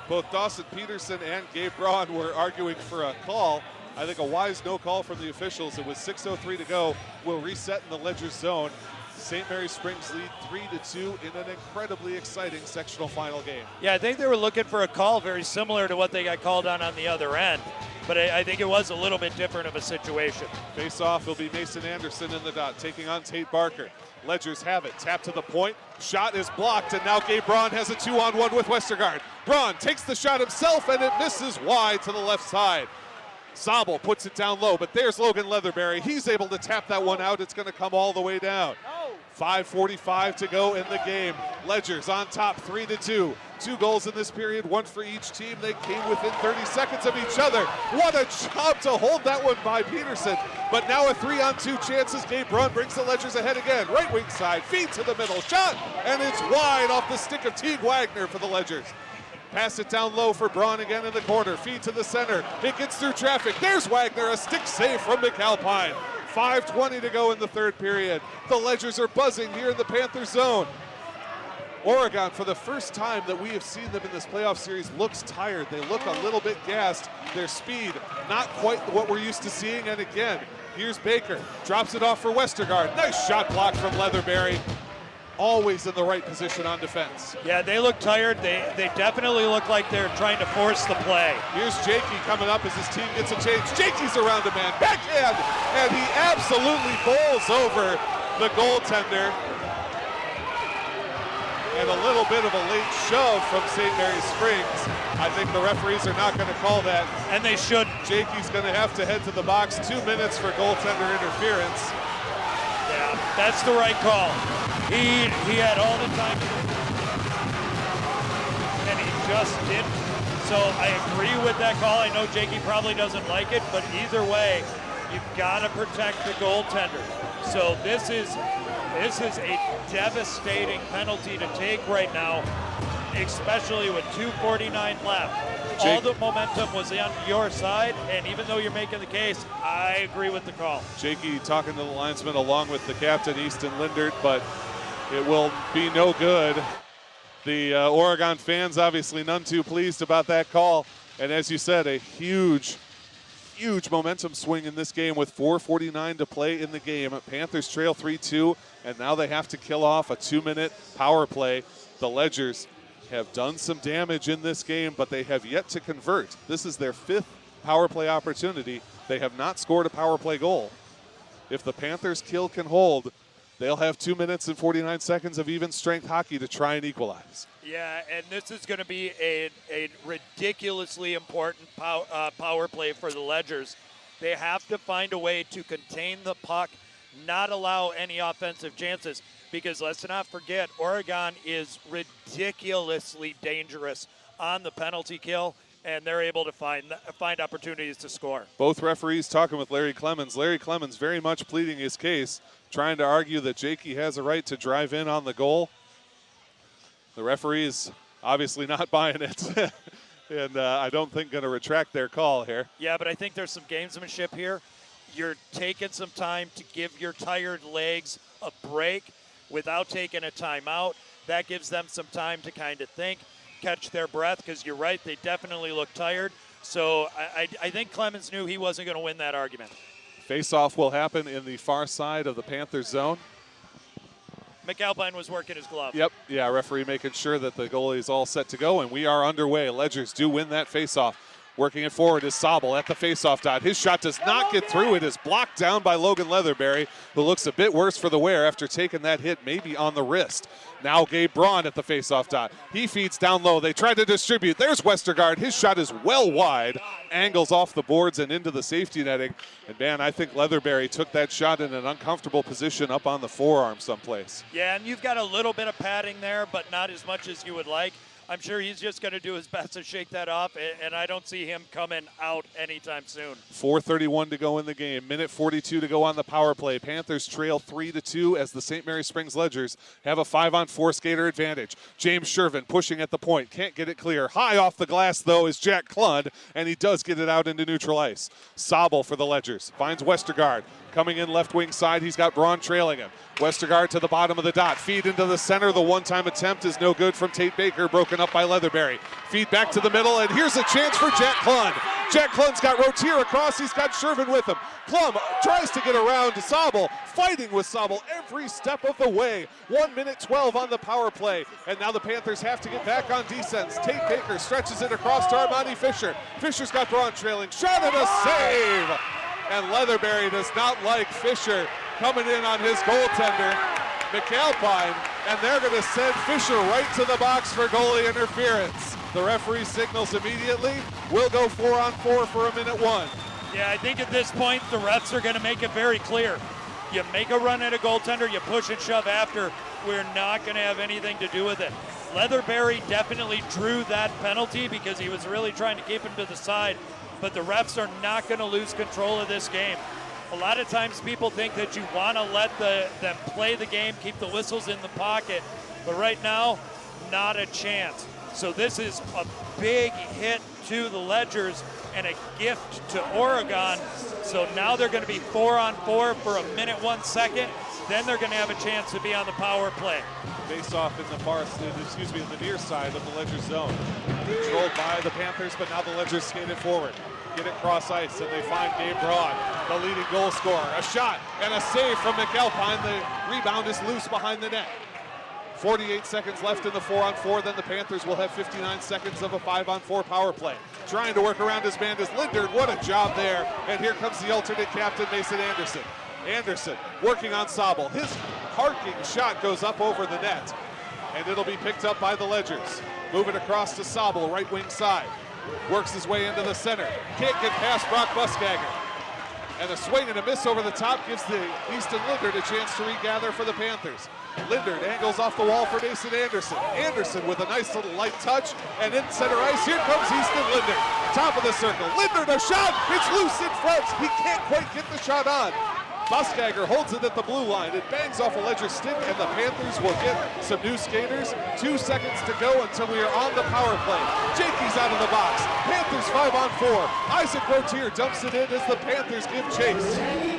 both Dawson Peterson and Gabe Braun were arguing for a call. I think a wise no call from the officials. It was 6:03 to go. We'll reset in the Ledger zone. St. Mary Springs lead 3-2 in an incredibly exciting sectional final game. Yeah, I think they were looking for a call very similar to what they got called on the other end. But I think it was a little bit different of a situation. Face-off will be Mason Anderson in the dot, taking on Tate Barker. Ledgers have it, tap to the point, shot is blocked, and now Gabe Braun has a 2-on-1 with Westergaard. Braun takes the shot himself, and it misses wide to the left side. Sobel puts it down low, but there's Logan Leatherberry. He's able to tap that one out. It's going to come all the way down. 5:45 to go in the game. Ledgers on top, 3-2. 2 goals in this period, 1 for each team. They came within 30 seconds of each other. What a job to hold that one by Peterson. But now a 3-on-2 chances. Gabe Braun brings the Ledgers ahead again. Right wing side, feed to the middle, shot, and it's wide off the stick of Teague Wagner for the Ledgers. Pass it down low for Braun again in the corner. Feed to the center. It gets through traffic. There's Wagner, a stick save from McAlpine. 5:20 to go in the third period. The Ledgers are buzzing here in the Panther zone. Oregon, for the first time that we have seen them in this playoff series, looks tired. They look a little bit gassed. Their speed, not quite what we're used to seeing. And again, here's Baker. Drops it off for Westergaard. Nice shot block from Leatherberry. Always in the right position on defense. Yeah, they look tired. They definitely look like they're trying to force the play. Here's Jakey coming up as his team gets a change. Jakey's around a man, backhand, and he absolutely bowls over the goaltender. And a little bit of a late shove from St. Mary Springs. I think the referees are not going to call that. And they should. Jakey's going to have to head to the box. 2 minutes for goaltender interference. Yeah, that's the right call. He had all the time, and he just didn't. So I agree with that call. I know Jakey probably doesn't like it, but either way, you've got to protect the goaltender. So this is a devastating penalty to take right now, especially with 2:49 left. All the momentum was on your side, and even though you're making the case, I agree with the call. Jakey talking to the linesman along with the captain, Easton Lindert, but it will be no good. The Oregon fans obviously none too pleased about that call. And as you said, a huge momentum swing in this game with 4:49 to play in the game. Panthers trail 3-2, and now they have to kill off a 2-minute power play. The Ledgers have done some damage in this game, but they have yet to convert. This is their 5th power play opportunity. They have not scored a power play goal. If the Panthers kill can hold, they'll have 2 minutes and 49 seconds of even strength hockey to try and equalize. Yeah, and this is going to be a ridiculously important power play for the Ledgers. They have to find a way to contain the puck, not allow any offensive chances, because let's not forget, Oregon is ridiculously dangerous on the penalty kill, and they're able to find opportunities to score. Both referees talking with Larry Clemens. Larry Clemens very much pleading his case, trying to argue that Jakey has a right to drive in on the goal. The referees obviously not buying it, and I don't think going to retract their call here. Yeah, but I think there's some gamesmanship here. You're taking some time to give your tired legs a break without taking a timeout. That gives them some time to kind of think, catch their breath, because you're right, they definitely look tired. So I think Clemens knew he wasn't going to win that argument. Face-off will happen in the far side of the Panthers zone. McAlpine was working his glove. Yep, yeah, referee making sure that the goalie is all set to go, and we are underway. Ledgers do win that face-off. Working it forward is Sobel at the faceoff dot. His shot does not get through. It is blocked down by Logan Leatherberry, who looks a bit worse for the wear after taking that hit maybe on the wrist. Now Gabe Braun at the faceoff dot. He feeds down low. They try to distribute. There's Westergaard. His shot is well wide. Angles off the boards and into the safety netting. And man, I think Leatherberry took that shot in an uncomfortable position up on the forearm someplace. Yeah, and you've got a little bit of padding there, but not as much as you would like. I'm sure he's just going to do his best to shake that off, and I don't see him coming out anytime soon. 4:31 to go in the game. Minute 42 to go on the power play. Panthers trail 3-2 as the St. Mary Springs Ledgers have a 5-on-4 skater advantage. James Shervin pushing at the point. Can't get it clear. High off the glass, though, is Jack Klund, and he does get it out into neutral ice. Sobel for the Ledgers. Finds Westergaard. Coming in left wing side, he's got Braun trailing him. Westergaard to the bottom of the dot. Feed into the center. The one-time attempt is no good from Tate Baker, broken up by Leatherberry. Feed back to the middle, and here's a chance for Jack Klund. Jack Klund's got Rotier across. He's got Shervin with him. Klund tries to get around to Sobel, fighting with Sobel every step of the way. 1 minute 12 on the power play, and now the Panthers have to get back on defense. Tate Baker stretches it across to Armani Fisher. Fisher's got Braun trailing. Shot and a save! And Leatherberry does not like Fisher coming in on his goaltender, McAlpine, and they're going to send Fisher right to the box for goalie interference. The referee signals immediately. We'll go 4-on-4 for a minute 1. Yeah, I think at this point the refs are going to make it very clear. You make a run at a goaltender, you push and shove after. We're not going to have anything to do with it. Leatherberry definitely drew that penalty because he was really trying to keep him to the side. But the refs are not going to lose control of this game. A lot of times people think that you want to let them play the game, keep the whistles in the pocket, but right now, not a chance. So this is a big hit to the Ledgers and a gift to Oregon. So now they're going to be 4-on-4 for a minute 1 second. Then they're going to have a chance to be on the power play. Face off in the near side of the Ledger zone. Controlled by the Panthers, but now the Ledgers skate it forward. Get it cross ice, and they find Gabe Braun, the leading goal scorer. A shot and a save from McAlpine. The rebound is loose behind the net. 48 seconds left in the 4-on-4. Then the Panthers will have 59 seconds of a 5-on-4 power play. Trying to work around his man is Lindard. What a job there. And here comes the alternate captain, Mason Anderson. Anderson working on Sobel. His parking shot goes up over the net, and it'll be picked up by the Ledgers. Moving across to Sobel, right wing side. Works his way into the center. Can't get past Brock Buskagger. And a swing and a miss over the top gives the Easton Lindard a chance to regather for the Panthers. Lindard angles off the wall for Mason Anderson. Anderson with a nice little light touch, and in center ice, here comes Easton Lindard. Top of the circle. Lindard, a shot! It's loose in front. He can't quite get the shot on. Buskagger holds it at the blue line. It bangs off a Ledger stick, and the Panthers will get some new skaters. 2 seconds to go until we are on the power play. Jakey's out of the box. Panthers 5-on-4. Isaac Rotier dumps it in as the Panthers give chase.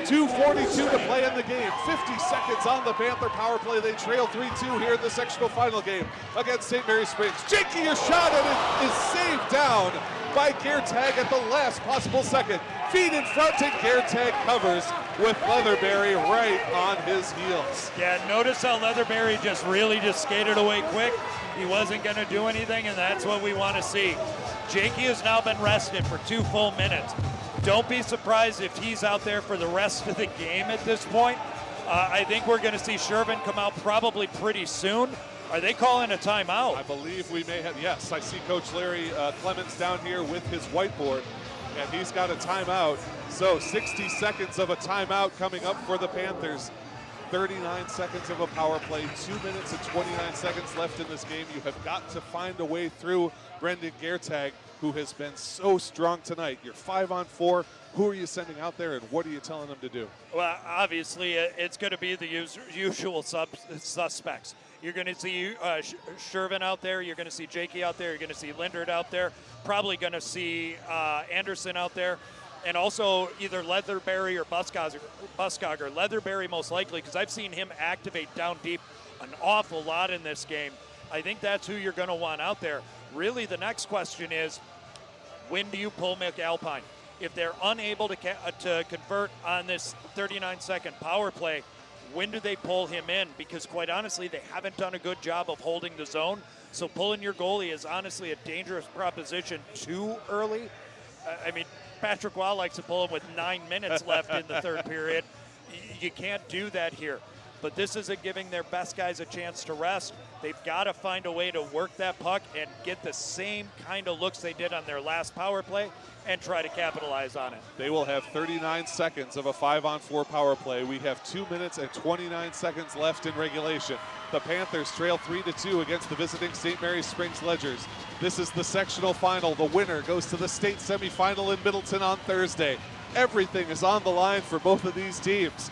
2:42 to play in the game. 50 seconds on the Panther power play. They trail 3-2 here in the sectional final game against St. Mary Springs. Jakey, a shot, and it is saved down by Geertag at the last possible second. Feet in front, and Geertag covers with Leatherberry right on his heels. Yeah, notice how Leatherberry just skated away quick. He wasn't going to do anything, and that's what we want to see. Jakey has now been rested for 2 full minutes. Don't be surprised if he's out there for the rest of the game at this point. I think we're going to see Shervin come out probably pretty soon. Are they calling a timeout? I believe we may have, yes. I see Coach Larry Clements down here with his whiteboard, and he's got a timeout. So 60 seconds of a timeout coming up for the Panthers. 39 seconds of a power play, 2 minutes and 29 seconds left in this game. You have got to find a way through Brendan Geertag, who has been so strong tonight. You're 5-on-4. Who are you sending out there, and what are you telling them to do? Well, obviously, it's going to be the usual suspects. You're going to see Shervin out there. You're going to see Jakey out there. You're going to see Lindard out there. Probably going to see Anderson out there. And also either Leatherberry or Buskagger. Leatherberry most likely, because I've seen him activate down deep an awful lot in this game. I think that's who you're going to want out there. Really, the next question is, when do you pull McAlpine? If they're unable to convert on this 39-second power play, when do they pull him in? Because quite honestly, they haven't done a good job of holding the zone. So pulling your goalie is honestly a dangerous proposition too early. I mean, Patrick Waugh likes to pull him with 9 minutes left in the third period. You can't do that here. But this isn't giving their best guys a chance to rest. They've got to find a way to work that puck and get the same kind of looks they did on their last power play and try to capitalize on it. They will have 39 seconds of a 5-on-4 power play. We have 2 minutes and 29 seconds left in regulation. The Panthers trail 3-2 against the visiting St. Mary's Springs Ledgers. This is the sectional final. The winner goes to the state semifinal in Middleton on Thursday. Everything is on the line for both of these teams.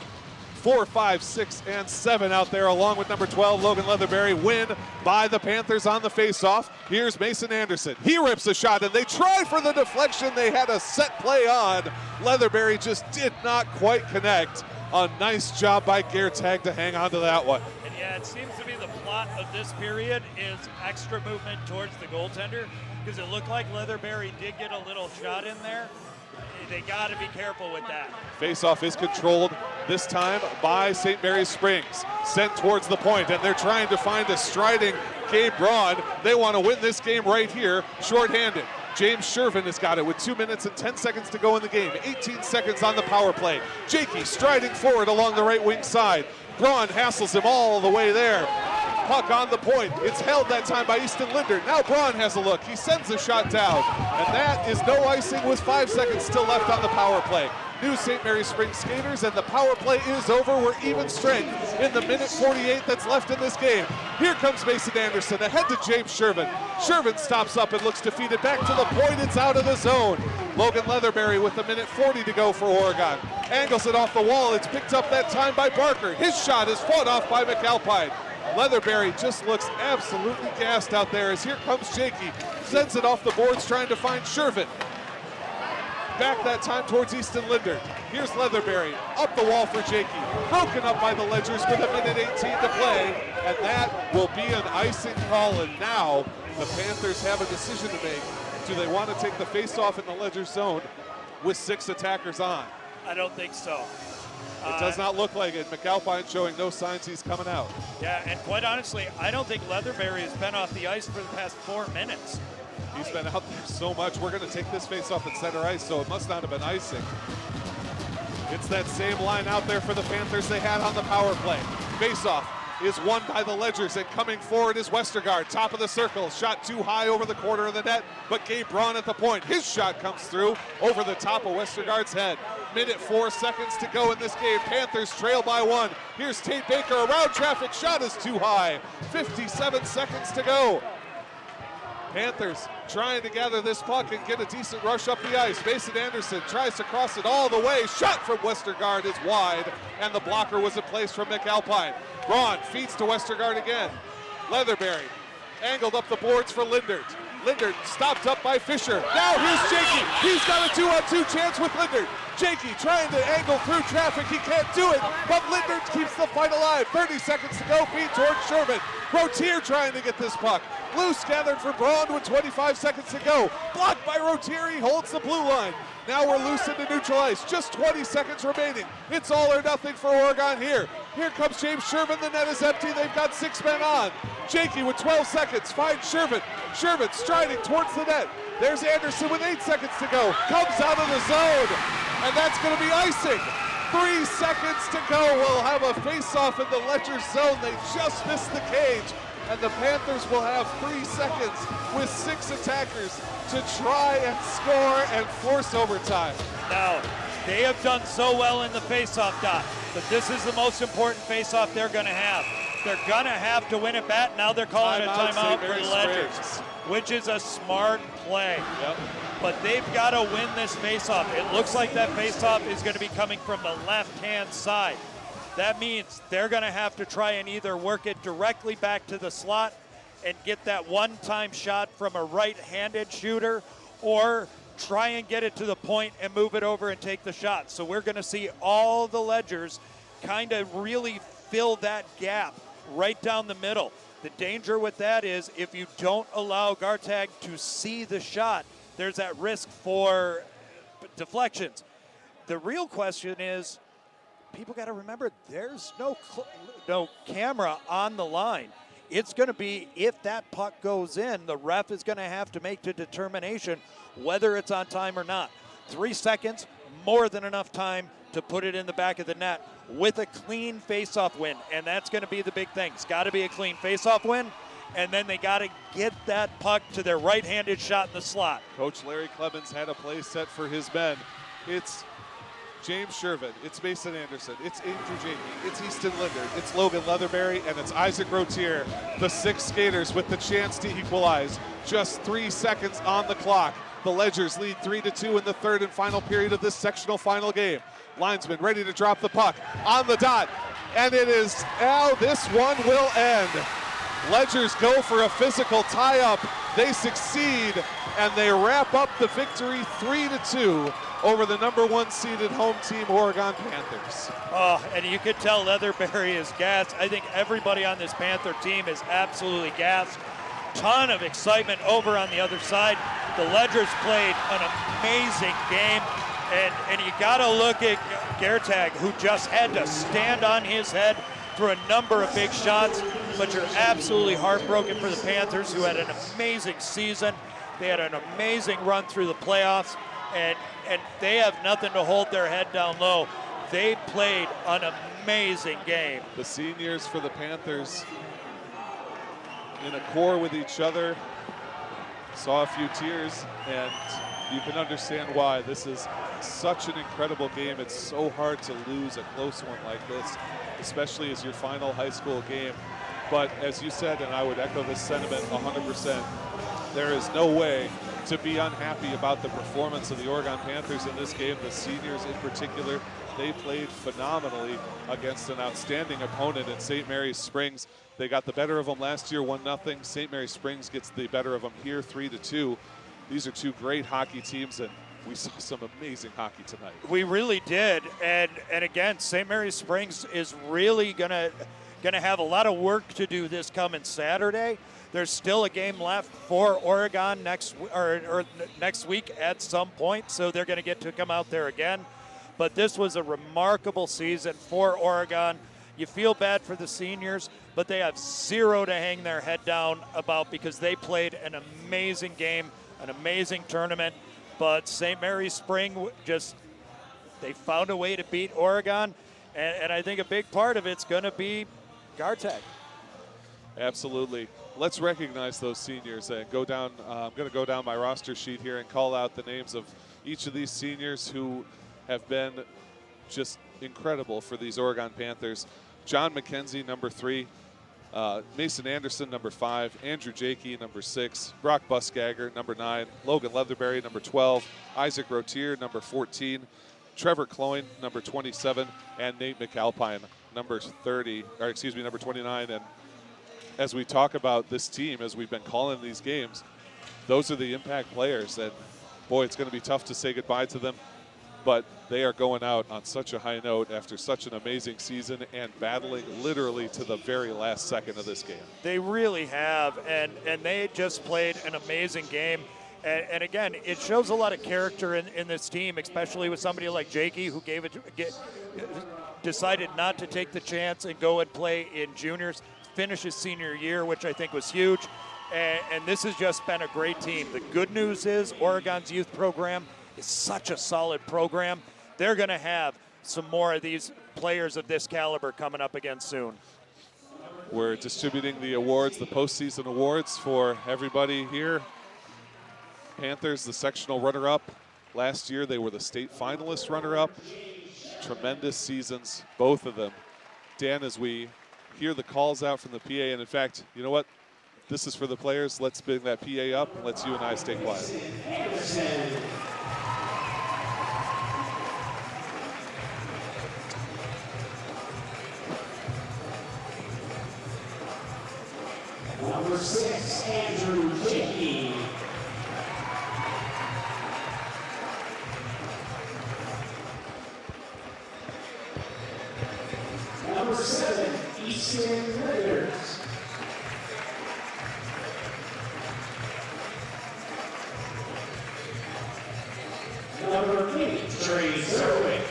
4, 5, 6, and 7 out there, along with number 12, Logan Leatherberry, win by the Panthers on the faceoff. Here's Mason Anderson. He rips a shot, and they try for the deflection. They had a set play on. Leatherberry just did not quite connect. A nice job by Geertag to hang on to that one. And yeah, it seems to be the plot of this period is extra movement towards the goaltender, because it looked like Leatherberry did get a little shot in there. They got to be careful with that. Faceoff is controlled this time by St. Mary's Springs. Sent towards the point, and they're trying to find a striding Gabe Braun. They want to win this game right here, shorthanded. James Shervin has got it with 2 minutes and 10 seconds to go in the game. 18 seconds on the power play. Jakey striding forward along the right wing side. Braun hassles him all the way there. Puck on the point. It's held that time by Easton Linder. Now Braun has a look. He sends the shot down. And that is no icing with 5 seconds still left on the power play. New St. Mary's Springs skaters, and the power play is over. We're even strength in the minute 48 that's left in this game. Here comes Mason Anderson ahead to James Shervin. Shervin stops up and looks defeated. Back to the point. It's out of the zone. Logan Leatherberry with a minute 40 to go for Oregon. Angles it off the wall. It's picked up that time by Barker. His shot is fought off by McAlpine. Leatherberry just looks absolutely gassed out there as here comes Jakey. Sends it off the boards trying to find Shervin. Back that time towards Easton Linder. Here's Leatherberry up the wall for Jakey. Broken up by the Ledgers with a minute 18 to play. And that will be an icing call. And now the Panthers have a decision to make. Do they want to take the face-off in the Ledgers zone with 6 attackers on? I don't think so. It does not look like it. McAlpine showing no signs he's coming out. Yeah, and quite honestly, I don't think Leatherberry has been off the ice for the past 4 minutes. He's been out there so much. We're going to take this face off at center ice, so it must not have been icing. It's that same line out there for the Panthers they had on the power play. Face-off is won by the Ledgers, and coming forward is Westergaard, top of the circle. Shot too high over the corner of the net, but Gabe Braun at the point. His shot comes through over the top of Westergaard's head. Minute 4 seconds to go in this game. Panthers trail by 1. Here's Tate Baker, around traffic, shot is too high. 57 seconds to go. Panthers trying to gather this puck and get a decent rush up the ice. Mason Anderson tries to cross it all the way. Shot from Westergaard is wide, and the blocker was in place from McAlpine. Braun feeds to Westergaard again. Leatherberry angled up the boards for Lindert. Lindert stopped up by Fisher. Now here's Jakey. He's got a 2-on-2 chance with Lindert. Jakey trying to angle through traffic. He can't do it, but Lindert keeps the fight alive. 30 seconds to go. Feed towards Sherman. Rotier trying to get this puck. Loose gathered for Braun with 25 seconds to go. Blocked by Rotier. He holds the blue line. Now we're loose into neutral ice. Just 20 seconds remaining. It's all or nothing for Oregon here. Here comes James Sherman. The net is empty. They've got 6 men on. Jakey with 12 seconds finds Sherman. Sherman striding towards the net. There's Anderson with 8 seconds to go. Comes out of the zone. And that's going to be icing. 3 seconds to go. We'll have a face-off in the Ledgers zone. They just missed the cage. And the Panthers will have 3 seconds with 6 attackers to try and score and force overtime. Now, they have done so well in the face-off, Doc, but this is the most important face-off they're going to have. They're going to have to win it back. Now they're calling a timeout for the Ledgers, which is a smart play. Yep. But they've got to win this face-off. It looks like that face-off is going to be coming from the left-hand side. That means they're going to have to try and either work it directly back to the slot and get that one-time shot from a right-handed shooter, or try and get it to the point and move it over and take the shot. So we're going to see all the Ledgers kind of really fill that gap right down the middle. The danger with that is if you don't allow Geertag to see the shot, there's that risk for deflections. The real question is, people got to remember there's no camera on the line. it's going to be, if that puck goes in, the ref is going to have to make the determination whether it's on time or not. 3 seconds, more than enough time to put it in the back of the net with a clean face-off win, and that's going to be the big thing. It's got to be a clean face-off win, and then they got to get that puck to their right-handed shot in the slot. Coach Larry Clemens had a play set for his men. It's James Shervin, it's Mason Anderson, it's Andrew Jakey, it's Easton Linder, it's Logan Leatherberry, and it's Isaac Rotier, the 6 skaters with the chance to equalize. Just 3 seconds on the clock. The Ledgers lead 3-2 in the third and final period of this sectional final game. Linesman ready to drop the puck on the dot, and it is now, this one will end. Ledgers go for a physical tie-up. They succeed, and they wrap up the victory 3-2 over the number 1 seeded home team, Oregon Panthers. Oh, and you could tell Leatherberry is gassed. I think everybody on this Panther team is absolutely gassed. Ton of excitement over on the other side. The Ledgers played an amazing game, and you got to look at Gertag, who just had to stand on his head for a number of big shots, but you're absolutely heartbroken for the Panthers, who had an amazing season. They had an amazing run through the playoffs, and they have nothing to hold their head down low. They played an amazing game. The seniors for the Panthers in a core with each other, saw a few tears, and you can understand why. This is such an incredible game. It's so hard to lose a close one like this, especially as your final high school game. But as you said, and I would echo this sentiment 100%, there is no way to be unhappy about the performance of the Oregon Panthers in this game. The seniors in particular, they played phenomenally against an outstanding opponent in St. Mary's Springs. They got the better of them last year, 1-0. St. Mary's Springs gets the better of them here, 3-2. These are 2 great hockey teams, and we saw some amazing hockey tonight. We really did, and again, St. Mary's Springs is really gonna have a lot of work to do this coming Saturday. There's still a game left for Oregon next week at some point, so they're going to get to come out there again. But this was a remarkable season for Oregon. You feel bad for the seniors, but they have 0 to hang their head down about, because they played an amazing game, an amazing tournament. But St. Mary's Spring they found a way to beat Oregon, and I think a big part of it's going to be Gartag. Absolutely. Let's recognize those seniors and go down. I'm going to go down my roster sheet here and call out the names of each of these seniors who have been just incredible for these Oregon Panthers. John McKenzie, number 3. Mason Anderson, number 5. Andrew Jakey, number 6. Brock Buskagger, number 9. Logan Leatherberry, number 12. Isaac Rotier, number 14. Trevor Cloyne, number 27. And Nate McAlpine, number 29. And as we talk about this team, as we've been calling these games, those are the impact players. And boy, it's going to be tough to say goodbye to them, but they are going out on such a high note after such an amazing season and battling literally to the very last second of this game. They really have, and they just played an amazing game. And again, it shows a lot of character in this team, especially with somebody like Jakey, who decided not to take the chance and go and play in juniors, finish his senior year, which I think was huge. And this has just been a great team. The good news is Oregon's youth program is such a solid program. They're going to have some more of these players of this caliber coming up again soon. We're distributing the awards, the postseason awards for everybody here. Panthers, the sectional runner-up. Last year, they were the state finalist runner-up. Tremendous seasons, both of them. Dan, as we hear the calls out from the PA, and in fact, you know what? This is for the players. Let's bring that PA up, and let's you and I stay quiet. Number 6, Andrew Jakey. Number 7, Easton Linder. Number 8, Trey Zerwick.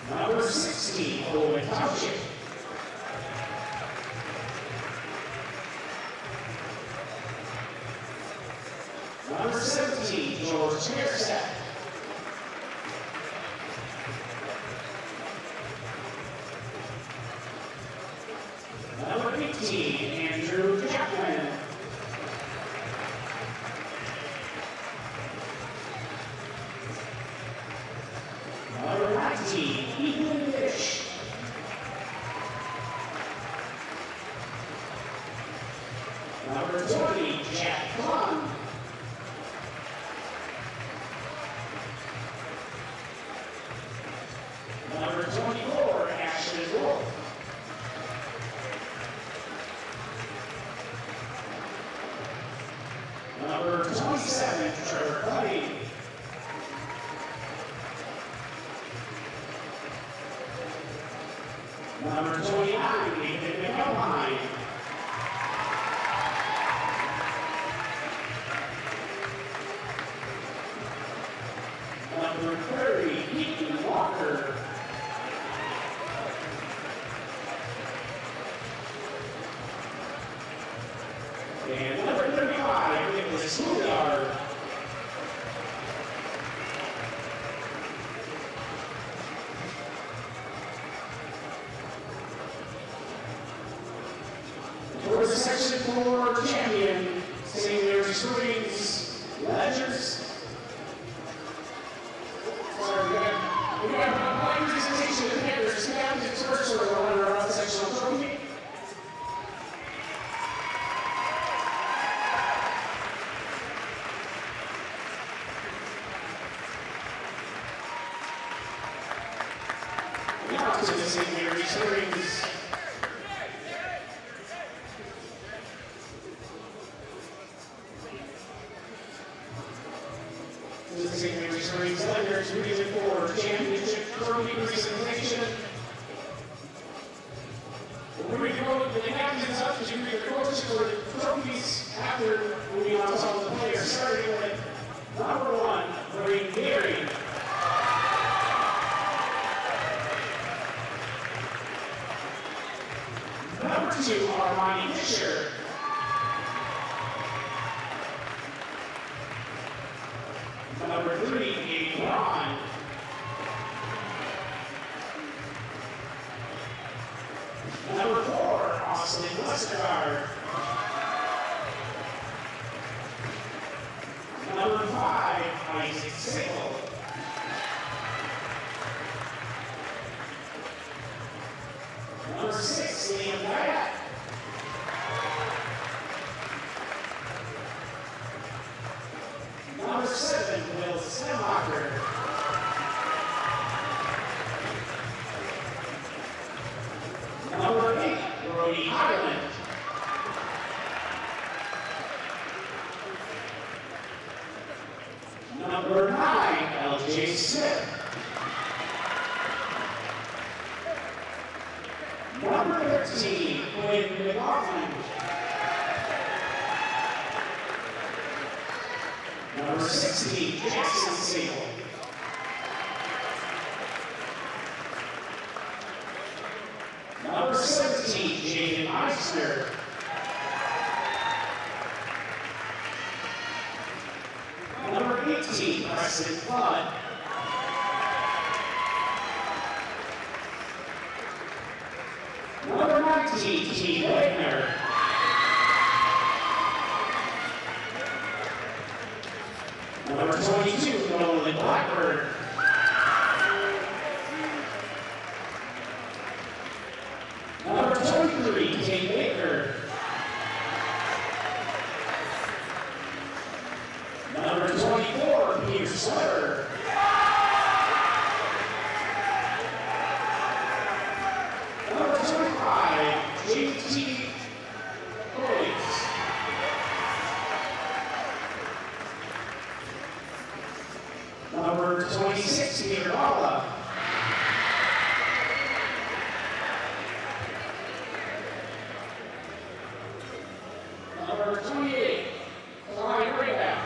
Number 60, Owen Township. Number 17, George Fairstep. Number 18, Andrew Chapman. Number 19, Ethan Fish. Number 20, Jack Plum. Number 24, Ashton Wolf. Number 27, Trevor Cuddy. Number 29, Nathan McElhine. Number 30, Ethan Walker. And number 35, Nicholas Schoolyard. For the Section 4 champion, St. Mary's Springs Ledgers. Sorry, we got a fine presentation of the Panthers. Captain's first for the runner-up sectional trophy. Now to the St. Mary's Springs. The St. Mary's Springs Ledgers Region 4 Championship Trophy presentation. We're going to go to the captains up as you read the coaches for the trophies after moving on to some of the players, starting with number 1, Green Gary. Number 2, Armani Fisher. Number 3, Aiden Ron. Number 4, Austin Westergaard. Number 5, Isaac Sable. Number 6, Liam Gatt. Number 7, Will Stemmacher. Number 8, Brody Highland. Number 9, LJ Smith. Number 13, Quinn McLaughlin. Number 16, Jackson Sable. Number 17, Jaden Eisner. Number 18, Preston Flood. Number 19, T. Wagner. Number 22, Nolan Blackburn. Number 23, Kate Baker. Number 24, Peter Sweater. Number 25, JT Boyce. Number 26, Peter Balla. Number 28, Ryan Rayback.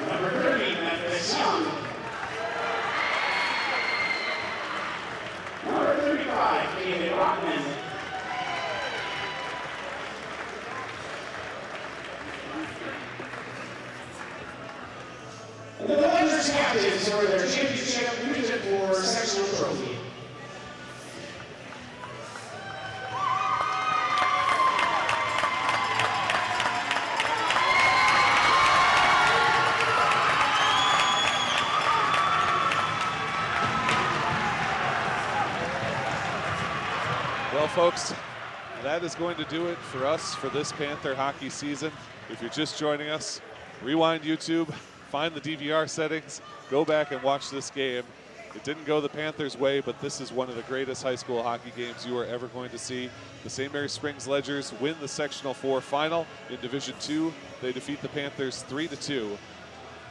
Number 30, Memphis Young. Number 35, David Rockman. And the Panthers captains for their championship Region 4 sectional trophy. Well, folks, that is going to do it for us for this Panther hockey season. If you're just joining us, rewind YouTube, find the DVR settings, go back and watch this game. It didn't go the Panthers' way, but this is one of the greatest high school hockey games you are ever going to see. The St. Mary Springs Ledgers win the Sectional 4 final in Division 2. They defeat the Panthers 3-2.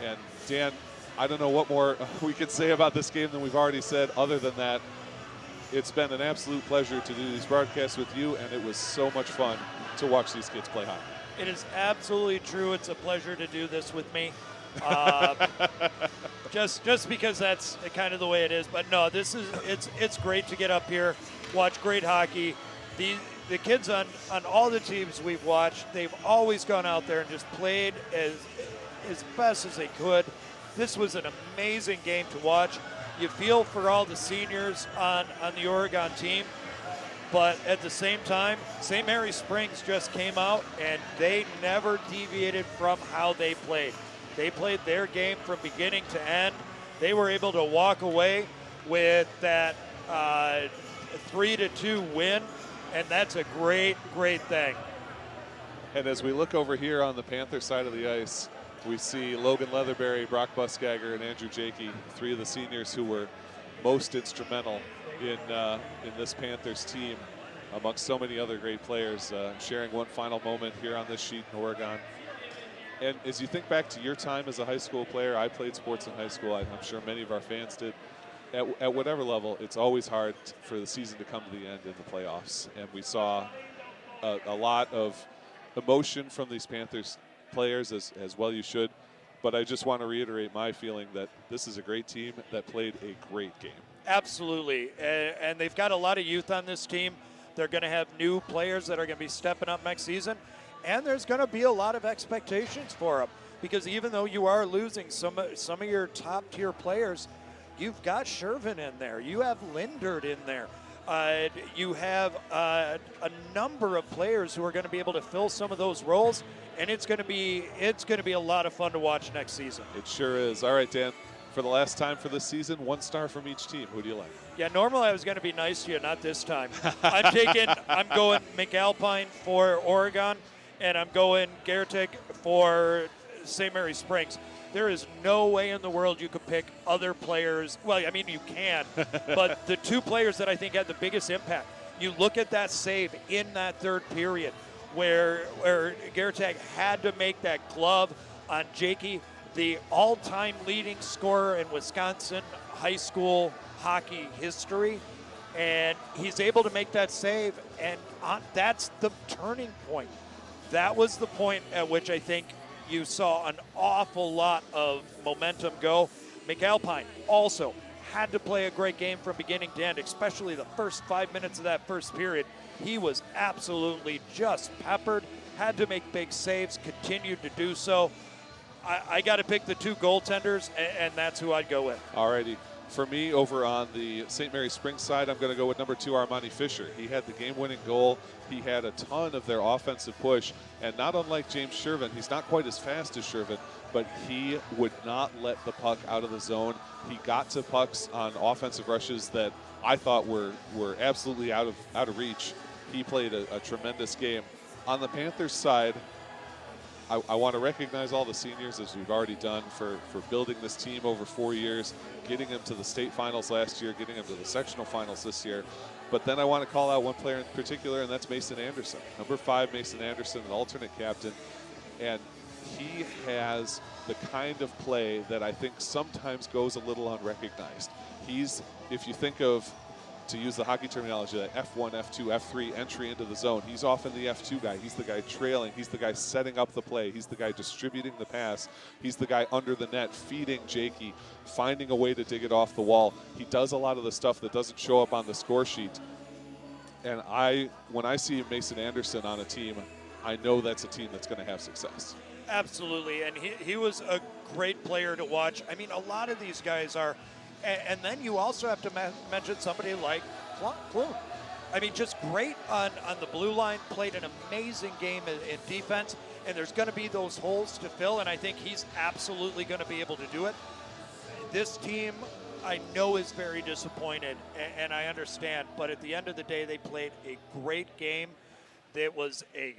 And Dan, I don't know what more we can say about this game than we've already said, other than that it's been an absolute pleasure to do these broadcasts with you, and it was so much fun to watch these kids play hockey. It is absolutely true. It's a pleasure to do this with me. Just because that's kind of the way it is. But no, it's great to get up here, watch great hockey. The kids on all the teams we've watched, they've always gone out there and just played as best as they could. This was an amazing game to watch. You feel for all the seniors on the Oregon team, but at the same time, St. Mary Springs just came out and they never deviated from how they played. They played their game from beginning to end. They were able to walk away with that 3-2 win, and that's a great, great thing. And as we look over here on the Panther side of the ice, we see Logan Leatherberry, Brock Buskagger, and Andrew Jakey, three of the seniors who were most instrumental in this Panthers team, amongst so many other great players, sharing one final moment here on this sheet in Oregon. And as you think back to your time as a high school player, I played sports in high school. I'm sure many of our fans did. At whatever level, it's always hard for the season to come to the end in the playoffs. And we saw a lot of emotion from these Panthers players, as well you should, but I just want to reiterate my feeling that this is a great team that played a great game. Absolutely, and they've got a lot of youth on this team. They're going to have new players that are going to be stepping up next season, and there's going to be a lot of expectations for them, because even though you are losing some of your top tier players, you've got Shervin in there, you have Lindert in there. You have a number of players who are going to be able to fill some of those roles, and it's going to be a lot of fun to watch next season. It sure is. All right, Dan, for the last time for this season, 1 star from each team. Who do you like? Yeah, normally I was going to be nice to you, not this time. I'm going McAlpine for Oregon, and I'm going Gertic for St. Mary Springs. There is no way in the world you could pick other players. Well, I mean, you can, but the two players that I think had the biggest impact, you look at that save in that third period where Gertag had to make that glove on Jakey, the all-time leading scorer in Wisconsin high school hockey history, and he's able to make that save, and that's the turning point. That was the point at which I think you saw an awful lot of momentum go. McAlpine also had to play a great game from beginning to end, especially the first 5 minutes of that first period. He was absolutely just peppered, had to make big saves, continued to do so. I got to pick the two goaltenders, and that's who I'd go with. All righty. For me, over on the St. Mary Springs side, I'm going to go with number 2, Armani Fisher. He had the game-winning goal. He had a ton of their offensive push. And not unlike James Shervin, he's not quite as fast as Shervin, but he would not let the puck out of the zone. He got to pucks on offensive rushes that I thought were absolutely out of reach. He played a tremendous game. On the Panthers side, I want to recognize all the seniors, as we've already done, for building this team over 4 years, getting them to the state finals last year, getting them to the sectional finals this year. But then I want to call out one player in particular, and that's Mason Anderson. Number 5, Mason Anderson, an alternate captain. And he has the kind of play that I think sometimes goes a little unrecognized. If you think of to use the hockey terminology, that F1, F2, F3 entry into the zone. He's often the F2 guy. He's the guy trailing. He's the guy setting up the play. He's the guy distributing the pass. He's the guy under the net feeding Jakey, finding a way to dig it off the wall. He does a lot of the stuff that doesn't show up on the score sheet. And when I see Mason Anderson on a team, I know that's a team that's going to have success. Absolutely, and he was a great player to watch. I mean, a lot of these guys are, and then you also have to mention somebody like Clune. I mean, just great on the blue line, played an amazing game in defense, and there's going to be those holes to fill, and I think he's absolutely going to be able to do it. This team, I know, is very disappointed, and I understand, but at the end of the day, they played a great game. It was a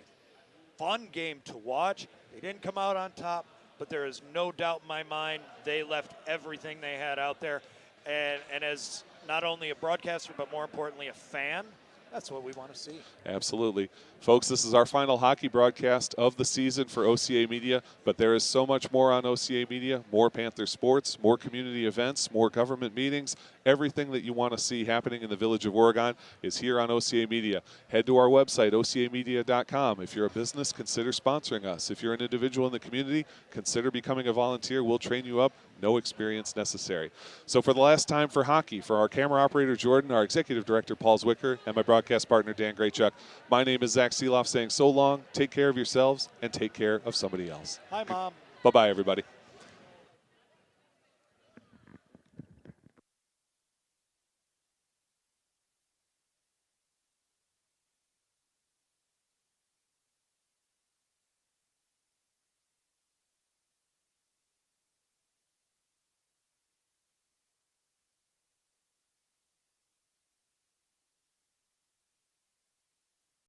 fun game to watch. They didn't come out on top, but there is no doubt in my mind they left everything they had out there. And as not only a broadcaster, but more importantly a fan, that's what we want to see. Absolutely. Folks, this is our final hockey broadcast of the season for OCA Media, but there is so much more on OCA Media, more Panther sports, more community events, more government meetings. Everything that you want to see happening in the Village of Oregon is here on OCA Media. Head to our website, ocamedia.com. If you're a business, consider sponsoring us. If you're an individual in the community, consider becoming a volunteer. We'll train you up. No experience necessary. So for the last time for hockey, for our camera operator, Jordan, our executive director, Paul Zwicker, and my broadcast partner, Dan Graychuk, my name is Zach Seeloff saying so long, take care of yourselves, and take care of somebody else. Hi, Mom. Bye-bye, everybody.